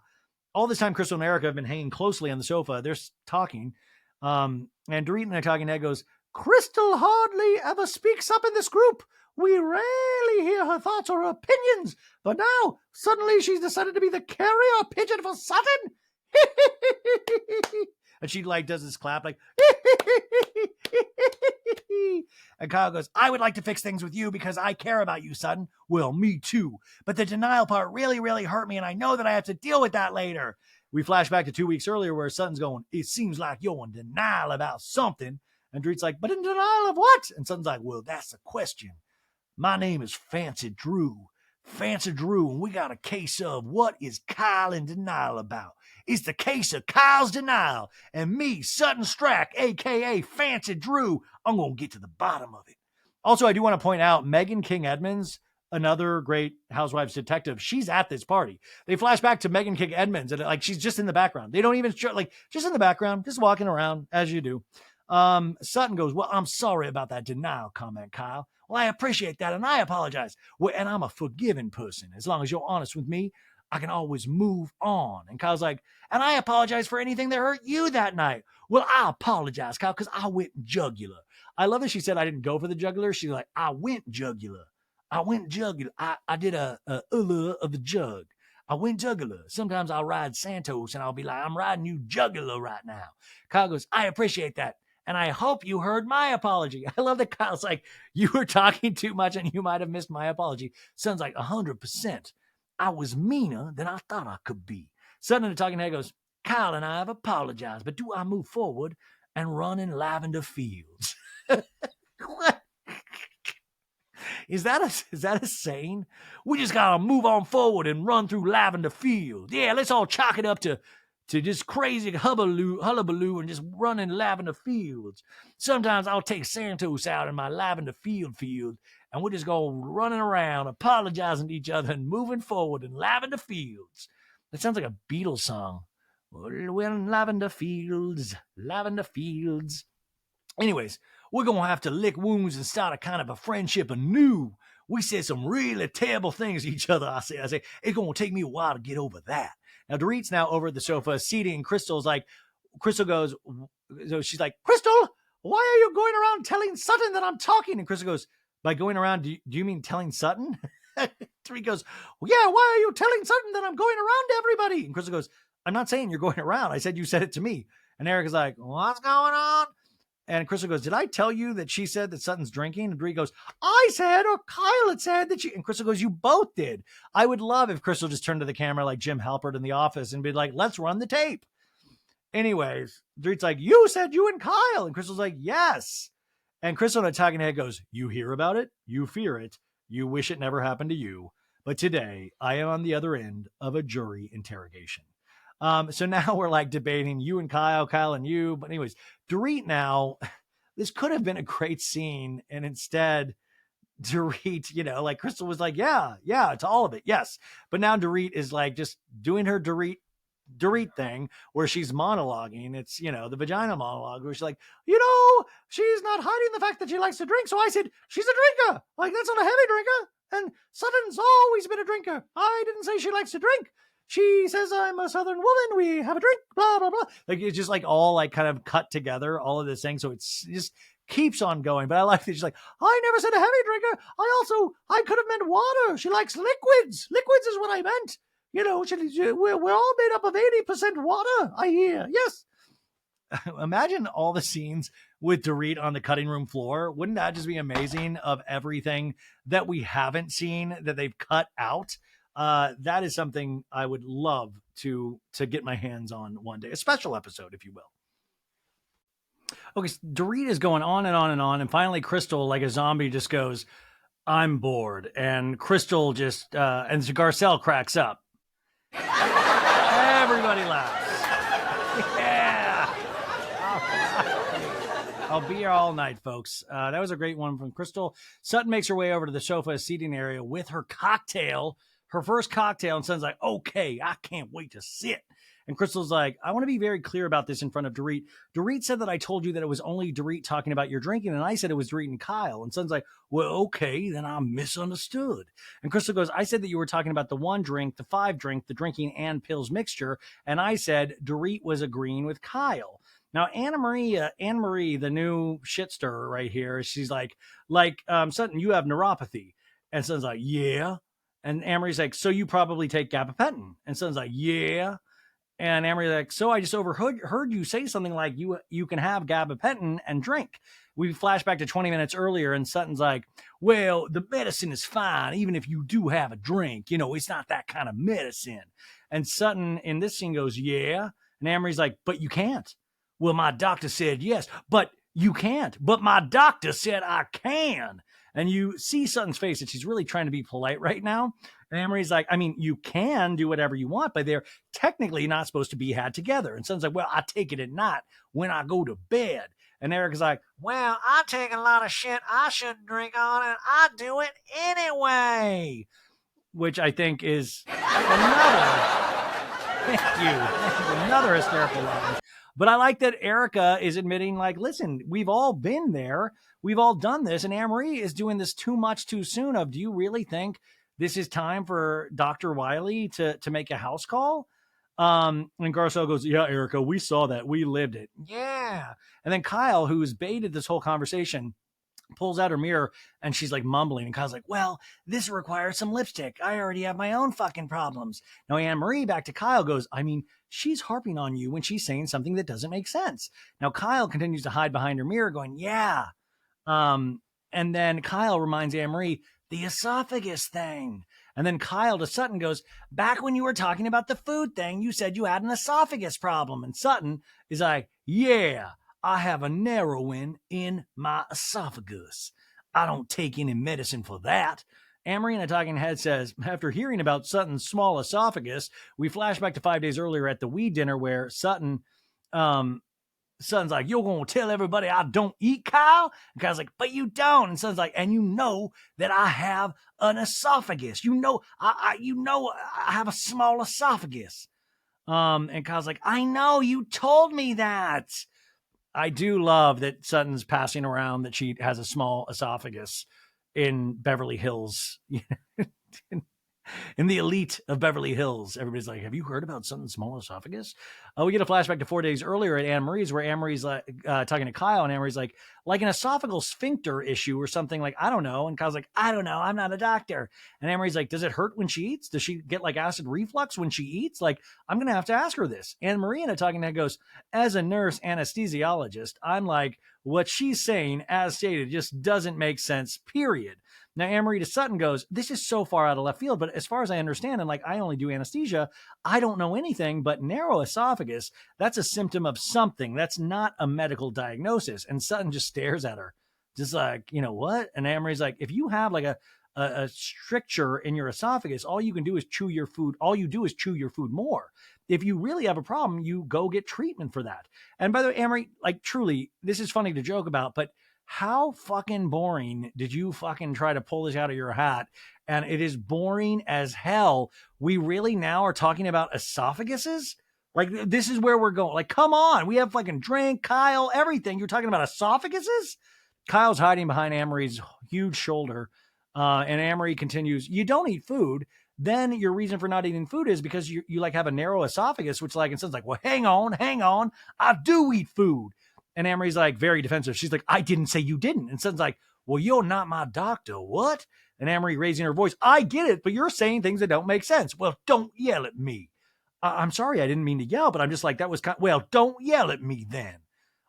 All this time, Crystal and Erica have been hanging closely on the sofa. They're talking. And Dorit in a talking head goes, Crystal hardly ever speaks up in this group. We rarely hear her thoughts or opinions. But now, suddenly she's decided to be the carrier pigeon for Sutton. And she like does this clap like and Kyle goes, I would like to fix things with you because I care about you, Sutton. Well, me too. But the denial part really, really hurt me, and I know that I have to deal with that later. We flash back to 2 weeks earlier where Sutton's going, it seems like you're in denial about something. And Dorit's like, but in denial of what? And Sutton's like, well, that's the question. My name is Fancy Drew. Fancy Drew, and we got a case of what is Kyle in denial about. It's the case of Kyle's denial. And me, Sutton Strack, a.k.a. Fancy Drew, I'm going to get to the bottom of it. Also, I do want to point out Megan King Edmonds, another great Housewives detective, she's at this party. They flash back to Megan King Edmonds, and like she's just in the background. They don't even show, like, just in the background, just walking around, as you do. Sutton goes, well, I'm sorry about that denial comment, Kyle. Well, I appreciate that, and I apologize. Well, and I'm a forgiving person. As long as you're honest with me, I can always move on. And Kyle's like, and I apologize for anything that hurt you that night. Well, I apologize, Kyle, because I went jugular. I love that she said I didn't go for the jugular. She's like, I went jugular. I went jugular. I did a of the jug. I went jugular. Sometimes I'll ride Santos, and I'll be like, I'm riding you jugular right now. Kyle goes, I appreciate that. And I hope you heard my apology. I love that Kyle's like, you were talking too much and you might have missed my apology. Son's like, 100%. I was meaner than I thought I could be. Sutton in the talking head goes, Kyle and I have apologized, but do I move forward and run in lavender fields? What? Is that a saying? We just gotta move on forward and run through lavender fields. Yeah, let's all chalk it up to just crazy hullabaloo and just run in lavender fields. Sometimes I'll take Santos out in my lavender field, and we'll just go running around, apologizing to each other and moving forward in lavender fields. That sounds like a Beatles song. We're in lavender fields, lavender fields. Anyways, we're going to have to lick wounds and start a kind of a friendship anew. We said some really terrible things to each other. I say, it's going to take me a while to get over that. Now, Dorit's now over at the sofa, seating, and Crystal goes, so she's like, Crystal, why are you going around telling Sutton that I'm talking? And Crystal goes, by going around, do you mean telling Sutton? Dorit goes, well, yeah, why are you telling Sutton that I'm going around to everybody? And Crystal goes, I'm not saying you're going around. I said you said it to me. And Erica's like, what's going on? And Crystal goes, did I tell you that she said that Sutton's drinking? And Dorit goes, I said, or Kyle had said that she... And Crystal goes, you both did. I would love if Crystal just turned to the camera like Jim Halpert in The Office and be like, let's run the tape. Anyways, Dorit's like, you said you and Kyle. And Crystal's like, yes. And Crystal in a talking head goes, you hear about it, you fear it, you wish it never happened to you. But today, I am on the other end of a jury interrogation. So now we're like debating you and Kyle and you. But anyways, Dorit now, this could have been a great scene. And instead, Dorit, like Crystal was like, yeah, it's all of it. Yes. But now Dorit is like just doing her Dorit thing where she's monologuing. It's, the vagina monologue where she's like, she's not hiding the fact that she likes to drink. So I said, she's a drinker. Like, that's not a heavy drinker. And Sutton's always been a drinker. I didn't say she likes to drink. She says, I'm a Southern woman. We have a drink, blah, blah, blah. Like, it's just like all like kind of cut together, all of this thing. So it's just keeps on going. But I like that she's like, I never said a heavy drinker. I could have meant water. She likes liquids. Liquids is what I meant. We're all made up of 80% water, I hear. Yes. Imagine all the scenes with Dorit on the cutting room floor. Wouldn't that just be amazing of everything that we haven't seen that they've cut out? That is something I would love to get my hands on one day, a special episode, if you will. Okay, so Dorit is going on and on and on, and finally Crystal, like a zombie, just goes, "I'm bored," and Crystal just and Garcelle cracks up. Everybody laughs. Yeah. All right. I'll be here all night, folks. That was a great one from Crystal. Sutton makes her way over to the sofa seating area with her cocktail, her first cocktail, and Sutton's like, "Okay, I can't wait to sit." And Crystal's like, "I want to be very clear about this in front of Dorit. Dorit said that I told you that it was only Dorit talking about your drinking, and I said it was Dorit and Kyle." And Sutton's like, "Well, okay, then I misunderstood." And Crystal goes, "I said that you were talking about the 1 drink, the 5 drink, the drinking and pills mixture, and I said Dorit was agreeing with Kyle." Now, Anne Marie, the new shit stirrer right here, she's like, Sutton, you have neuropathy. And Sutton's like, "Yeah." And Anne Marie's like, "So you probably take gabapentin." And Sutton's like, "Yeah." And Amory's like, "So I just heard you say something like you can have gabapentin and drink." We flash back to 20 minutes earlier, and Sutton's like, "Well, the medicine is fine, even if you do have a drink. You know, it's not that kind of medicine." And Sutton in this scene goes, "Yeah." And Amory's like, "But you can't." "Well, my doctor said yes, but you can't." "But my doctor said I can." And you see Sutton's face that she's really trying to be polite right now. And Amory's like, "I mean, you can do whatever you want, but they're technically not supposed to be had together." And Sutton's like, "Well, I take it at night when I go to bed." And Eric's like, Well, I take a lot of shit I shouldn't drink on, and I do it anyway. which I think is another, thank you, another hysterical line. But I like that Erica is admitting, like, listen, we've all been there. We've all done this. And Anne-Marie is doing this too much too soon of, do you really think this is time for Dr. Wiley to make a house call? And Garcelle goes, "Yeah, Erica, we saw that. We lived it." Yeah. And then Kyle, who's baited this whole conversation, pulls out her mirror and she's like mumbling. And Kyle's like, "Well, this requires some lipstick. I already have my own fucking problems." Now, Anne Marie, back to Kyle, goes, "I mean, she's harping on you when she's saying something that doesn't make sense." Now, Kyle continues to hide behind her mirror going, "Yeah." And then Kyle reminds Anne Marie, "The esophagus thing." And then Kyle to Sutton goes, "Back when you were talking about the food thing, you said you had an esophagus problem." And Sutton is like, "Yeah, I have a narrowing in my esophagus. I don't take any medicine for that." Amory in a talking head says, after hearing about Sutton's small esophagus, we flash back to 5 days earlier at the weed dinner where Sutton's like, "You're going to tell everybody I don't eat, Kyle?" And Kyle's like, "But you don't." And Sutton's like, "And you know that I have an esophagus. You know, I have a small esophagus." And Kyle's like, "I know, you told me that." I do love that Sutton's passing around that she has a small esophagus in Beverly Hills. In the elite of Beverly Hills, everybody's like, "Have you heard about Sutton's small esophagus?" We get a flashback to 4 days earlier at Anne Marie's, where Anne Marie's like, talking to Kyle, and Anne Marie's like an esophageal sphincter issue or something, like, "I don't know." And Kyle's like, "I don't know. I'm not a doctor." And Anne Marie's like, "Does it hurt when she eats? Does she get like acid reflux when she eats? Like, I'm going to have to ask her this." Anne Marie in a talking head goes, "As a nurse anesthesiologist, I'm like, what she's saying, as stated, just doesn't make sense, period." Now, Anne-Marie to Sutton goes, "This is so far out of left field, but as far as I understand, and like I only do anesthesia, I don't know anything, but narrow esophagus, that's a symptom of something. That's not a medical diagnosis." And Sutton just stares at her, just like, "You know what?" And Anne-Marie's like, "If you have like a stricture in your esophagus, all you can do is chew your food. All you do is chew your food more. If you really have a problem, you go get treatment for that." And by the way, Anne-Marie, like truly, this is funny to joke about, but how fucking boring did you fucking try to pull this out of your hat? And it is boring as hell. We really now are talking about esophaguses? Like, this is where we're going. Like, come on. We have fucking drink, Kyle, everything. You're talking about esophaguses? Kyle's hiding behind Amory's huge shoulder. And Amory continues, "You don't eat food. Then your reason for not eating food is because you like have a narrow esophagus," which like, and Son's like, "Well, hang on. I do eat food." And Amory's like very defensive. She's like, "I didn't say you didn't." And Son's like, "Well, you're not my doctor. What?" And Amory raising her voice, "I get it, but you're saying things that don't make sense." "Well, don't yell at me." "I'm sorry, I didn't mean to yell, but I'm just like, that was kind of, well, don't yell at me then."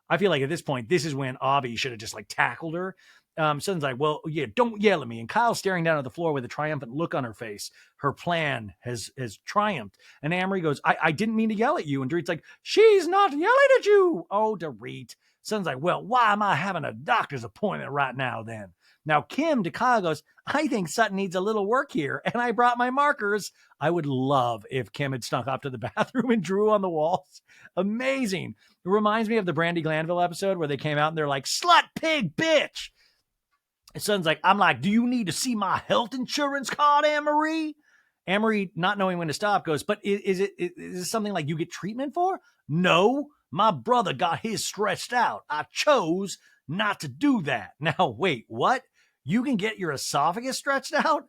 I feel like at this point, this is when Avi should have just like tackled her. Sutton's like, well, yeah, don't yell at me. And Kyle's staring down at the floor with a triumphant look on her face. Her plan has triumphed. And Amory goes, I didn't mean to yell at you. And Dorit's like, she's not yelling at you. Oh, Dorit. Sutton's like, well, why am I having a doctor's appointment right now then? Now, Kim to Kyle goes, I think Sutton needs a little work here, and I brought my markers. I would love if Kim had snuck off to the bathroom and drew on the walls. Amazing. It reminds me of the Brandy Glanville episode where they came out and they're like, slut, pig, bitch. And Sutton's like, I'm like, do you need to see my health insurance card, Anne-Marie? Anne-Marie, not knowing when to stop, goes, but is it something like you get treatment for? No, my brother got his stretched out. I chose not to do that. Now, wait, what? You can get your esophagus stretched out?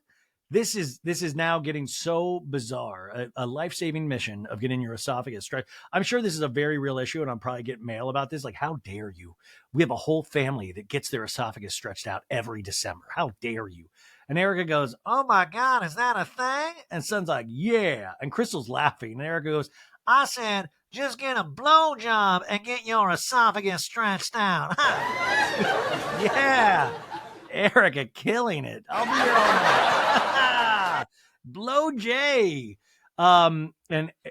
This is now getting so bizarre. A life-saving mission of getting your esophagus stretched. I'm sure this is a very real issue, and I'm probably getting mail about this. Like, how dare you? We have a whole family that gets their esophagus stretched out every December. How dare you? And Erica goes, oh my God, is that a thing? And Son's like, yeah. And Crystal's laughing. And Erica goes, I said, just get a blowjob and get your esophagus stretched out. Yeah. Erica killing it. I'll be here all night. Blow J. And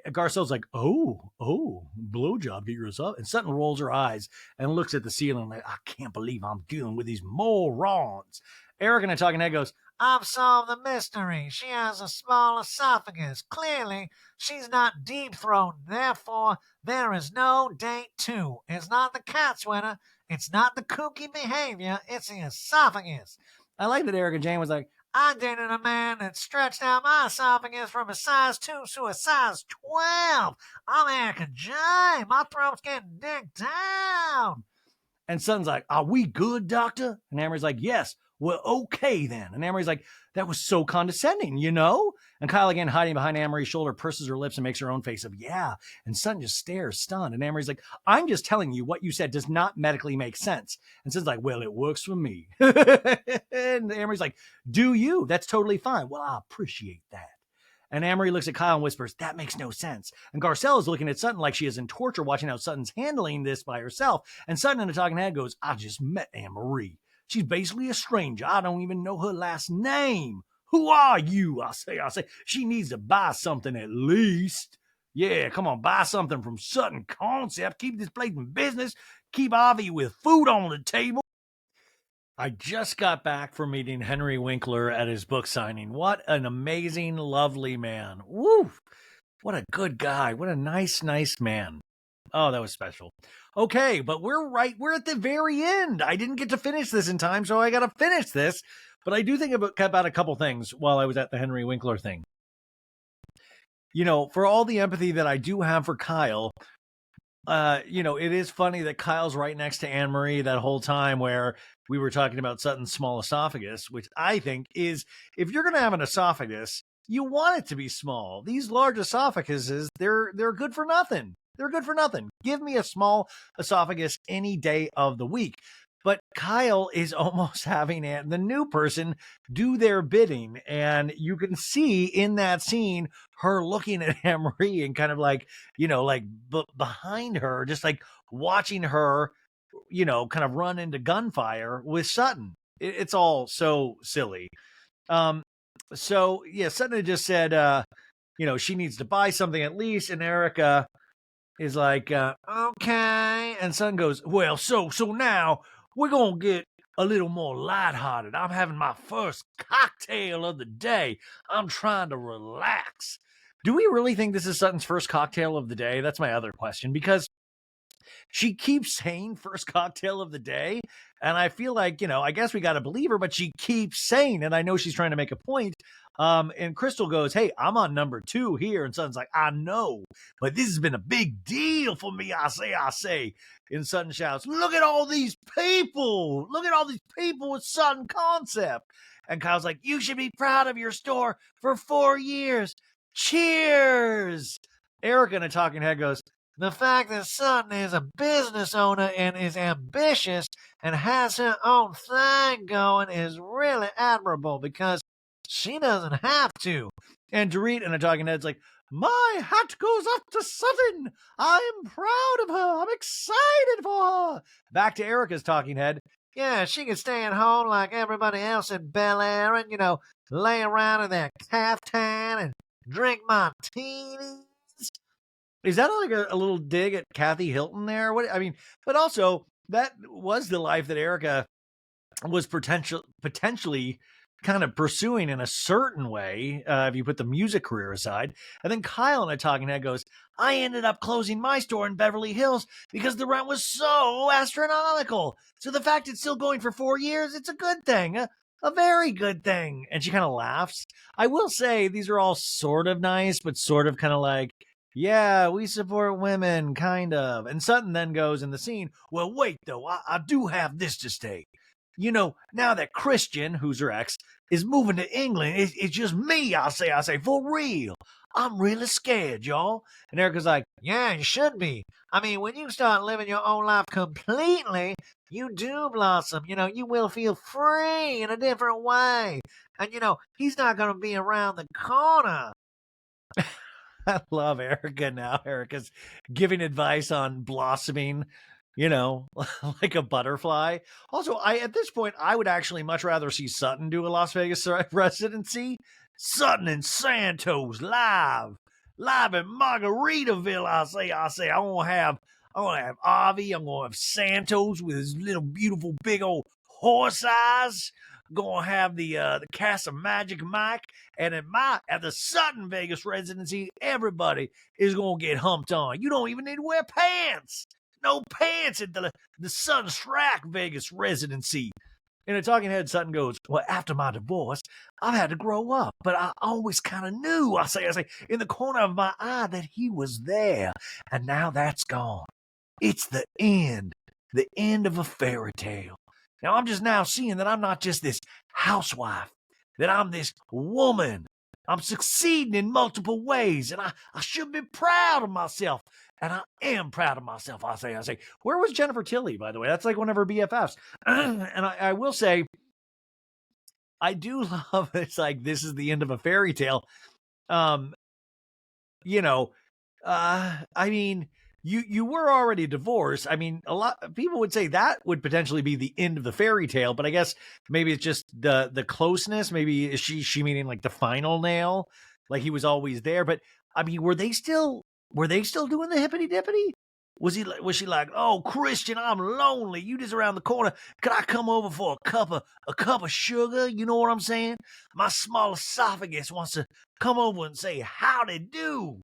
Garcelle's like, oh, blowjob, get yours up. And Sutton rolls her eyes and looks at the ceiling like, I can't believe I'm dealing with these morons. Eric and a talking head goes, I've solved the mystery. She has a small esophagus. Clearly, she's not deep-throated. Therefore, there is no date 2. It's not the cat sweater. It's not the kooky behavior. It's the esophagus. I like that Eric and Jane was like, I dated a man that stretched out my esophagus from a size 2 to a size 12. I'm Erica J. My throat's getting digged down. And Sutton's like, are we good, doctor? And Amory's like, yes. Well, okay then. And Amory's like, that was so condescending, you know? And Kyle, again, hiding behind Amory's shoulder, purses her lips and makes her own face of, yeah. And Sutton just stares, stunned. And Amory's like, I'm just telling you what you said does not medically make sense. And Sutton's like, well, it works for me. And Amory's like, do you? That's totally fine. Well, I appreciate that. And Amory looks at Kyle and whispers, that makes no sense. And Garcelle is looking at Sutton like she is in torture, watching how Sutton's handling this by herself. And Sutton in a talking head goes, I just met Anne-Marie. She's basically a stranger. I don't even know her last name. Who are you? I say, she needs to buy something at least. Yeah, come on, buy something from Sutton Concept. Keep this place in business. Keep Avi with food on the table. I just got back from meeting Henry Winkler at his book signing. What an amazing, lovely man. Woo! What a good guy. What a nice man. Oh, that was special. Okay, but we're at the very end. I didn't get to finish this in time, so I got to finish this. But I do think about a couple things while I was at the Henry Winkler thing. You know, for all the empathy that I do have for Kyle, you know, it is funny that Kyle's right next to Anne-Marie that whole time where we were talking about Sutton's small esophagus, which I think is, if you're going to have an esophagus, you want it to be small. These large esophaguses, they're good for nothing. They're good for nothing. Give me a small esophagus any day of the week. But Kyle is almost having the new person do their bidding. And you can see in that scene her looking at Anne-Marie and kind of like, you know, like behind her, just like watching her, you know, kind of run into gunfire with Sutton. It's all so silly. So, yeah, Sutton had just said, you know, she needs to buy something at least. And Erica is like, okay. And Sutton goes, well, so now we're going to get a little more lighthearted. I'm having my first cocktail of the day. I'm trying to relax. Do we really think this is Sutton's first cocktail of the day? That's my other question, because she keeps saying first cocktail of the day. And I feel like, you know, I guess we got to believe her, but she keeps saying, and I know she's trying to make a point. And Crystal goes, hey, I'm on number 2 here. And Sutton's like, I know, but this has been a big deal for me. I say. And Sutton shouts, look at all these people. Look at all these people with Sutton Concept. And Kyle's like, you should be proud of your store for 4 years. Cheers. Erica in a talking head goes, the fact that Sutton is a business owner and is ambitious and has her own thing going is really admirable because she doesn't have to. And Dorit in a talking head's like, my hat goes up to Sutton. I'm proud of her. I'm excited for her. Back to Erica's talking head. Yeah, she can stay at home like everybody else in Bel Air and, lay around in their caftan and drink martinis. Is that like a little dig at Kathy Hilton there? What I mean, but also that was the life that Erica was potentially kind of pursuing in a certain way, if you put the music career aside. And then Kyle in a talking head goes, I ended up closing my store in Beverly Hills because the rent was so astronomical. So the fact it's still going for 4 years, it's a good thing. A very good thing. And she kind of laughs. I will say these are all sort of nice, but sort of kind of like, yeah, we support women, kind of. And Sutton then goes in the scene, well, wait, though, I do have this to state. Now that Christian, who's her ex, is moving to England, it's just me, I say, for real. I'm really scared, y'all. And Erica's like, Yeah, you should be. I mean, when you start living your own life completely, you do blossom. You will feel free in a different way. And, he's not going to be around the corner. I love Erica now. Erica's giving advice on blossoming, like a butterfly. Also, at this point, I would actually much rather see Sutton do a Las Vegas residency. Sutton and Santos live in Margaritaville. I say, I'm gonna have Avi. I'm gonna have Santos with his little beautiful big old horse eyes. Gonna have the cast of Magic Mike, and at the Sutton Vegas residency, everybody is gonna get humped on. You don't even need to wear pants. No pants at the Sunstrike Vegas residency. In a talking head, Sutton goes, well, after my divorce, I've had to grow up, but I always kind of knew, I say, in the corner of my eye that he was there, and now that's gone. It's the end of a fairy tale. Now, I'm just now seeing that I'm not just this housewife, that I'm this woman. I'm succeeding in multiple ways, and I should be proud of myself. And I am proud of myself, I say. Where was Jennifer Tilly, by the way? That's like one of her BFFs. And I will say, I do love it's like this is the end of a fairy tale. I mean, you were already divorced. I mean, a lot of people would say that would potentially be the end of the fairy tale, but I guess maybe it's just the closeness. Maybe is she meaning like the final nail, like he was always there. But I mean, were they still doing the hippity dippity? Was she like, oh, Christian, I'm lonely. You just around the corner. Could I come over for a cup of sugar? You know what I'm saying? My small esophagus wants to come over and say howdy do.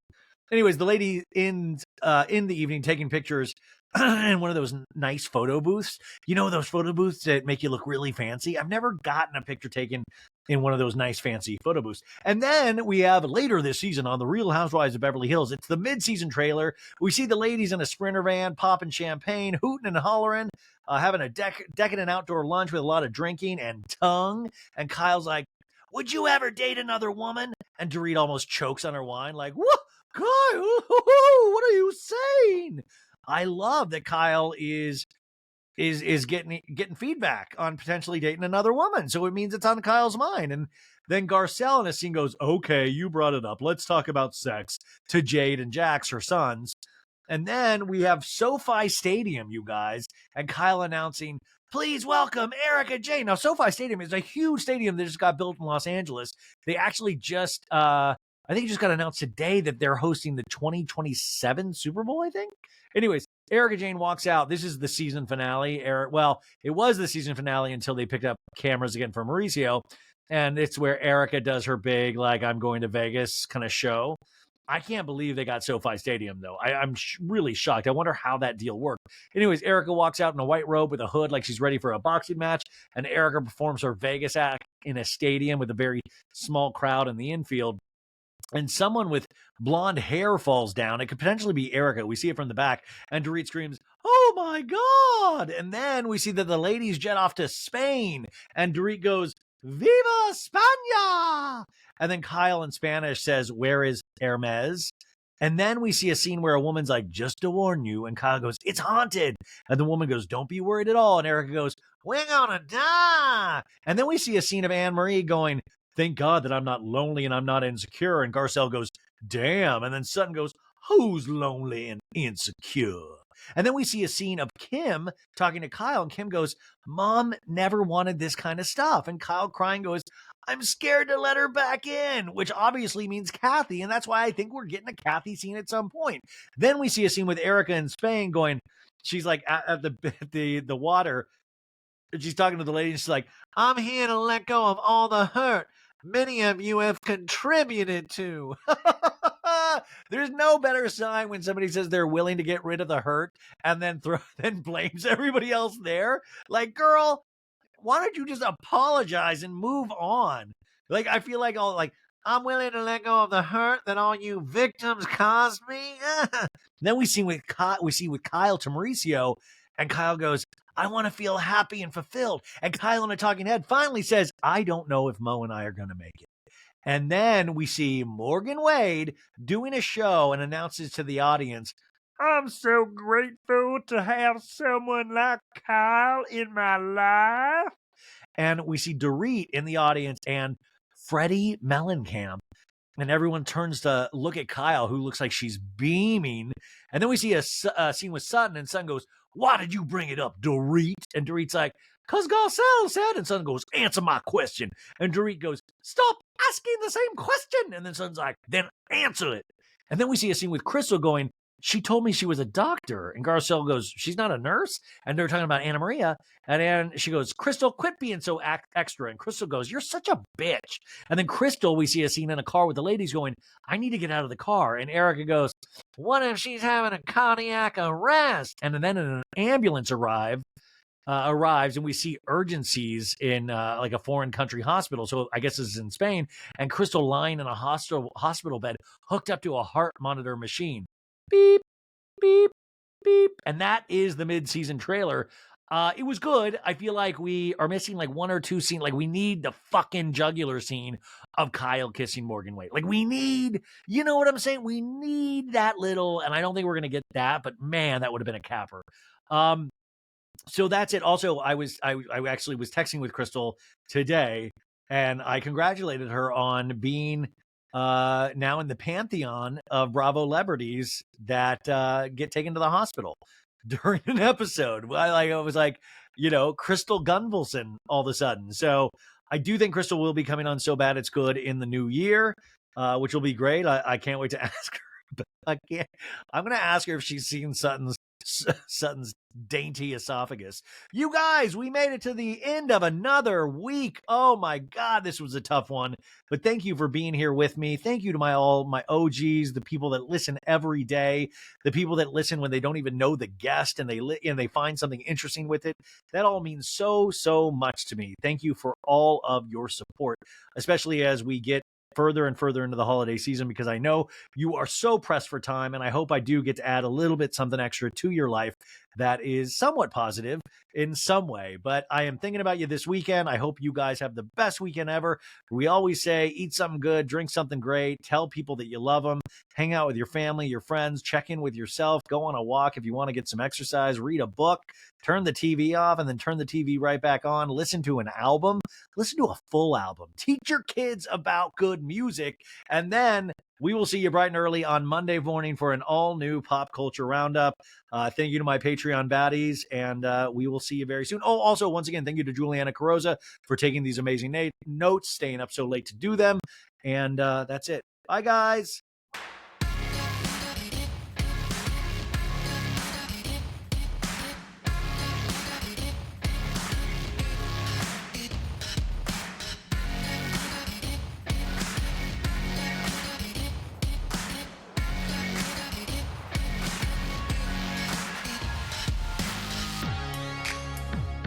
Anyways, the lady in the evening taking pictures in one of those nice photo booths. You know those photo booths that make you look really fancy? I've never gotten a picture taken in one of those nice fancy photo booths. And then we have later this season on The Real Housewives of Beverly Hills, it's the mid-season trailer. We see the ladies in a Sprinter van popping champagne, hooting and hollering, having a decadent outdoor lunch with a lot of drinking and tongue. And Kyle's like, would you ever date another woman? And Dorit almost chokes on her wine like, what? Kyle, what are you saying? I love that Kyle is getting feedback on potentially dating another woman. So it means it's on Kyle's mind. And then Garcelle in a scene goes, okay, you brought it up. Let's talk about sex to Jade and Jax, her sons. And then we have SoFi Stadium, you guys, and Kyle announcing, please welcome Erica Jane. Now, SoFi Stadium is a huge stadium that just got built in Los Angeles. They actually just, I think it just got announced today that they're hosting the 2027 Super Bowl, I think. Anyways, Erica Jane walks out. This is the season finale. It was the season finale until they picked up cameras again for Mauricio. And it's where Erica does her big, like, I'm going to Vegas kind of show. I can't believe they got SoFi Stadium, though. I'm really shocked. I wonder how that deal worked. Anyways, Erica walks out in a white robe with a hood like she's ready for a boxing match. And Erica performs her Vegas act in a stadium with a very small crowd in the infield. And someone with blonde hair falls down. It could potentially be Erica. We see it from the back. And Dorit screams, oh my God. And then we see that the ladies jet off to Spain. And Dorit goes, Viva España! And then Kyle in Spanish says, where is Hermes? And then we see a scene where a woman's like, just to warn you. And Kyle goes, it's haunted. And the woman goes, don't be worried at all. And Erica goes, we're gonna die. And then we see a scene of Anne Marie going, Thank God that I'm not lonely and I'm not insecure. And Garcelle goes, damn. And then Sutton goes, who's lonely and insecure? And then we see a scene of Kim talking to Kyle, and Kim goes, Mom never wanted this kind of stuff. And Kyle crying goes, I'm scared to let her back in, which obviously means Kathy. And that's why I think we're getting a Kathy scene at some point. Then we see a scene with Erica in Spain going, she's like at the water. She's talking to the lady, and she's like, I'm here to let go of all the hurt many of you have contributed to. There's no better sign when somebody says they're willing to get rid of the hurt and then then blames everybody else there. Like, girl, why don't you just apologize and move on? Like, I feel like I'm willing to let go of the hurt that all you victims caused me. Then we see with Kyle to Mauricio, and Kyle goes, I want to feel happy and fulfilled. And Kyle in a talking head finally says, I don't know if Mo and I are going to make it. And then we see Morgan Wade doing a show and announces to the audience, I'm so grateful to have someone like Kyle in my life. And we see Dorit in the audience and Freddie Mellencamp. And everyone turns to look at Kyle, who looks like she's beaming. And then we see a scene with Sutton, and Sutton goes, why did you bring it up, Dorit? And Dorit's like, because Garcelle said. And Sutton goes, answer my question. And Dorit goes, stop asking the same question. And then Sutton's like, then answer it. And then we see a scene with Crystal going, she told me she was a doctor. And Garcelle goes, she's not a nurse? And they're talking about Anna Maria. And then she goes, Crystal, quit being so extra. And Crystal goes, you're such a bitch. And then Crystal, we see a scene in a car with the ladies going, I need to get out of the car. And Erica goes, what if she's having a cardiac arrest? And then an ambulance arrives, and we see urgencies in like a foreign country hospital. So I guess this is in Spain. And Crystal lying in a hospital bed hooked up to a heart monitor machine. Beep, beep, beep. And that is the mid-season trailer. It was good. I feel like we are missing like one or two scenes. Like, we need the fucking jugular scene of Kyle kissing Morgan Wade. Like, we need, you know what I'm saying? We need that little, and I don't think we're going to get that, but man, that would have been a capper. So that's it. Also, I actually was texting with Crystal today, and I congratulated her on being now in the pantheon of Bravo celebrities that get taken to the hospital during an episode. I was like, Crystal Gunvalson all of a sudden. So I do think Crystal will be coming on So Bad It's Good in the new year, which will be great. I can't wait to ask her. But I'm going to ask her if she's seen Sutton's dainty esophagus. You guys, we made it to the end of another week. Oh my God, this was a tough one. But thank you for being here with me. Thank you to all my OGs, the people that listen every day, the people that listen when they don't even know the guest and they find something interesting with it. That all means so much to me. Thank you for all of your support, especially as we get further and further into the holiday season, because I know you are so pressed for time, and I hope I do get to add a little bit something extra to your life that is somewhat positive in some way. But I am thinking about you this weekend. I hope you guys have the best weekend ever. We always say, eat something good, drink something great, tell people that you love them, hang out with your family, your friends, check in with yourself, go on a walk if you want to get some exercise, read a book, turn the TV off, and then turn the TV right back on, listen to an album, listen to a full album, teach your kids about good music, and then we will see you bright and early on Monday morning for an all-new pop culture roundup. Thank you to my Patreon baddies, and we will see you very soon. Oh, also, once again, thank you to Juliana Carroza for taking these amazing notes, staying up so late to do them, and that's it. Bye, guys.